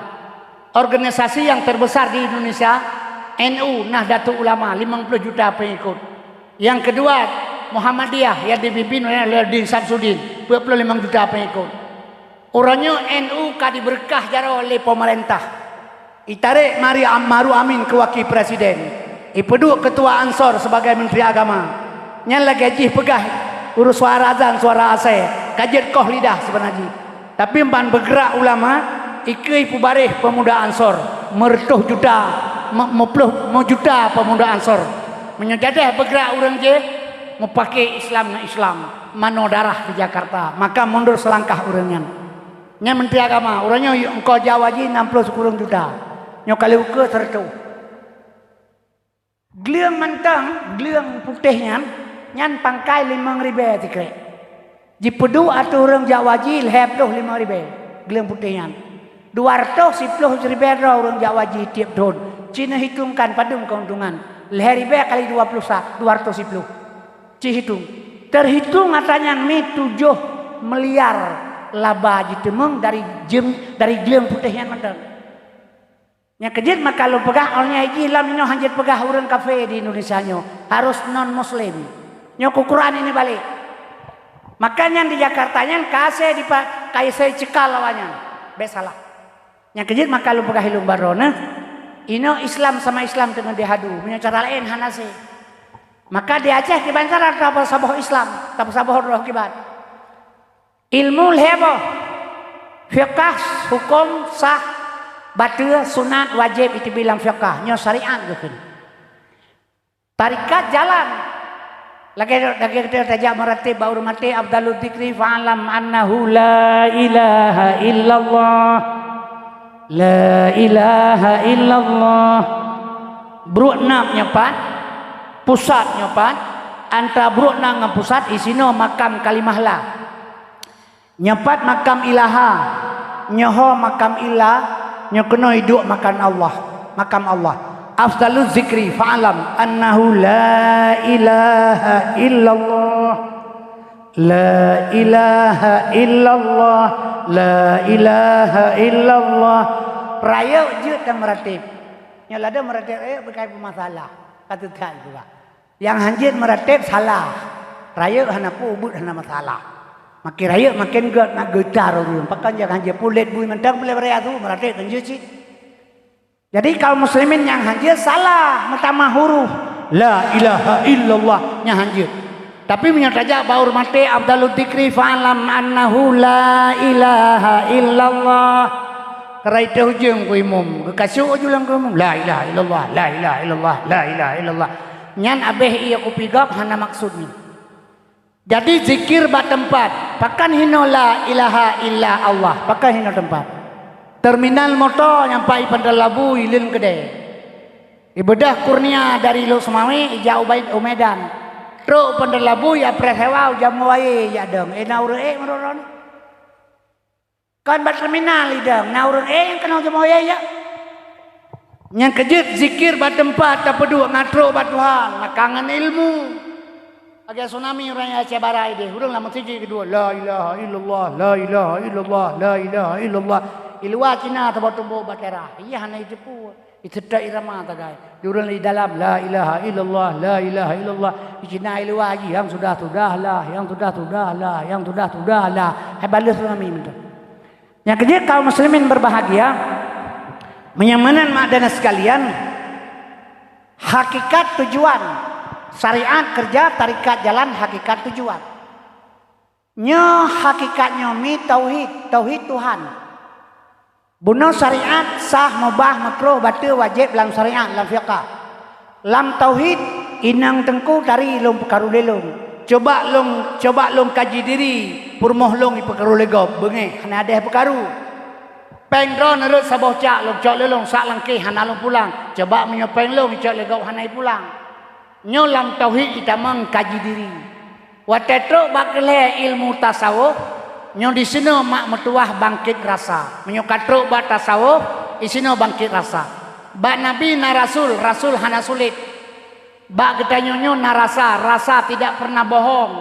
organisasi yang terbesar di Indonesia. NU Nahdlatul Ulama 50 juta pengikut. Yang kedua Muhammadiyah yang dipimpin oleh Din Samsudin 25 juta pengikut. Orangnya NU kadi berkah jaro oleh pemerintah. Itarik mari Maru Amin ke wakil presiden. Ipedu Ketua Ansor sebagai Menteri Agama. Nyala gaji pegah urus suara azan, suara ase. Kajet koh lidah sebenarnya. Tapi empan bergerak ulama ikui pubarih Pemuda Ansor. Mertuh juta, mau juta Pemuda Ansor. Menyejadah bergerak orang je mau pakai Islam mano darah di Jakarta. Maka mundur selangkah orangnya. Nya Menteri Agama, orangnya engkau Jawa ji 60 juta. Nyokali uke sertu. Geliang mantang, geliang putihnya, nyan pangkai 5.000 tikre. Jipedu atau orang Jawa ji lehep doh 5.000. Geliang putihnya. 210.000 orang Jawa ji tiap tahun. Cina hitungkan padung keuntungan. Leher ribe kali 20 210. Ci hitung. Terhitung katanya mi 7 miliar laba jitemeng dari geliang putihnya mantang. Yang kejit maka lo pegah orangnya iki lam nyo hanjit pegah urang kafe di Indonesia nyo harus non muslim nyo ke Quran ini balik makanya di Jakarta nya kase di kai saya cekal lawannya besalah yang kejit maka lo pegah hilung barona ino Islam sama Islam dengan dihadu punya cara lain hanase maka di Aceh di Banjar ada saboh Islam tapi saboh roh kibat ilmu lehebo fiqh hukum sah batul sunat wajib itu bilang fiqah nyo syariat gitu. Tarikat jalan. Lagi kita tajak meratib baur mati afdalul dzikri fa'alam annahu la ilaha illallah. La ilaha illallah. Brukna nyopat, pusat nyopat, antara brukna dengan pusat isino makam kalimah la. Nyepat makam ilaha, nyoho makam ilah, nyokeno hidup makan Allah, makam Allah. Afdaluz zikri fa'alam annahu la ilaha illallah, la ilaha illallah, la ilaha illallah. Raya je dan meratib. Yang ada meratib berkait bermasalah. Kata tak juga. Yang hanjit meratib salah. Raya hana ubud hana masalah. Makin raya makin nak getar orang. Pakan jangan hanjit pulit bui mentang boleh raya tu meratib hanjit sih. Jadi kaum muslimin yang hanjit salah pertama huruf la ilaha illallah yang hanjit. Tapi menyataja baur mati afdalul dzikri fa'alam annahu la ilaha illallah. Kerai teh hujung ku imam, kasih ujulang ku imam la ilaha illallah, la ilaha illallah, la ilaha illallah. Nyan abeh iya ku pigap hana maksudnya. Jadi zikir ba tempat, pakan hino la ilaha illa Allah, pakan hino tempat. Terminal motor nyampai Bandar Labu ilin gede. Ibadah kurnia dari Lu Semawi ija Ubaid Umedan. Truk Bandar Labu ya presewa jam wae ya deng. Naur meroron. Kan bat terminal idang naur yang kenal jam wae ya. Yang kejut zikir ba tempat ta pedu ngatro ba Tuhan, kangen ilmu. Agak tsunami orang Aceh Barai deh. Urang lamun siji kedua la ilaha illallah, la ilaha illallah, la ilaha illallah. Ilwa Cina atau tumbuh batera. Iya hana itu pun. Itu tak irama tagai. Diurang di dalam la ilaha illallah, la ilaha illallah. Di Cina ilwa lagi yang sudah lah, yang sudah lah, yang sudah lah. Hai balas tsunami itu. Yang kedua kaum muslimin berbahagia. Menyamanan makdana sekalian. Hakikat tujuan. Syariat kerja, tarikat jalan, hakikat tujuan. Nyo hakikatnya mi tauhid, tauhid Tuhan. Bunuh syariat sah mubah makruh batil wajib dalam syariat dalam fiqh. Lam tauhid inang tengku dari lung perkaru lelung. Coba lung kaji diri purmoh lung di perkaru legop benge hana ada perkaru. Pengro nerut saboh cak lung cok lelung sak langkih hana lung pulang. Coba menyopeng lung cok legop hana pulang. Nyo lam tauhid kita mengkaji diri. Watetro bakle ilmu tasawuf. Nyo di sini mak metuah bangkit rasa. Menyokatro ba tasawuf, di sini bangkit rasa. Ba nabi na rasul, rasul hana sulit. Ba kita nyonyo na rasa, rasa tidak pernah bohong.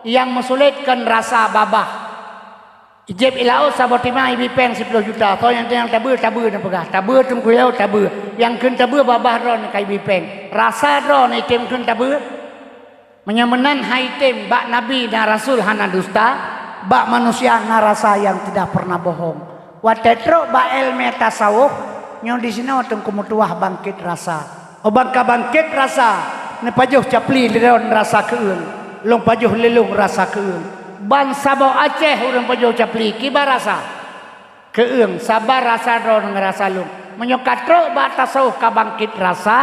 Yang mesulitkan rasa babah. Ijib ilau sabotima ibi peng 10 juta. Atau yang tabur na pegah. Tabur tunggu ilau tabur. Yang kun tabur babah ron kai ibi peng. Rasa ron item kun tabur. Menyamenan haitem ba nabi na rasul hana dusta. Bak manusia narasa yang tidak pernah bohong. Watetro ba ilmu tasawuf nyo di sini wateng kumutuah bangkit rasa. Obangka bangkit rasa ne pajuh capli liron rasa keun. Long pajuh lelung rasa keun. Ban sabo Aceh urang pajuh capli kiba rasa. Keun sabar rasa ron ngerasa lung. Menyokatro ba tasawuf ka bangkit rasa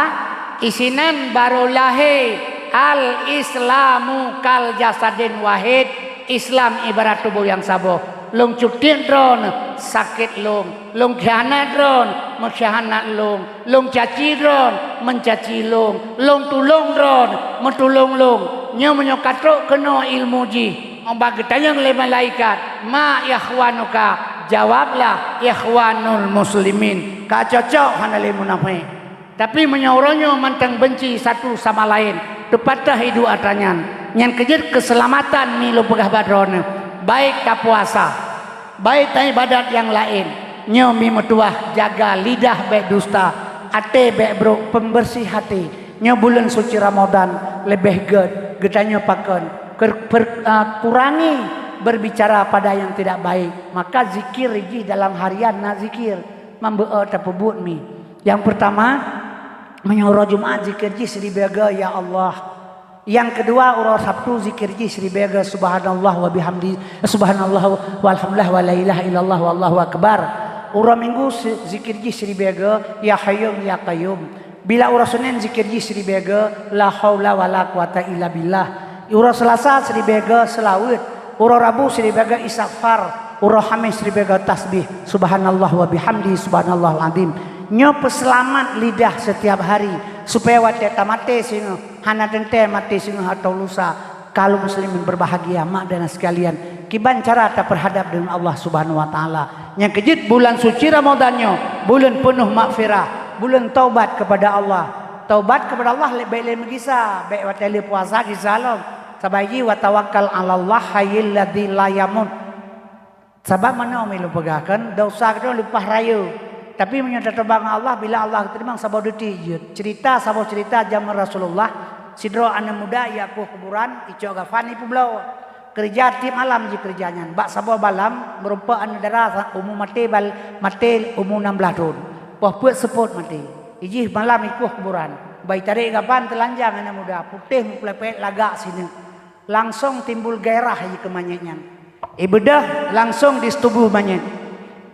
isinan barulahi al islamu kal jasadin wahid. Islam ibarat tubuh yang saboh. Long cutin ron sakit long khianat ron mengkhianat long caci ron mencaci long tulung ron mentulung long. Nyo menyokatro kena ilmu ji. Ombak tanya oleh malaikat, ma ikhwanuka, jawablah ikhwanul muslimin. Ka cocok hanale munafik. Tapi menyauronyo mantang benci satu sama lain. Tepatah hidup atanyan. Yang kejar keselamatan ni lo pegah badron. Baik tak puasa, baik tak ibadat yang lain. Nyo mi metuah jaga lidah baik dusta, ate baik bro pembersih hati. Nyo bulan suci Ramadan lebih gedanyo pakon. Kurangi berbicara pada yang tidak baik. Maka zikir iji dalam harian na zikir membeo tapebut mi. Yang pertama menyuruh Jumat zikir ji seribaga ya Allah. Yang kedua urus Sabtu zikir ji seribaga subhanallah wa bihamdi subhanallah walhamdulillah wa la ilaha illallah wallahu akbar. Urus Minggu zikir ji seribaga ya hayyum ya qayyum. Bila urus Senin zikir ji seribaga la haula wala quwata illa billah. Urus Selasa seribaga selawat. Urus Rabu seribaga istighfar. Urus Khamis seribaga tasbih subhanallah wa bihamdi subhanallahul azim. Nyo peselamat lidah setiap hari supaya wate tamate sing hana dente mati sing atau lusa. Kalau muslimin berbahagia mak dan sekalian Kiban cara tak berhadap dengan Allah Subhanahu wa taala. Yang kejut bulan suci Ramadannya, bulan penuh maghfirah, bulan taubat kepada Allah. Taubat kepada Allah baik le megisa, baik wateli puasa gisalom. Sabayi wa tawakkal 'ala Allah hayyul ladzi la yamut. Sebab mana milu pegahkan dosa kita lupa raya. Tapi menyata terbang Allah bila Allah terima sabau detik cerita sabau cerita zaman Rasulullah sidro anak muda ia ku kuburan ijo gafani publau kerja tim malam je kerjanya bak sabau balam merupakan darah umum mati umum 16 tahun poh puat seput mati iji malam ikuh kuburan bayi tarik gapan telanjang anak muda putih melepet lagak sini langsung timbul gairah je kemanyanya ibadah langsung di tubuh banyak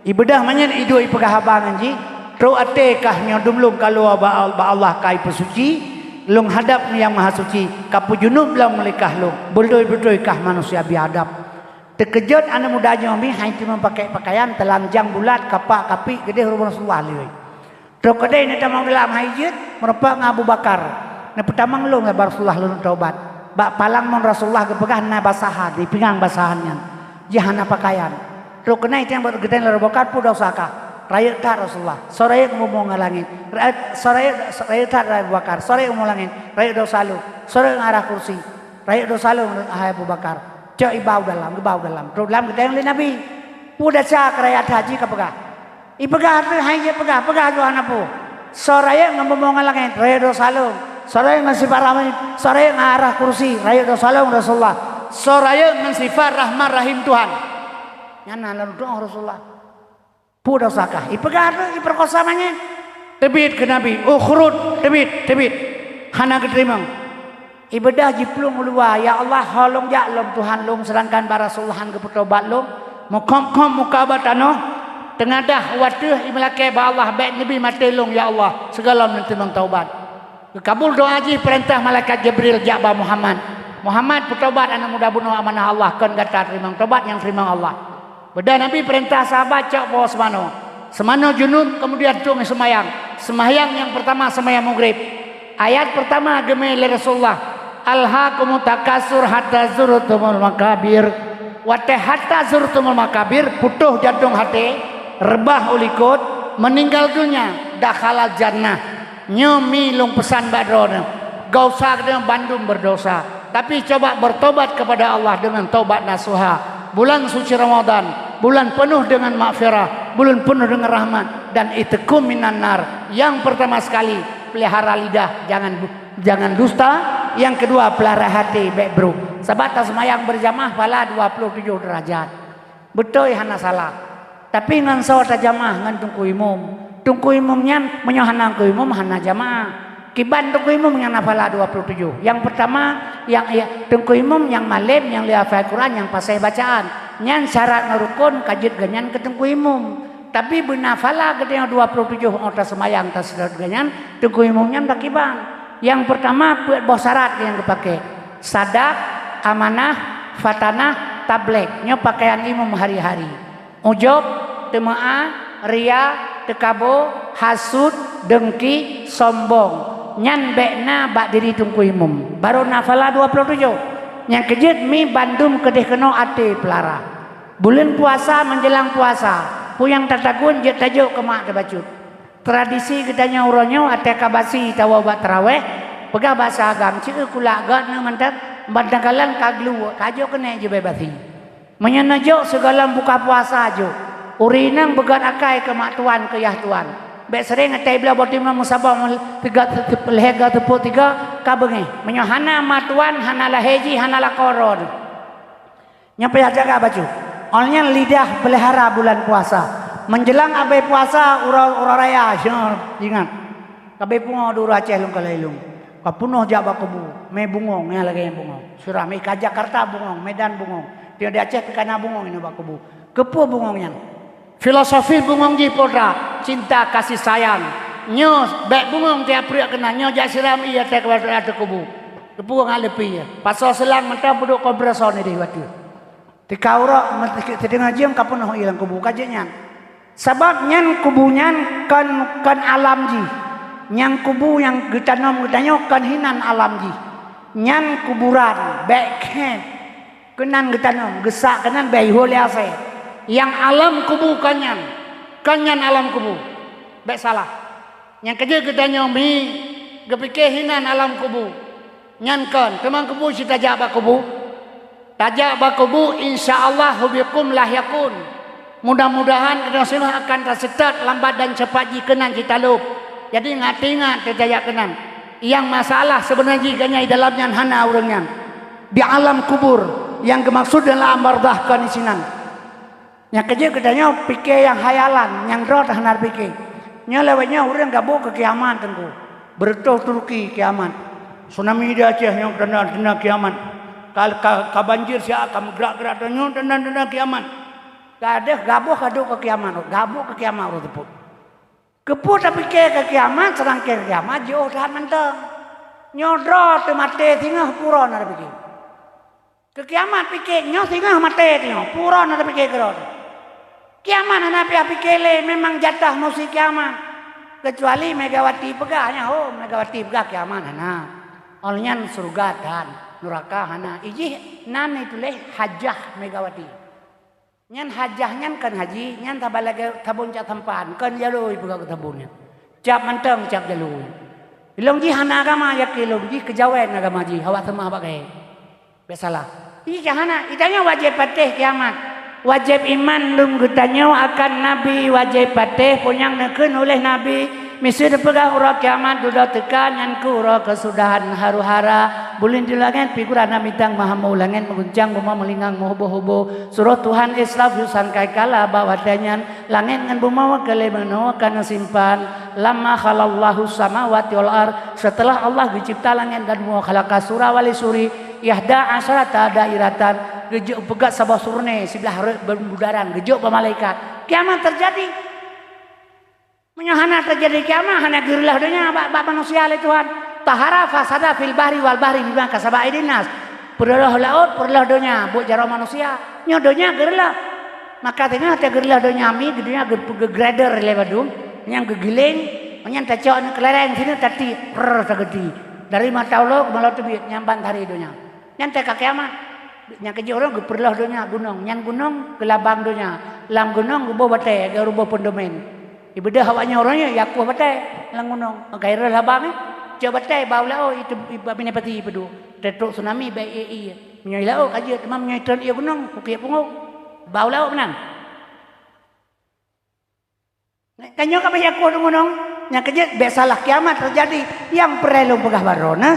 ibadah manyan idu ipagahabangan ji tro ate kah nya dumlung kalau ba Allah kai pesuci lung hadap ni yang maha suci kapu junub lang melikah lung beldoi kah manusia biadab terkejut anak mudanya mi hai tu memakai pakaian telanjang bulat kapak kapi gede huruf Rasulullah leuy tro kedai ni tamang dalam haijit merupa Abu Bakar na pertama lung lebar Rasulullah lun taubat bak palang mon Rasulullah kepegah na basahan di pinggang basahannya jahana pakaian Ruk kena itu yang bergedean lalu bokat pun dosa kah? Raya tak Rasulullah. Sore ngomong ngalangin. Raya tak Raya Bakar. Sore ngomong ngalangin. Raya dosa lu. Sore ngarah kursi. Raya dosa lu ahai Abu Bakar. Cok ibau dalam. Ruk dalam gedean oleh Nabi. Pudah cak raya haji ke pegah. Ipegah tu hai pegah jualan apa? Sore ngomong ngalangin. Raya dosa lu. Sore ngasifat rahmat. Sore ngarah kursi. Raya dosa lu Rasulullah. Sore ngasifat rahmat rahim Tuhan. Nyana lalu doa Rasulullah. Pudah sakah. Ipegah iperkosa manyen. Tebit ke Nabi. Ukhrud tebit. Hana keterimang. Ibadah jiplung ulua. Ya Allah holong jaklom Tuhan lom serangkan bara Rasulullahan ke putobat lom. Mukom mukabat ano. Tengadah waduh imlake ba Allah baik Nabi mati lom ya Allah. Segala nanti taubat. Kabul doa ji perintah malaikat Jibril ja'ba Muhammad. Muhammad putobat anak muda bunuh amanah Allah. Kan kata terimang taubat yang terimang Allah. Beda Nabi perintah sahabat cak bawa semano junub kemudian tung semayang yang pertama semayang maghrib ayat pertama gemel Rasulullah alhaakumut takasur hatta zurtumul makabir hatta zurtumul makabir putuh jantung hati rebah ulikut meninggal dunia dakhalal jannah nyomi lung pesan badrona gak usah dengan bandung berdosa tapi coba bertobat kepada Allah dengan tobat nasuha bulan suci Ramadan, bulan penuh dengan maghfirah, bulan penuh dengan rahmat dan itqum minan nar. Yang pertama sekali pelihara lidah, jangan dusta. Yang kedua pelihara hati baik bro. Sabat semayang berjamaah pala 27 derajat. Betul hana salah. Tapi ngan salat jamaah ngan tungku imum. Tungku imumnya menyohanang ku imum hana jamaah. Kiban tungku imum yang nafala 27. Yang pertama yang tungku imum yang malim yang lihafal Quran yang pasai bacaan. Nyan syarat ngerukun kajit ganyan ke tungku imum. Tapi benafala gede yang 27 orang semayang tas ganyan tungku imumnya tak kiban. Yang pertama buat bos syarat yang dipakai. Sadak, amanah, fatanah, tablek. Nyo pakaian imum hari-hari. Ujub, temaah, ria, tekabo, hasud, dengki, sombong. Nyan bekna bak diri tungku imum baru nafala 27 yang kejut mi bandum kedih keno ate pelara bulan puasa menjelang puasa puyang tatagun jet tajuk kemak tebacut tradisi gedanya uronyo ate kabasi tawa bat taraweh pegah bahasa agam cik kula gak ne mantat bandangkalan kaglu kajo kene je bebasi menyenajuk segala buka puasa ajo urinang begat akai kemak tuan ke yah tuan Bek sering atai bila botim musabah tiga lehega tepuk tiga kabengi menyohana matuan hana laheji hana lakoron nyampe jaga baju olnya lidah pelihara bulan puasa menjelang abai puasa ura raya ingat kabe pungo duru Aceh lung kalailung kapunuh jaba kubu me bungong nya lagi yang bungong surah me ka Jakarta bungong Medan bungong dia di Aceh kana bungong ini bakubu kepu bungongnya filosofi bungong ji podra cinta kasih sayang nyo bek bungong tiap priak kena nyo jak siram iya teh kepada ada kubu kepu ngalepi ya pasal selang mata buduk kompresor ni di watu tikaura tedeng ajem kapun ilang kubu kajenya sebab nyan kubunya kan alam ji nyang kubu yang getanom getanyo kan hinan alam ji nyan kuburan bek kenan getanong gesak kenan bai hole ase yang alam kubu kanyan alam kubu baik salah yang kerja getanong mi gepike hinan alam kubu nyankan temang kubu si tajak ba kubu insyaallah hubikum lah yakun mudah-mudahan kita akan tersetat lambat dan cepat jikenan kita lup jadi ingat tajak kenan yang masalah sebenarnya ganya di dalamnya hana orangnya di alam kubur yang dimaksud adalah amardahkan isinan yang kerja katanya pikir yang hayalan yang roh hanar pikir nya lewatnya orang gabung ke kiamat tentu bertuh Turki kiamat tsunami di Aceh yang kena kiamat kalau banjir siap kamu gerak-gerak tanya kiamat kadeh gabung ke kiamat tersebut keput tapi ke kiamat serang ke kiamat jauh tahan menteng nyodro te mate tingah pura nar pikir ke kiamat pikir nyo tingah mate tio pura nar pikir kero kiamat hana pikir le memang jatah musi kiamat kecuali Megawati pegahnya Megawati pegah kiamat hana olnyan surga dan neraka hana iji nan itu le hajah Megawati nyan hajah nyan kan haji nyan tabalaga tabun ca tempan kan jalui pegah tabunnya cap menteng cap jalui ilong ji hana agama ya kilong ji kejawen agama ji hawa semah pakai biasalah ini hana itanya wajib patih kiamat wajib iman lum gutanya akan nabi wajib patih punyang nekeun oleh nabi misi depegah ura kiamat duda tekan yang ku ura kesudahan haru-hara bulin di langit figuran namitang maha maulangan menguncang buma melingang mohobo-hobo surah Tuhan Islam yusan kai kala bawadanyan langit ngan buma wakale menoa kana simpan lama khalallahu samawati wal ar setelah Allah dicipta langit dan buma khalaqa surah wali suri yahda asrata dairatan gejuk pegat sabah surne sebelah berbudaran gejuk pemalaikat kiamat terjadi menyahana terjadi kiamat hanya gerilah dunia bak manusia oleh Tuhan tahara fasada fil bahri wal bahri bima kasaba idinas perlah laut perlah dunia buat jaro manusia nyodonya gerilah maka tengah ada gerilah dunia mi dunia gegrader lewadum yang gegiling yang tacok kelereng sini tadi tergedi dari mata Allah ke malau tebit nyamban hari dunia yang teka kiamat yang kerja orang perlah dunia gunung yang gunung kelabang dunia lam gunung gubo bate garubo pendomen ibadah hawanya orangnya yakuh batai lang gunung gairah labang coba batai baulao itu bini pati pedu tetruk tsunami bai menyilao kaji temam menyitran ia gunung kukiak punguk baulao menang kanyo ka yakuh gunung yang kerja besalah kiamat terjadi yang perelu pegah barona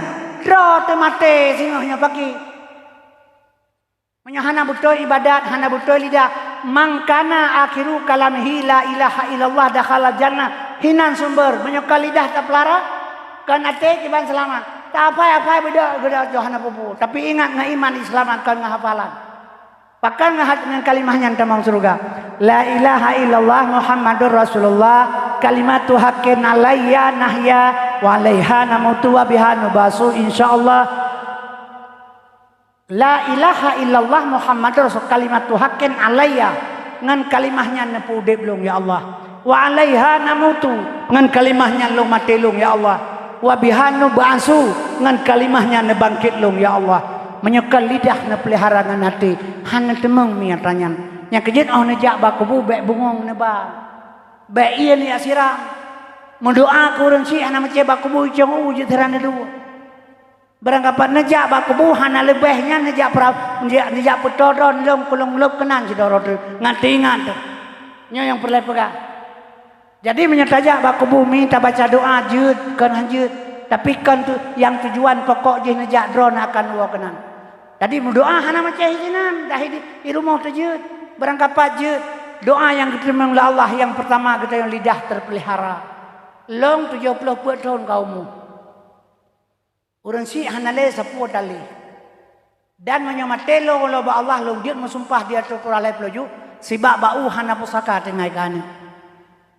ro te mate singohnya pagi hana betul ibadat hana betul lidah mangkana akhiru kalamihi la ilaha illallah dakhala jannah hinan sumber menyokal lidah tak pelara kan ate kiban selamat tak apa beda johana pupu tapi ingat iman diselamatkan hafalan pakan ngahat dengan kalimahnya tamam surga la ilaha illallah muhammadur rasulullah kalimatu haqqin alayya nahya wa alaiha namutu wa biha nubasu insyaallah la ilaha illallah muhammadur rasul kalimatu haqqin alayya ngan kalimahnya nepu deblung ya Allah wa alaiha namutu ngan kalimahnya lu matelung ya Allah wa bihanu ba'su ngan kalimahnya nebangkit lung ya Allah menyekal lidah na pelihara ngan hati hana temeng miatanyan nya kejit oh nejak bakubu bek bungong neba bek ieu ni asiram mendoa ku urang si hana mace bakubu jeung ujud terana dua beranggapan nejak bakubu hana lebihnya nejak petodon lom kulung lop kenan si dorot ngati-ngat nya yang perlu pegang jadi menyetajak bakubu minta baca doa jud kan hanjut tapi kan tu yang tujuan pokok je nejak dron akan wa kenan jadi berdoa hana macam hijinan dah di rumah terjud beranggapan jud doa yang diterima oleh Allah yang pertama kita yang lidah terpelihara long 70 tahun kaummu orang si hanale sepuluh tali dan menyamatelo kalau Allah long dia mensumpah dia terkuralai peluju sibak bau hana pusaka tengai kane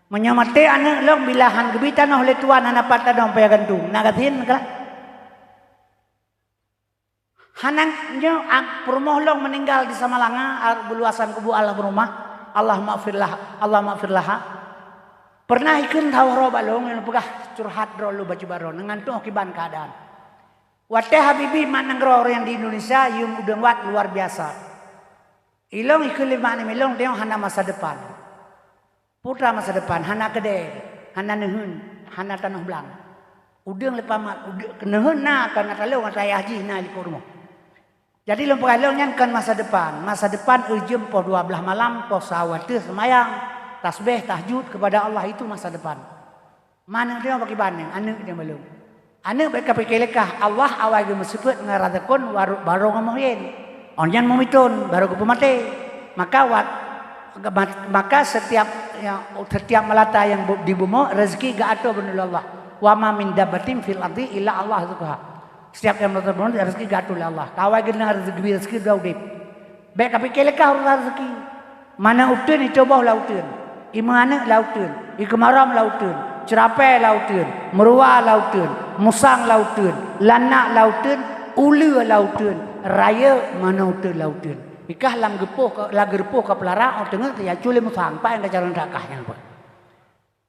menyamate anak long bilahan gebitan oleh tuan anak patah dong paya gantung nagatin kala hanang nyo perumoh long meninggal di Samalanga beluasan kubu Allah berumah Allah maafirlah pernah ikut tahu roba long yang pegah curhat dulu baju baron ngantung akibat keadaan Wateh Habibi mak nenggro orang yang di Indonesia yung udang wat luar biasa. Ilong ikut mak ni milong dia hana masa depan. Putra masa depan hana kedai, hana nehun, hana tanah belang. Udang lepas mak nehun na kan kalau ngat ayah haji na di rumah. Jadi lompat kalau nyankan masa depan. Masa depan ujem po 12 malam po sawat semayang tasbih tahajud kepada Allah itu masa depan. Mana dia bagi banding anak dia belum. Anak baik kapikilekah Allah awal dia mesebut ngaratakun baru ngomohin. Onyan memitun baru kupemate. Maka setiap melata yang di bumi rezeki gak ada benar Allah. Wa ma min dabbatin fil ardi illa Allah subhanahu. Setiap yang bertemu rezeki gatul Allah. Kawai gena rezeki dah udip. Baik kapikilekah rezeki. Mana utun coba lautun. Imana lautun. Ikemaram lautun. Cerapai lautun. Merua lautun. Musang lautun. Lanak lautun. Ulu lautun. Raya mana utun lautun. Ikah lam gepuh ke pelara tengah ya cule musang pa yang jalan dakahnya.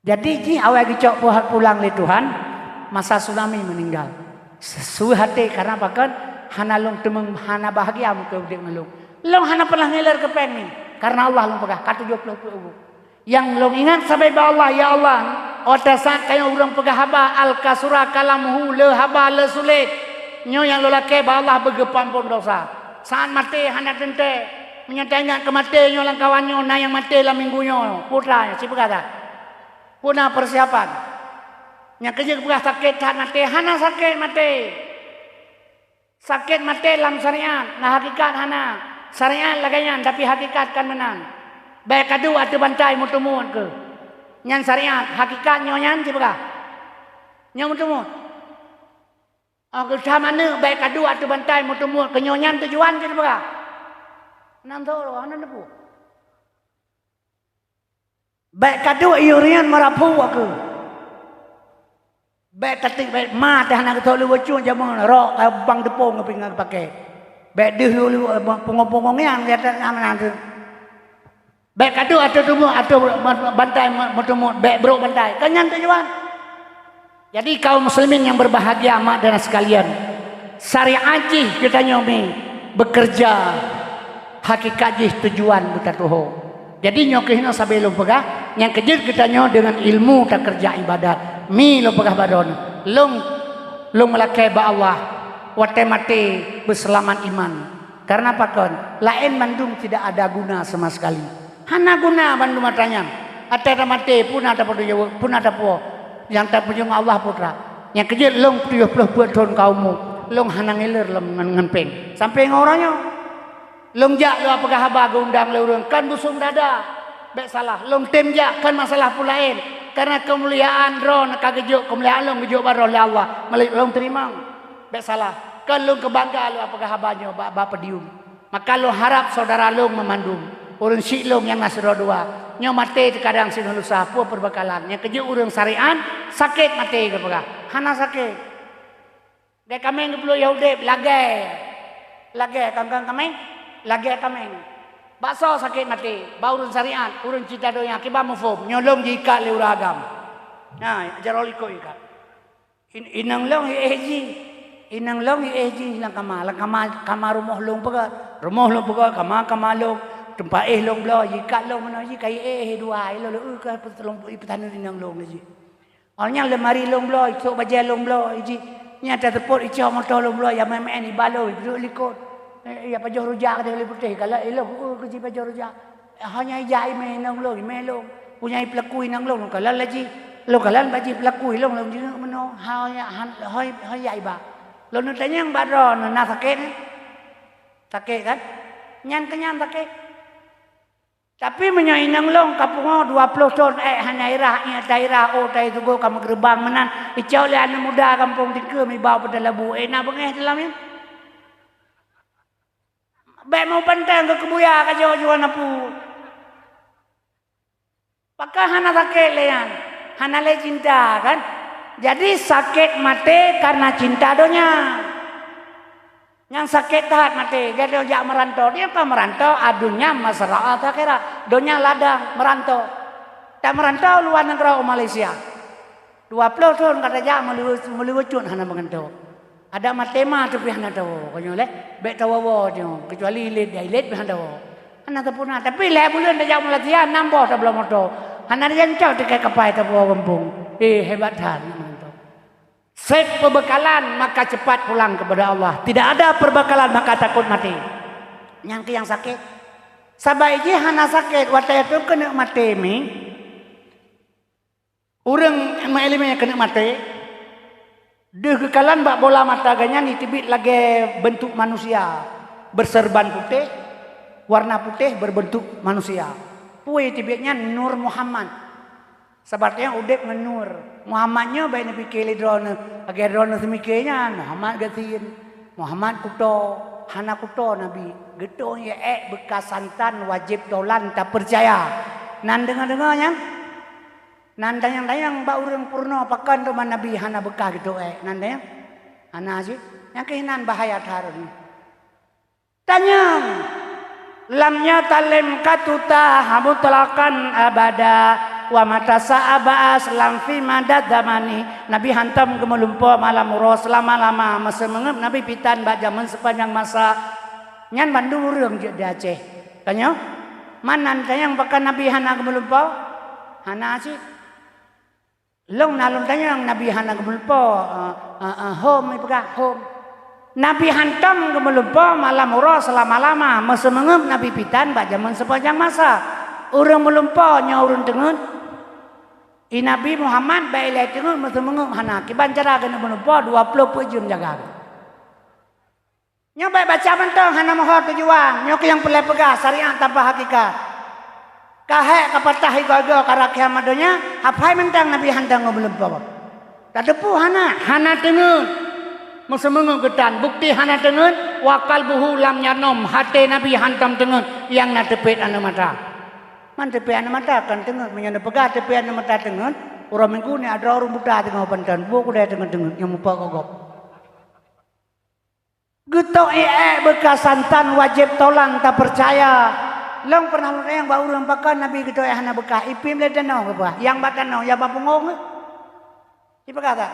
Jadi ji awal gicok pulang le Tuhan masa tsunami meninggal. Sesuai hati karena apa kan hana long temeng hana bahagia muka udik ngelong. Long hana pernah ngeler ke pen ni karena Allah long pegah kat 70 ribu. Yang long ingat sampai ba Allah ya Allah. Oda saat kayak urang pegah haba al kasura kalamuhu le haba le sulit. Nyo yang lo lake ba Allah begepam pun dosa. Saat mati hana tente menyatanya ke mati nyo lang kawanyo na yang mati lah minggunyo putra si berkata. Puna persiapan. Yang kerja pegah sakit tak mati, hana sakit mati. Sakit mati dalam syariat, nah hakikat hana. Syariat laganya, tapi hakikat kan menang. Baik kadu ada bantai mutumut ke. Nyan syariat, hakikat nyonya siapa? Nyo mutumut. Aku sama mana baik kadu ada bantai mutumut ke nyonya tujuan siapa? Nam tahu hana nepu. Baik kadu iurian merapu aku. Baik ketik baik mat dah nak tahu lu cun jamu rok bang depong ngeping pakai. Baik deh lu pungong-pungong yang dia aman tu. Baik kadu atau bantai mutumut baik bro bantai. Kanyan tujuan. Jadi kaum muslimin yang berbahagia mak dan sekalian. Syariat jih kita nyomi bekerja hakikat jih tujuan buta tuho. Jadi nyokihna sabelum pegah yang kejut kita nyo dengan ilmu tak kerja ibadat. Mi lo pegah badon long melakai ba Allah wate mati berselamat iman karena apa kon lain mandung tidak ada guna sama sekali hana guna bandung matanya ada mati pun ada pun ada po yang tak punya Allah putra yang kerja long 70 buat tahun kaummu long hana ngiler long ngenpeng sampai ngorangnya long jak lo apakah haba undang le urang kan busung dada baik salah long temjak kan masalah pulain karena kemuliaan ron kagejuk kemuliaan long gejuk baro oleh Allah malik long terima baik salah kan long kebangga lo apakah habanyo bapa dium maka lo harap saudara long memandung urang si long yang nasro dua nyo mate kadang sin lusa pu perbekalan yang kejuk urang syariat sakit mate kepaga hana sakit dek kameng geplo yaudep lage kangkang kameng lage kameng bakso sakit mati, baurun syariat, urun cita doya, kiba mufum, nyolong jika le uragam. Nah, jaroliko ikat. Inang long eji lang kama rumah long pegat, kama long, tempat long blo, jika long mana ji kai dua, lo ka petolong petanu inang long ji. Orangnya lemari long blo, itu baja long blo, ji. Nyata tepot ichi motor long blo, ya main di balo, duduk likut. Ya pajoh rujak dia boleh putih kalau elok kerja pajoh rujak hanya ijai menang long punya pelaku inang long kalau lagi lo kalau baji pelaku long juga meno hanya iba lo nutanya yang badron nak sakit kan kenyang sakit tapi menyainang long kapungo 20 tahun hanya daerah tai tu go kamu gerbang menan icau le anak muda kampung tiga mi bawa pada labu enak bengeh dalamnya baik mau pantang ke kebuya ke jauh-jauh napu. Pakai hana sakit lean, hana le cinta kan. Jadi sakit mati karena cinta donya. Yang sakit tahat mati, dia jak merantau. Dia apa merantau? Adunya masyarakat akhirat. Donya ladang merantau. Tak merantau luar negara Malaysia. 20 tahun kata jak meluwecun hana mengentau. Ada matema tu pihak nak tahu. Kau leh, baik tahu apa tu. Kecuali ilet pihak tahu. Anak tu pun tapi leh bulan dah jauh latihan nambah tak belum motor. Anak dia jauh dekat kapai tak bawa kampung. Hebat dah. Set perbekalan maka cepat pulang kepada Allah. Tidak ada perbekalan maka takut mati. Yang sakit. Sabai je hana sakit. Waktu itu kena mati mi. Orang ilmu kena mati. Dia kekalan bak bola mata ganyan itibit lagi bentuk manusia berserban putih, warna putih berbentuk manusia. Pui tibitnya Nur Muhammad. Sebabnya udek menur. Muhammadnya baik nabi keli drone, agar drone semikirnya Muhammad gatin, Muhammad kuto, hana kuto nabi. Geto ya bekas santan wajib tolan tak percaya. Nan dengar-dengarnya. Nandayang-dayang ba urang purno pakan tu nabi hana bekah gitu nandayang hana sih yang kehinan bahaya tarun tanyang lamnya talim katuta hamutlakan abada wa mata sa'abas lam fi madad zamani nabi hantam gemelumpo malam uro selama-lama masa mengep nabi pitan ba zaman sepanjang masa nyan Bandung urang je di Aceh tanya manan tanyang pakan nabi hana gemelumpo hana sih long nalong tanya Nabi hana gemulpo home ipagah home Nabi hantam gemulpo malam uro selama-lama masa mengep Nabi pitan ba zaman sepanjang masa urang melumpo nya urang tengen Nabi Muhammad ba ilai tengen masa mengep hana kiban cara kena melumpo 20 jam jaga nya baik baca mentang hana mohon tujuan nya yang pelai pegah syariat tanpa hakikat kahek kapatah igo-igo karakia madonya hapai mentang Nabi handang belum bawa. Tak depu hana tengen. Masa mengegetan bukti hana tengen wakal buhu lam nyanom hati Nabi hantam tengen yang na tepet anu mata. Man tepet anu mata kan tengen menyana pegah tepet anu mata tengen urang minggu ni ada orang buta tengah pantan bu ku dah tengen yang mupa gogop. Getok bekas santan wajib tolan tak percaya. Long pernah lu yang bau orang pakai Nabi gitu ya hana bekah ipim le danau apa yang batanau ya bapungong ipa kata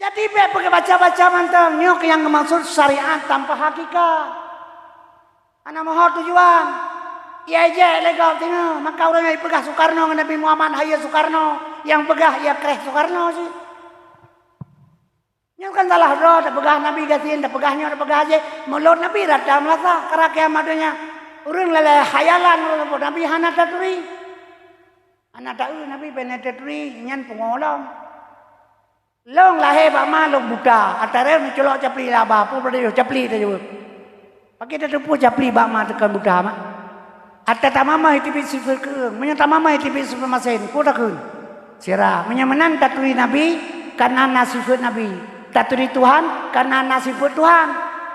jadi be pakai baca-baca mantang nyok yang maksud syariat tanpa hakikat ana mohon tujuan iya aja legal tengah maka orang yang pegah Soekarno Nabi Muhammad Hayya Soekarno yang pegah ya kreh Soekarno sih nyok kan salah doa tak pegah Nabi gatin tak pegahnya tak pegah aja mulut Nabi rata melasa karakia madunya urang lele hayalan urang Nabi hana taturi. Anak tahu Nabi benar taturi nyan pengolong. Long lahir bama long buta. Atare ni celok capli laba pu pada capli tu je. Pakai tu pu capli bama tekan buta mak. Atta tamama itu bisi keung. Menya tamama itu bisi pemasen. Ku tak keung. Sira menya menan taturi Nabi karena nasifat Nabi. Taturi Tuhan karena nasifat Tuhan.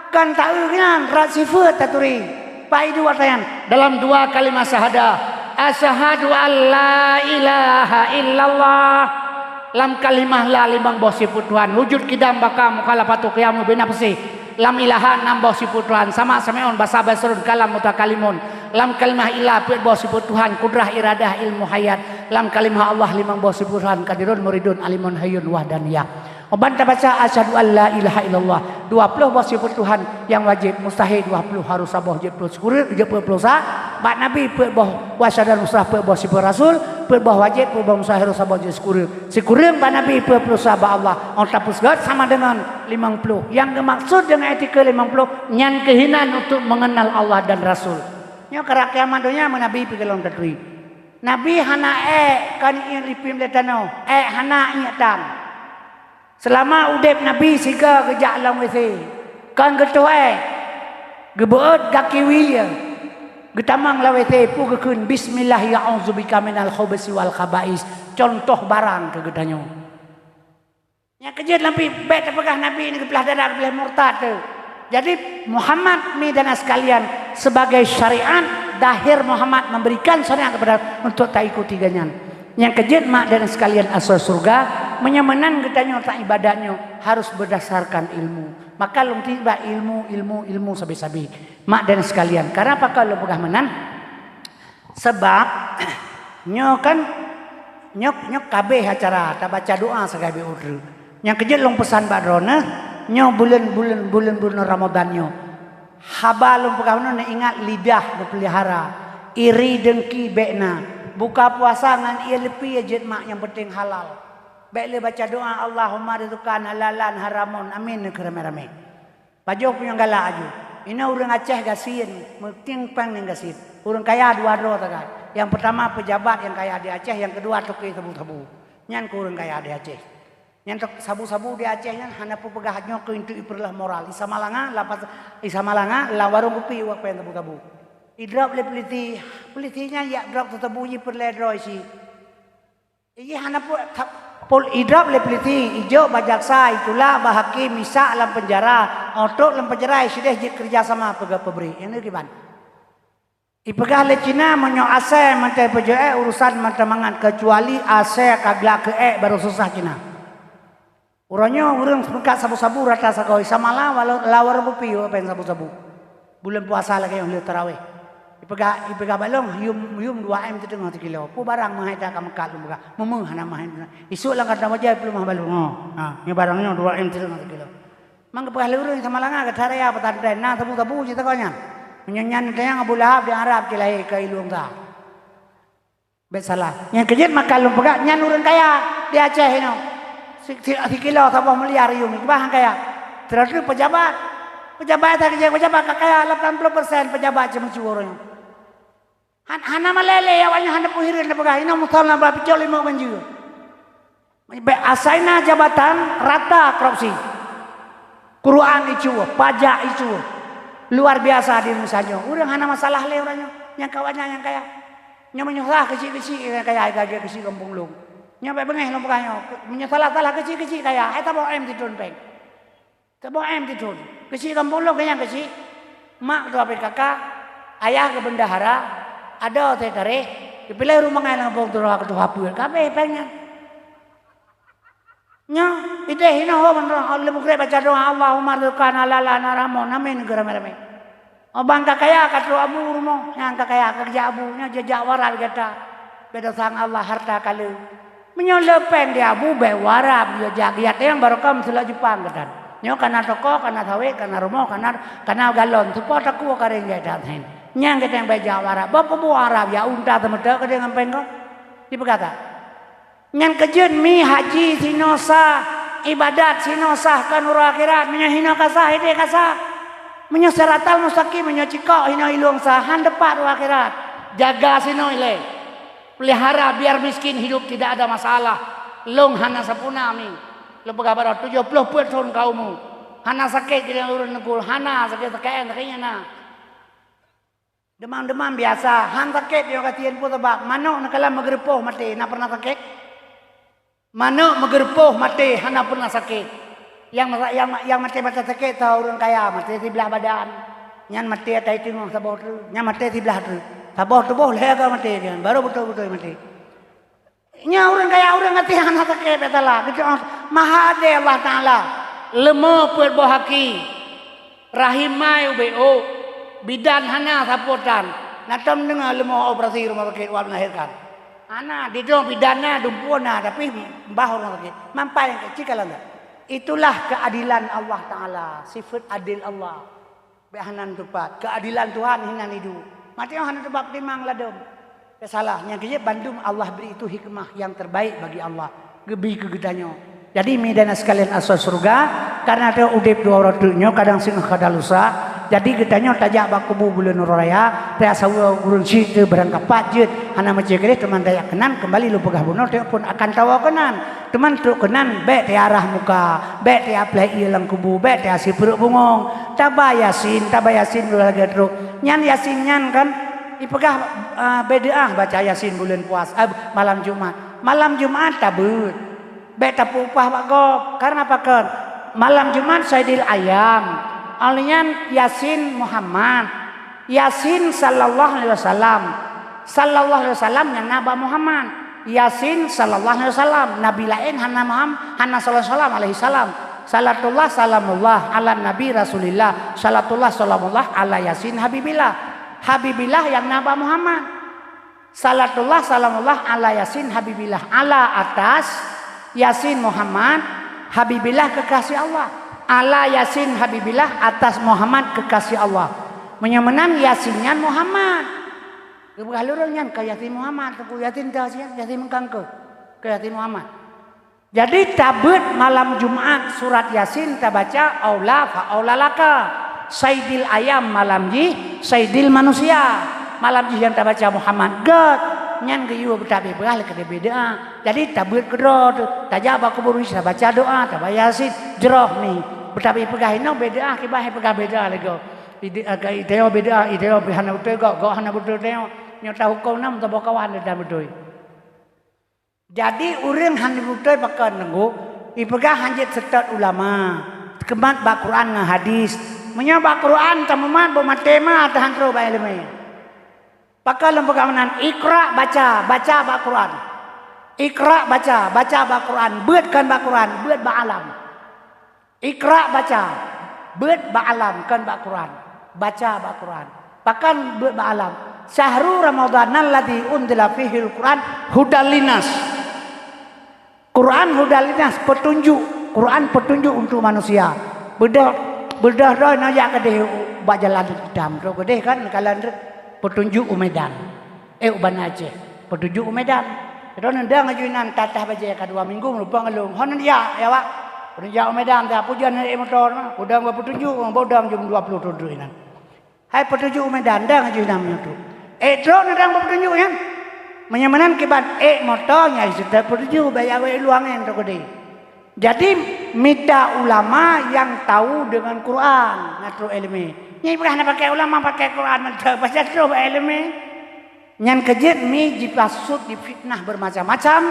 Kan tahu kan rasifat taturi. Pak itu watayan dalam 2 kalimat syahadah asyhadu alla ilaha illallah lam kalimah la limang boh sifat Tuhan wujud kidam baka mukhalafatu qiyamu bina pesi lam ilaha nam boh sifat Tuhan sama samaun basa basrun kalam mutakalimun lam kalimah ilah pet boh sifat Tuhan kudrah iradah ilmu hayat lam kalimah Allah limang boh sifat Tuhan kadirun muridun alimun hayyun wahdaniyah. Banta baca asyhadu alla ilaha illallah 20 boh sifat Tuhan yang wajib mustahil 20 harus saboh je plus kurir je plus bak nabi pe boh wasyadar musah pe boh sifat rasul pe boh wajib pe boh mustahil saboh je kurir bak nabi pe plus sabah Allah on tapus god sama dengan 50 yang dimaksud dengan etika 50 nyan kehinan untuk mengenal Allah dan rasul nya karakia madonya nabi pe kelong tatui nabi hana kan lipim letano hana ingatan selama udep Nabi siga kejak alam wese kan getua gebeut kaki wiya getamang la wese pu keun bismillah ya'udzubika minal khabasi wal khabais contoh barang ke gedanyo nya kejut lampi bet pegah Nabi ni kebelah dadak kebelah murtad tu jadi Muhammad mi dan sekalian sebagai syariat dahir Muhammad memberikan syariat kepada untuk tak ikuti ganyan yang kejut mak dan sekalian asal surga menyamanan getanya tak ibadahnya harus berdasarkan ilmu maka long tiba ilmu sabi-sabi mak dan sekalian karena apa kalau pegah menan sebab nyok kabeh acara tak baca doa sagabe urdu Yang kejut long pesan badrona nyo bulan Ramadan nyo. Haba long pegawno ne ingat lidah pelihara. Iri dengki bekna. Buka puasa ngan ia lepi aja mak yang penting halal. Baik le baca doa Allahumma rizqan halalan haramun amin kerame-rame. Pajo punya galak aju. Ina urang Aceh gasin, penting pang ning gasin. Urang kaya dua tagai. Yang pertama pejabat yang kaya di Aceh, yang kedua toki sabu-sabu. Nyan ku urang kaya di Aceh. Nyan tok sabu-sabu di Aceh nyan hana pu pegah nyo ku intu iperlah moral. Isa Malanga la warung kopi wa pen sabu-sabu. Idrop le pelitinya ya drop sabu yi perle droi si. Iyi hana pu pol idrop le peliti ijo bajaksa itulah bahaki misa dalam penjara otok dalam penjara sudah kerja sama pegah peberi ini gimana ipegah le Cina menyo ase mantai pejoe urusan mata mangan kecuali ase kagla ke baru susah Cina urangnya urang sepekat sabu-sabu rata sagoi samala walau lawar bupi pen sabu-sabu bulan puasa lagi yang tarawih ipegah balong yum 2 m tu tengah kilo pu barang mahai dak kamekat lumba memeng hana mahai isuk lang kata wajah belum mah balong ni barangnya 2 m tu tengah kilo mang pegah lurung sama langa ke taraya petandai na tabu-tabu cerita konya menyanyan tayang Abu Lahab di Arab kilai ke ilung ta bet salah yang kejut makan lum pegah nyan urang kaya di Aceh ino si kilo sabah miliar yum bahang kaya terus pejabat pejabat kaya 80% pejabat cuma curang hana malele awalnya hana puhirin na pegah ina mustal na berapa picol 5 banjir asaina jabatan rata korupsi Quran itu pajak itu luar biasa di Indonesia urang hana masalah le urangnya yang kawannya yang kaya nya menyusah kecil-kecil yang kaya gaji kecil kampung lung nya bae bengeh lo pegahnya menyusah kecil-kecil kaya eta bawa em ditun peng bawa em ditun kecil kampung lung kaya kecil mak tu kakak ayah ke bendahara ada teh kare dipilih rumah ngai lang bong turah ketu hapu kabeh pengen nya ide hina ho man Allah mukre baca doa Allahumma rizqan halalan haramun amin gerame-rame abang kakaya katu abu rumah yang kakaya kerja abunya jejak waral kata beda sang Allah harta kali menyelepen dia abu be warab dia jagiat yang barokam sila Jepang kedan nyo kana toko kana sawe kana rumah kana galon support aku kare ngedat hen nyang kita yang baca Arab, bapa bu Arab ya unta temedak ke dengan pengko, dia berkata, nyang kejun mi haji sinosa ibadat sinosa kan ura akhirat menyahino kasah ide kasah menyeseratal mustaqim menyociko hino ilung sahan depat ura akhirat jaga sino ile pelihara biar miskin hidup tidak ada masalah long hana sapuna mi lo pagabar 70% kaummu hana sakit jadi urun negul hana sakit sakitnya na demam-demam biasa, han sakit dia katian pun tebak. Manuk nak kalah megerpoh mati, nak pernah sakit? Manuk megerpoh mati, han nak pernah sakit. Yang mati sakit tahu orang kaya mati di belah badan. Nyan mati atai tengok sabah tu, nyan mati di belah tu. Sabah tu boh lega mati dia, baru betul-betul mati. Nya orang kaya orang ngati han sakit betalah. Gitu maha ade Allah Taala. Lemo puat bohaki. Rahimai ubeo. Bidan hana sapotan natam dengar lemah operasi rumah sakit wal melahirkan anak di dong bidannya dumpuna tapi mbah rumah sakit mampai yang kecil kalau enggak itulah keadilan Allah Taala sifat adil Allah behanan tepat keadilan Tuhan hinan hidu mati yang hanan tepat timang ladom kesalahnya kerja Bandung Allah beri itu hikmah yang terbaik bagi Allah gebi kegedanyo jadi midana sekalian asal surga karena ada udip dua rotunya kadang sing kadalusa jadi gedanya tajak bakubu bulan raya tea sawu urun situ berangkat pajut hana macegere teman daya kenan kembali lu pegah buno teh pun akan tawa kenan teman truk kenan be te arah muka be te aplai ilang kubu be te si peruk bungong tabayasin lagi truk nyan yasin nyan kan ipegah bedaah baca yasin bulan puas malam Jumat tabut be tapu upah bagop karena apa kan malam Jumat saidil ayam alian Yasin Muhammad Yasin sallallahu alaihi wasallam yang Nabi Muhammad Yasin sallallahu alaihi wasallam nabi lain hana Muhammad hana sallallahu alaihi wasallam salatullah salamullah ala nabi rasulillah salatullah salamullah ala Yasin habibillah yang Nabi Muhammad salatullah salamullah ala Yasin habibillah ala atas Yasin Muhammad Habibillah kekasih Allah. Ala Yasin Habibillah atas Muhammad kekasih Allah. Menyemenan Yasinnya Muhammad. Kebegalurunnya ke Yasin Muhammad. Ke Yasin Tasian. Yasin Mengkangke. Ke Yasin Muhammad. Jadi tabut malam Jumat surat Yasin kita baca aula fa aulalaka. Saidil ayam malam ji. Saidil manusia. Malam ji yang kita baca Muhammad. God. Nyan ke iwa betabi berah ke beda. Jadi tabut kedua tu. Tajab aku baru bisa baca doa. Tabah Yasin. Jeroh ni. Betabi pegah ini beda. Kibah pegah beda lagi. Ideo beda. Ideo bihana betul. Gak hana betul. Nyata hukum nam tak kawan dan betul. Jadi orang hanya betul pakai nenggu. Ipegah hanjit setat ulama. Kemat bak Quran dengan hadis. Menyabak Quran tamuman bermatema tahan terus baik lemah. Pakai lembaga menan ikra baca bak Quran. Ikra baca bak Quran. Beutkan bak Quran, beut bak alam. Ikra baca, beut bak alam kan bak Quran. Baca bak Quran. Pakan beut bak alam. Syahrul Ramadan alladzi unzila fihil Quran hudal linas. Quran hudal linas petunjuk. Quran petunjuk untuk manusia. Bedah dah nak jak kedeh bak jalan hitam. Ro kedeh kan kalan petunjuk Umedan. Uban Aceh. Petunjuk Umedan. Kalau nendang ajuinan tatah baca ka 2 minggu melupa ngelung. Hon dia ya Pak. Petunjuk Umedan dah pujian naik motor mah. Udang buat petunjuk, bodang jam 20 tuduinan. Hai petunjuk Umedan dah ajuinan tu. Drone nendang buat petunjuk kan. Menyamanan kibat motornya sudah petunjuk bayar luangan tu gede. Jadi minta ulama yang tahu dengan Quran, ngatu ilmu. Nyai pernah nak pakai ulama pakai Quran mentah pasal terus ilmu. Nyan kejut mi dipasut difitnah bermacam-macam,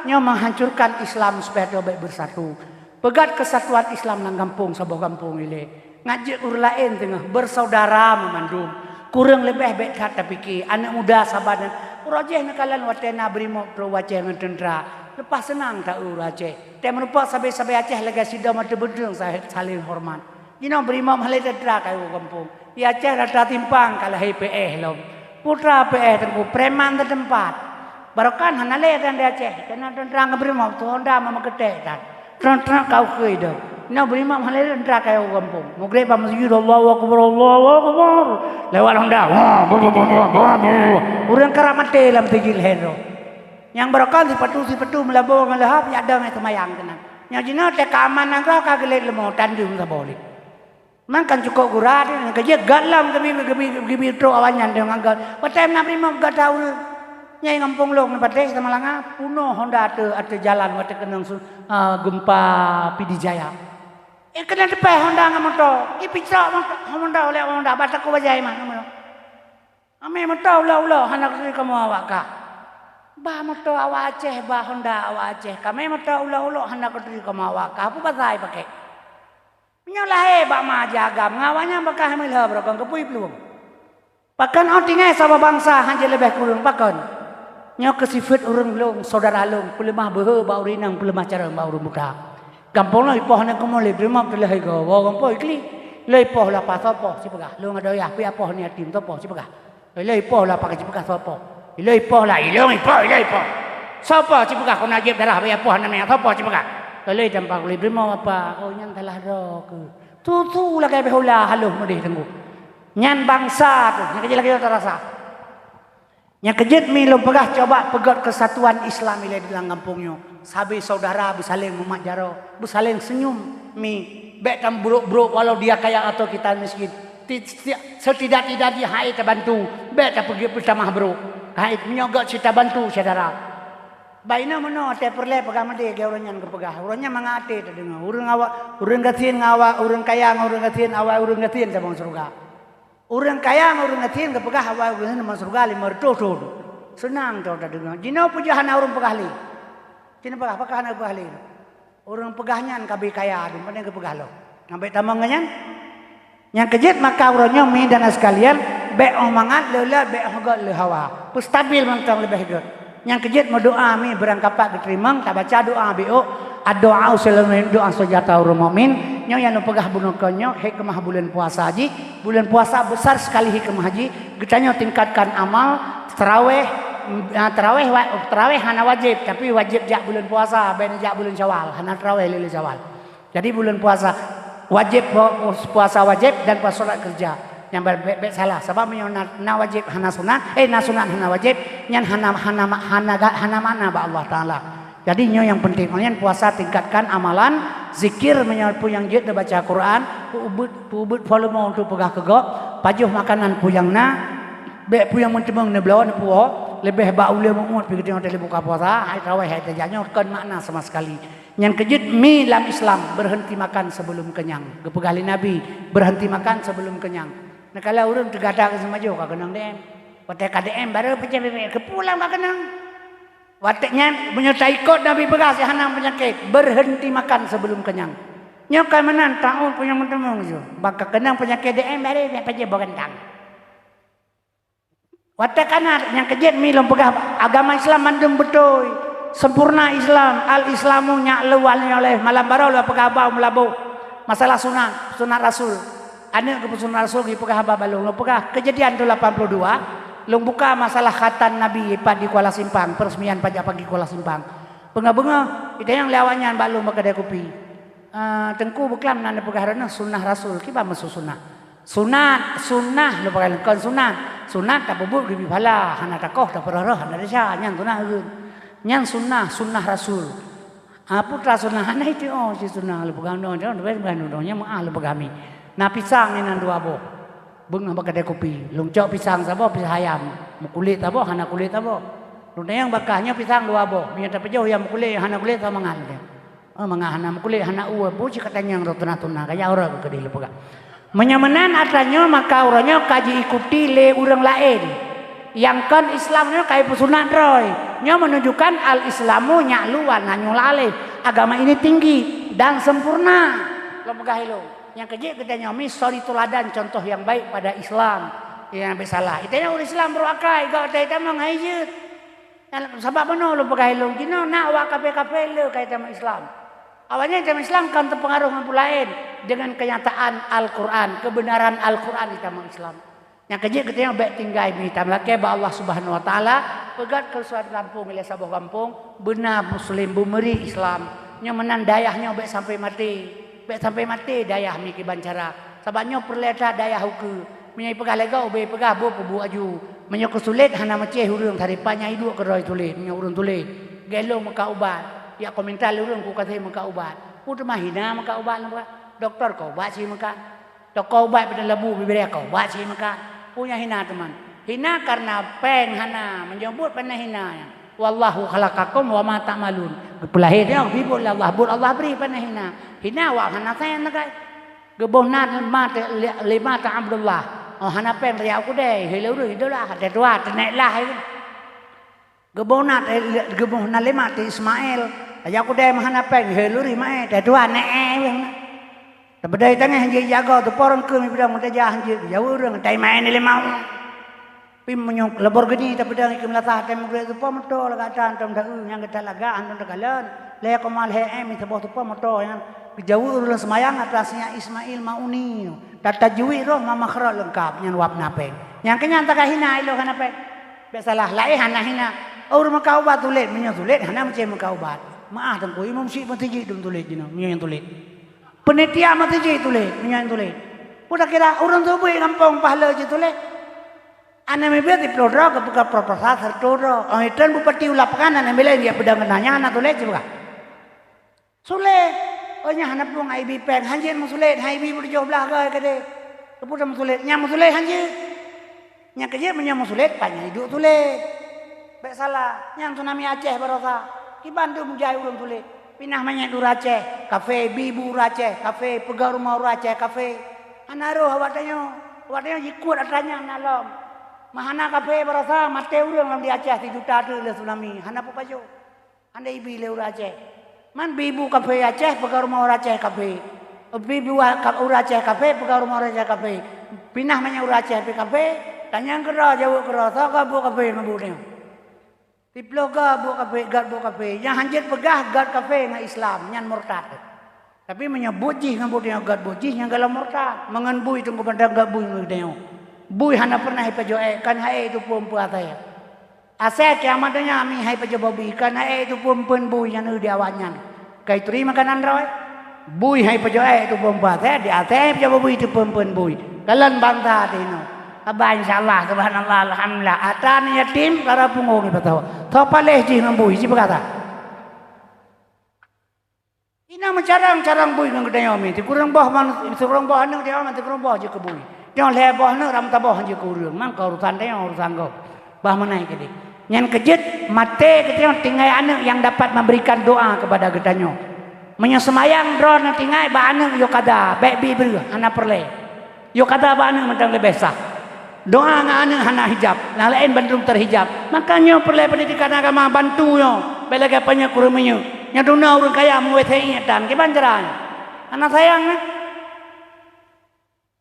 nyo menghancurkan Islam supaya dia baik bersatu. Pegat kesatuan Islam nang kampung sebuah kampung ile. Ngajak urang lain tengah bersaudara memandum. Kurang lebih baik tak fikir anak muda sabaran. Urajeh nakalan watena brimo pro wajeh ngan tentera. Lepas senang tak urajeh. Tapi merupa sabai-sabai Aceh lagi sidang mata bedung saling hormat. Jino brimo malai tentera kayu kampung. Ya Aceh rata timpang kalau hai PE lom. Putra PE tengku preman tempat. Barokan hanale dan dia Aceh. Kena tentera ngebrimo tu Honda mama ketek kan. Tentera kau ke ida. Nah berima malai tentera kayu kampung. Mugrib masjid Allahu akbar Allahu akbar. Lewat Honda. Urang keramat dalam tegil hero. Yang berokal si petu melabur melahap ya ada ngai semayang tenang. Yang jina te keamanan kau kagelet lemo tandung tak boleh. Makan cukup gurat ni kerja galam gebi tro awanyan dengan gat. Patem nak prima gat tahu. Nyai ngampung long patek sama langa puno Honda ada jalan wate kenang gempa Pidijaya. Kena depan Honda ngam motor. Picak Honda oleh Honda batak ko bajai mah. Ame motor ulah hanak kamu awak ka. Bah motor awak Aceh, bah Honda awak Aceh. Kami motor ulah hendak keteri kamu awak. Apa pasal pakai? Menyolah bak ma jaga ngawanya bakal hamilha berokon kepui peluang. Pakan otingai sama bangsa hanya lebih kurang pakan. Nyo kesifat urang long saudara long pelemah behe bau rinang pelemah cara bau muka. Kampung lah ipoh nak kamu le terima telah go. Wa kampung ikli. Le ipoh lah pasopo si pegah. Long ada ya pi apoh ni tim topo si pegah. Le ipoh lah pakai si pegah sopo. Iloi poh lah, iloi poh. Siapa cipagah kau najib darah bayar poh namanya siapa cipagah? Iloi dampak lebih mau apa? Oh nyan telah rok. Tu lah kayak behulah haluh mudi tunggu. Nyan bangsa tu, nyan kejut lagi terasa. Nyan kejut mi lo pegah coba pegat kesatuan Islam ile di dalam kampungnya. Sabi saudara bersaling memajaro, bersaling senyum mi. Bek tam buruk-buruk walau dia kaya atau kita miskin. Setidak-tidak dia hai terbantu. Bek tak pergi bersama bro. Hai menyogok kita bantu saudara. Baina meno te perle pegang made ke orangnya kepegah. Orangnya mangate te dengar. Urang gatin ngawa, urang kaya urang gatin awak urang gatin sama surga. Urang kaya urang gatin kepegah awak urang sama surga lima ratus. Senang tu te dengar. Jino pujahan urang pegah li. Jino pegah anak pegah li. Urang pegahnya kabe kaya dum pandai kepegah lo. Ngambil tamangannya. Yang kejut maka urangnya mi dan sekalian be omangat leula be hogat le hawa. Stabil mantang lebih good. Yang kejut mau doa mi berangkapat diterima tak baca doa bio doa usalamin doa sejata orang mukmin nyo yang pegah bunukannya hikmah bulan puasa haji bulan puasa besar sekali hikmah haji getanya tingkatkan amal tarawih tarawih hana wajib, tapi wajib jak bulan puasa, ben jak bulan Syawal, hana tarawih lili Syawal. Jadi bulan puasa wajib puasa wajib dan puasa solat kerja. Yang berbeza salah sebab na wajib hana sunat, na sunat hana wajib, nyan hana mana ba Allah taala. Jadi nyo yang penting nyan puasa tingkatkan amalan, zikir menyapu yang jid baca Quran, ubud volume untuk pegah kegok, pajuh makanan puyang na, be puyang mentemang ne blawan puo, lebih ba ulah mumut pi kita tele buka puasa, hai tarawih hai tajanya kan makna sama sekali. Yang kejut mi dalam Islam berhenti makan sebelum kenyang. Gepegali Nabi berhenti makan sebelum kenyang. Nah kalau orang tergada ke semaju kau kenang DM, watak KDM baru pecah bebek kepulang kau kenang. Wataknya menyertai ikut Nabi begas hanam penyakit berhenti makan sebelum kenyang. Nyokai menan tahu punya mentemung tu, baka kenang penyakit DM baru pecah berkentang. Watak kanan yang kejut mi lom pegah agama Islam mandum betul. Sempurna Islam, al-Islamu nyaklu oleh malam baru lah pegah bau melabu. Masalah sunat Rasul. Ada keputusan Rasul di pegah haba balung. Lo pegah kejadian tu 82. Lo buka masalah khatan Nabi di Kuala Simpang, peresmian pajak pagi Kuala Simpang. Benga-benga kita yang lawannya balung berkedai kopi. Tengku buklam nanda pegah rana sunnah Rasul. Kiba maksud sunnah? Sunnah lo pegah kan sunat tak bubuk lebih pala. Hana takoh tak perah hana desa nyang tunah nyang sunnah Rasul. Putra sunnah hana itu si sunnah lo pegah no dia nyang lo pegah mi. Nah pisang ni nan dua boh, bunga bakal kopi. Lung cok pisang sabo pisang ayam, mukulit abo, hana kulit abo. Lung yang bakahnya pisang dua boh, minyak tapi jauh yang mukulit, hana kulit sama mangan dia. Mangah hana mukulit, hana uwe, buci katanya yang rotuna kaya orang ke di lepega. Menyamanan atanya maka orangnya kaji ikuti le orang lain. Yang kan Islamnya kayak pesunat roy, nya menunjukkan al Islamu nyakluan nanyul alih. Agama ini tinggi dan sempurna. Lo pegah lo. Yang kejik kita nyomi sori tuladan contoh yang baik pada Islam yang bersalah. Itanya orang Islam berakal, kau kita menghayat. Sebab mana lu pakai lu gino nak wa kafe lu kait sama Islam. Awalnya dalam Islam kan terpengaruh dengan lain dengan kenyataan Al-Quran, kebenaran Al-Quran di dalam Islam. Yang kejik kita baik tinggal di dalam laki ba Allah Subhanahu Wa Taala pegat ke suatu kampung milik sebuah kampung benar Muslim bumeri Islam. Yang menandayahnya baik sampai mati. Sampai mati dayah mi kibancara sababnya perleta dayah huku menyai pegah lega obe pegah bo pebu aju menyok kesulit hana maceh urang taripanya hidup keroi tulit menyok urang tulit gelo maka ubat ya komentar urang ku kata maka ubat putu mahina maka ubat doktor kau ubat si maka doktor ubat pada lebu bibir kau ubat si maka punya hina teman hina karena peng hana menyebut pernah hina wallahu khalaqakum wa ma ta'malun. Pelahir dia bibul Allah, bul Allah beri pernah hina wa hana saya nak gebohnat lima ta Abdullah. Oh hana pen ria aku deh, heleu idolah, ada dua naiklah itu. Gebohnat lima ta Ismail. Aja aku deh hana pen heleu mai ada dua naik. Tabadai tengah hanji jaga tu porong ke mi bidang mutajah hanji jauh urang tai main ni lemau. Pim menyok lebor gini tapi dah ikem latah tem gre tu pom to laga tan tem dah yang kita laga andon dekalan le komal he em itu tu pom to yang jauh urang semayang atasnya Ismail Mauni tata juwi roh mama khra lengkap yang wap napeng yang kenyang tak hina ilo kana pe biasalah lai hana hina ur makau bat tulet menyok tulet hana macam makau bat maah tengku imam si matiji dum tulet jino menyok tulet penitia matiji tulet menyok tulet udah kira urang tu bui kampung pahala je tulet ane mebel di plodro ke buka proposal tertoro. Oh itu bupati ulapakan ane mebel dia pedang nanya anak tulen juga. Sulit. Oh nya anak pun IB pen hanjir musulit. IB berjauh belah ke kade. Keputar musulit. Nya musulit hanjir. Nya kerja punya musulit panjang hidup tulit. Baik salah. Yang tsunami Aceh barosa. Di Bandung menjadi urang tulit. Pinah banyak dur Aceh. Kafe bibu Aceh. Kafe pegang rumah Aceh. Kafe. Anaruh awatnya jikut atanya nalom. Mahana kafe berasa mate urang di Aceh 3 juta tu le tsunami. Hana apa pajo? Anda ibi le urang Aceh. Man bibu kafe Aceh pegang rumah orang Aceh kafe. Bibu urang Aceh kafe pegang rumah orang Aceh kafe. Pinah banyak urang Aceh kafe. Tanya kera jauh kera. Saka bu kafe ngabu ni. Tiplo ga bu kafe gad bu kafe. Yang hanjir pegah gad kafe ngan Islam nyan murtad. Tapi menyebut jih ngabu dia gad bu jih yang galam murtad. Mengenbui tunggu pada gad bu dia. Bui hana pernah ipajoe kan hai itu pun puasa ya. Asal kiamatnya ami hai pajababi karena itu pun bui yang di awalnya. Kai terima makanan roy. Bui hai pajabai itu pun saya di atas pajababi itu pun bui. Kalian bangsa tino. Abah insyaallah subhanallah alhamdulillah. Atan yatim para pungung betul. Topa leh dengan bui si berkata. Ina mencarang bui dengan kedai ami. Ti kurang bah man kurang bah nang dia man ti kurang bah je ke bui. Dia leh bah nang ram tabah je ke urang. Man ka urusan dia urusan kau. Bah menai ke dia. Yang kejut mate kita tinggal anak yang dapat memberikan doa kepada gedanyo. Menyemayang drone tinggal ba anak yo kada baik bi ber anak perle. Yo kada ba anak mentang lebih sah. Doa nga anak hana hijab, nah lain bandung terhijab. Makanya perle pendidikan agama bantu yo. Belaga banyak kurumnya. Nya duna urang kaya mu wethei dan ke banjaran. Anak sayang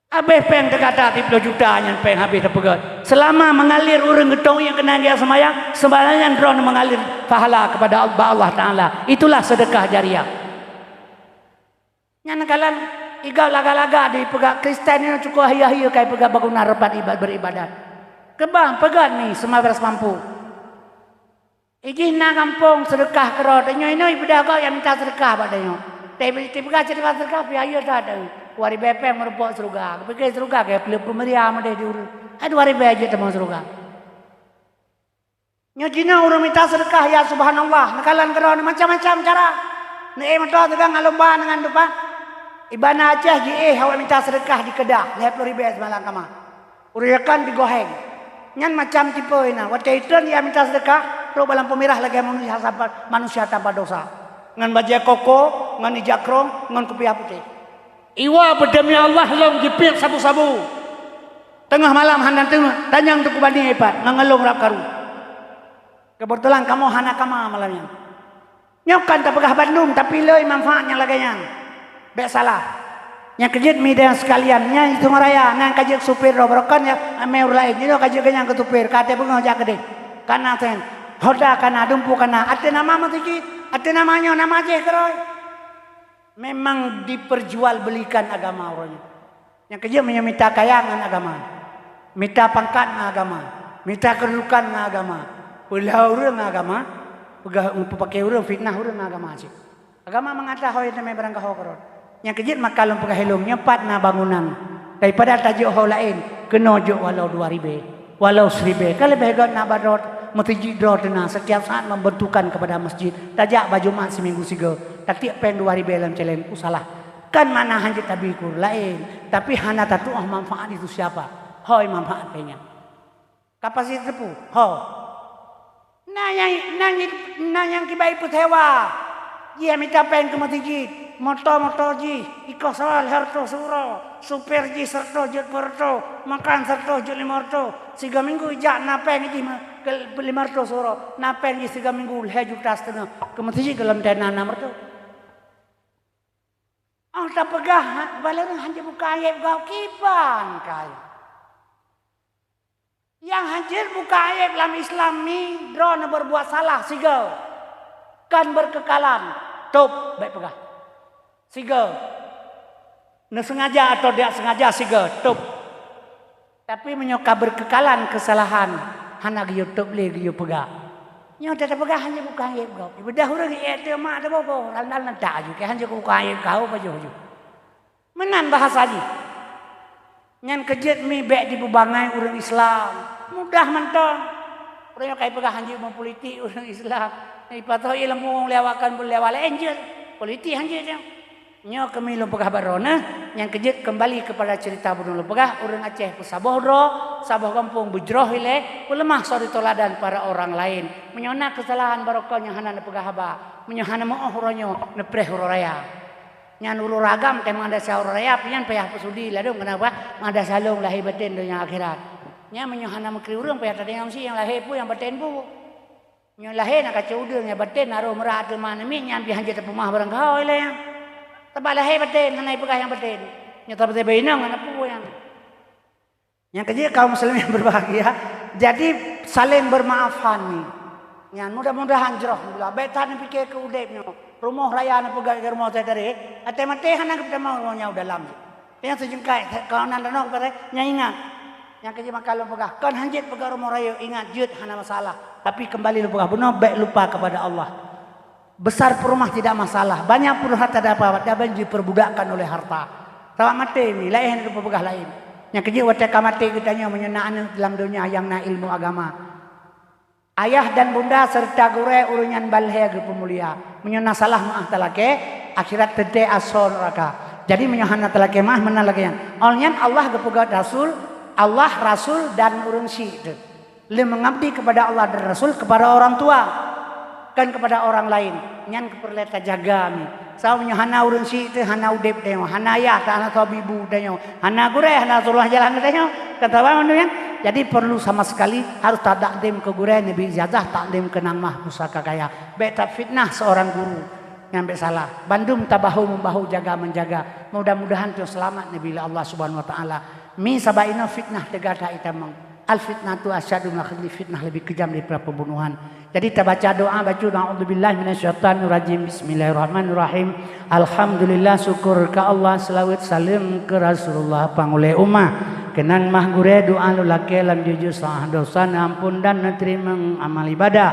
habis peng terkata 30 juta yang peng habis terpegat. Selama mengalir urang getong yang kena dia semayang, sembahyang drone mengalir pahala kepada Allah Taala. Itulah sedekah jariah. Yang kalian igau laga-laga di pegak Kristen ini cukup hayah-hayah kayak pegak baguna rebat beribadat. Kebang pegat nih semua mampu. Iji na kampung sedekah kerot. Ini ibadah kau yang minta sedekah padanya. Tapi pegak cerita sedekah biaya tak ada. Wari bepeng merupakan surga. Pergi surga kayak peluk pemeriah mendeh diurus. Ada wari beje teman surga. Nyajina orang minta sedekah ya subhanallah. Nakalan keron macam-macam cara. Nih mentah tegang ngalomba dengan depan. Ibana Aceh je awak minta sedekah di Kedah. 50 ribu semalam kama. Uriakan di Goheng. Nyan macam tipe ina. Waktu itu dia minta sedekah. Ro balang pemirah lagi manusia tanpa dosa. Ngan baja koko, ngan ijakrong, ngan kopiah putih. Iwa berdemi Allah long jepit sabu-sabu. Tengah malam handan tengah tanyang tu kubani hebat ngangelong rap karu. Kebetulan kamu hana kama malamnya. Nyokan tak pegah Bandung tapi leuy manfaatnya laganya. Bek salah. Nya kejit media sekalian nya itu ngaraya nang kajik supir robrokan ya ameur lain itu kajik kenyang ke supir kate bunga jak gede. Kana ten hoda kana dumpu kana ate nama mah tiji ate namanya nama aja keroy. Memang diperjualbelikan agama orangnya. Yang kerja minta kayangan agama, minta pangkat agama, minta kedudukan agama, pulau orang agama, pakai orang fitnah orang agama sih. Agama mengata hoi itu memang kau korot. Yang kerja makalum pakai helm nyepat na bangunan daripada tajuk hoi lain kenojo walau 2000, walau 1000. Kalau begot na badot mutiji dot na setiap saat membentukan kepada masjid. Tajak baju mat seminggu siga. Tak tiap pen 2000 dalam challenge salah. Kan mana hanjit tabikur lain. Tapi hana tatu manfaat itu siapa? Hoi manfaat pengen. Kapasitas tepu. Ho. Nah yang kibai putewa. Dia minta pen ke masjid. Moto ji. Iko soal harto suro. Super ji serto jut porto. Makan serto jut limorto. 3 minggu ijak na pen ji 500 suro. Na pen ji 3 minggu leh juta setengah. Ke masjid dalam dana nomor tu. Oh tak pegah, balerang hanya buka ayat kau kiban kau. Yang hancur buka ayat dalam Islam ni, drone berbuat salah, siga. Kan berkekalan, top, baik pegah. Siga. Nak sengaja atau tidak sengaja, siga, top. Tapi menyoka berkekalan kesalahan, hana giyo top le giyo pegah. Nyo tak pegah hanya buka ayat kau. Ibadah orang ayat tu mak ada apa? Lan tak aja, hanya buka ayat kau baju. Menan bahasa ni. Nyan kejut mi bek di bubangai orang Islam. Mudah mentong. Orang yang kaya pegah hanya mau politik orang Islam. Ni patah ilmu lewakan boleh enjel. Politik hanya dia. Nyo kami lu pegah barona. Yang kejut kembali kepada cerita bunuh lu pegah orang Aceh saboh kampung bujroh ile lemah sorry toladan para orang lain. Menyona kesalahan barokahnya hana pegah haba. Menyohana mo ohronyo nepreh raya. Nyan ulu ragam tema ada sahur raya pian payah pesudi ladung kenapa? Ada salung lahir batin dunia akhirat. Nya menyohana mekri urang payah tadi yang si yang lahir pu yang batin pu. Nyo lahir nak kaceudeng yang batin naruh merah tu mana mi nyan pi hanje tepumah barang kau ile yang. Tebak lahir batin hanai pegah yang batin. Nya tabate bainang ana pu yang. Yang kerja kaum muslimin yang berbahagia. Jadi saling bermaafan ni. Nyan mudah-mudahan jroh bila betan pikir ke udepnya. Rumah raya na pegak ke rumah saya dari. Ate mate hana kita mau rumahnya dalam. Yang sejengkai kawanan danau pada nya ingat. Yang kerja makan lu pegah. Kan hanjit pegah rumah raya. Ingat jut hana masalah. Tapi kembali lu pegah. Benar baik lupa kepada Allah. Besar perumah tidak masalah. Banyak pun harta dapat. Dapat diperbudakkan oleh harta. Tawak mati ni. Lain lu pegah lain. Yang kerja wataka mati kitanya menyenang dalam dunia yang na ilmu agama. Ayah dan bunda serta gure urunyan balhe ke pemulia. Menyana salah maah talake. Akhirat tete asor neraka. Jadi menyahana talake mah mana lagi yang. Olnyan Allah ke pegah Rasul. Allah, Rasul dan urun si itu. Le mengabdi kepada Allah dan Rasul kepada orang tua. Kan kepada orang lain. Nyan keperleta jaga mi. Saumnya hana urun si itu hana udep denyo. Hana ayah tak hana tabibu denyo. Hana gure hana suruh jalan denyo. Kata apa kan? Jadi perlu sama sekali harus takdim ke gure Nabi ijazah takdim ke namah pusaka kaya. Beta fitnah seorang guru yang salah. Bandung tabahu membahu jaga menjaga. Mudah-mudahan tu selamat Nabi Allah Subhanahu wa taala. Mi sabaina fitnah tegada itamang. Al fitnah tu asyadu min fitnah lebih kejam daripada pembunuhan. Jadi kita baca doa baca na'udzubillahi minasyaitonir rajim. Bismillahirrahmanirrahim. Alhamdulillah syukur ka Allah selawat salim ke Rasulullah pangulih ummah. Kenan mah gure doa lu laki lam jujur salah dosa ampun dan nerima amal ibadah.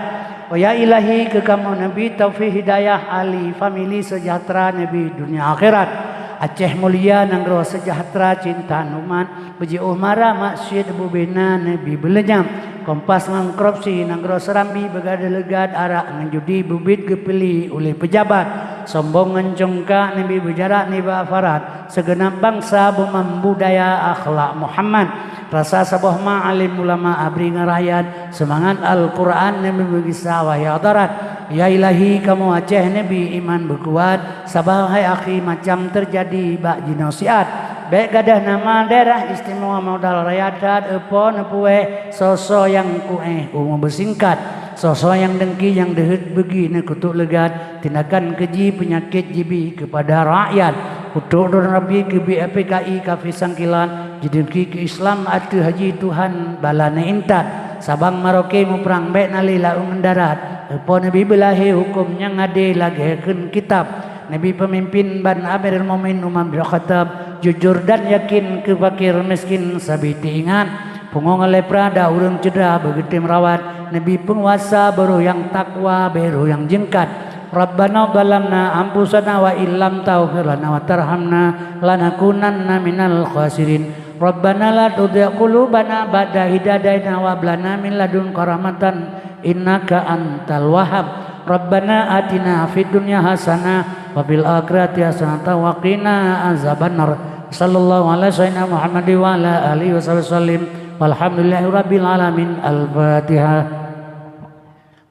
Oh ya ilahi ke kamu Nabi taufik hidayah ali family sejahtera Nabi dunia akhirat. Aceh mulia nanggro sejahtera cinta numan beji umara maksud bubina Nabi belejam kompas mengkorupsi nanggro serambi begad-legad arak menjudi bubit kepeli oleh pejabat sombong ngencongka Nabi berjarak niba farat segenap bangsa bumam budaya akhlak Muhammad rasa sabah ma'alim ulama abri ngerayat semangat Al-Quran Nabi berkisah wahya darat. Ya ilahi kamu Aceh Nabi iman berkuat sabah hai akhi macam terjadi bak jinosiat baik gadah nama daerah istimewa modal rayadat epon epue sosok yang kueh umum bersingkat sosok yang dengki yang dehet begi ne kutuk legat tindakan keji penyakit jibi kepada rakyat kutuk don Rabbi ke BPKI kafi sangkilan jidengki ke Islam atu haji Tuhan balane intat Sabang Maroke mu perang baik nali laung mendarat epon Nabi belahi hukumnya ngade lagekeun kitab Nabi pemimpin ban Amirul Mukminin Umar bin Khattab jujur dan yakin ke fakir miskin sabiti ingat pungong lepra da urang cedera begitu merawat Nabi penguasa baru yang takwa baru yang jengkat Rabbana dhalamna anfusana wa illam taghfir lana wa tarhamna lanakunanna minal khasirin Rabbana la tudzi' qulubana ba'da idh hadaitana wa hab lana min ladunka rahmatan innaka antal wahhab Rabbana atina fid dunya hasanah wa fil akhirati hasanah wa qina azabannar sallallahu alaihi wasallam Muhammad wa ala alihi wasallam walhamdulillahi rabbil alamin al-fatihah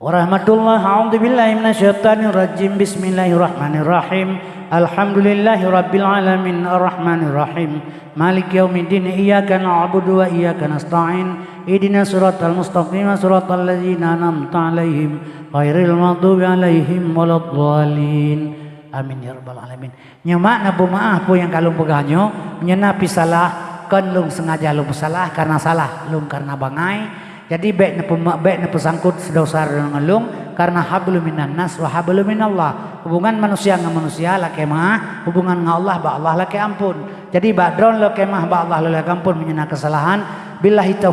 warahmatullahi a'udzu billahi minasyaitonir rajim bismillahirrahmanirrahim alhamdulillahi rabbil alamin arrahmanir rahim maliki yaumiddin iyyaka na'budu wa iyyaka nasta'in ihdinas siratal mustaqim siratal ladzina an'amta 'alaihim ghairil maghdubi 'alaihim waladdallin amin ya rabbal alamin nyemak na maaf po yang kalung peganyo menyenapi salah kan lung sengaja lung salah karena salah lung karena bangai jadi baik na pesangkut sedosar dengan lung karena hablum minan nas wa hablum minallah hubungan manusia dengan manusia laki mah hubungan dengan Allah ba Allah laki ampun jadi ba dron laki mah ba Allah laki ampun menyenang kesalahan billahi taufiq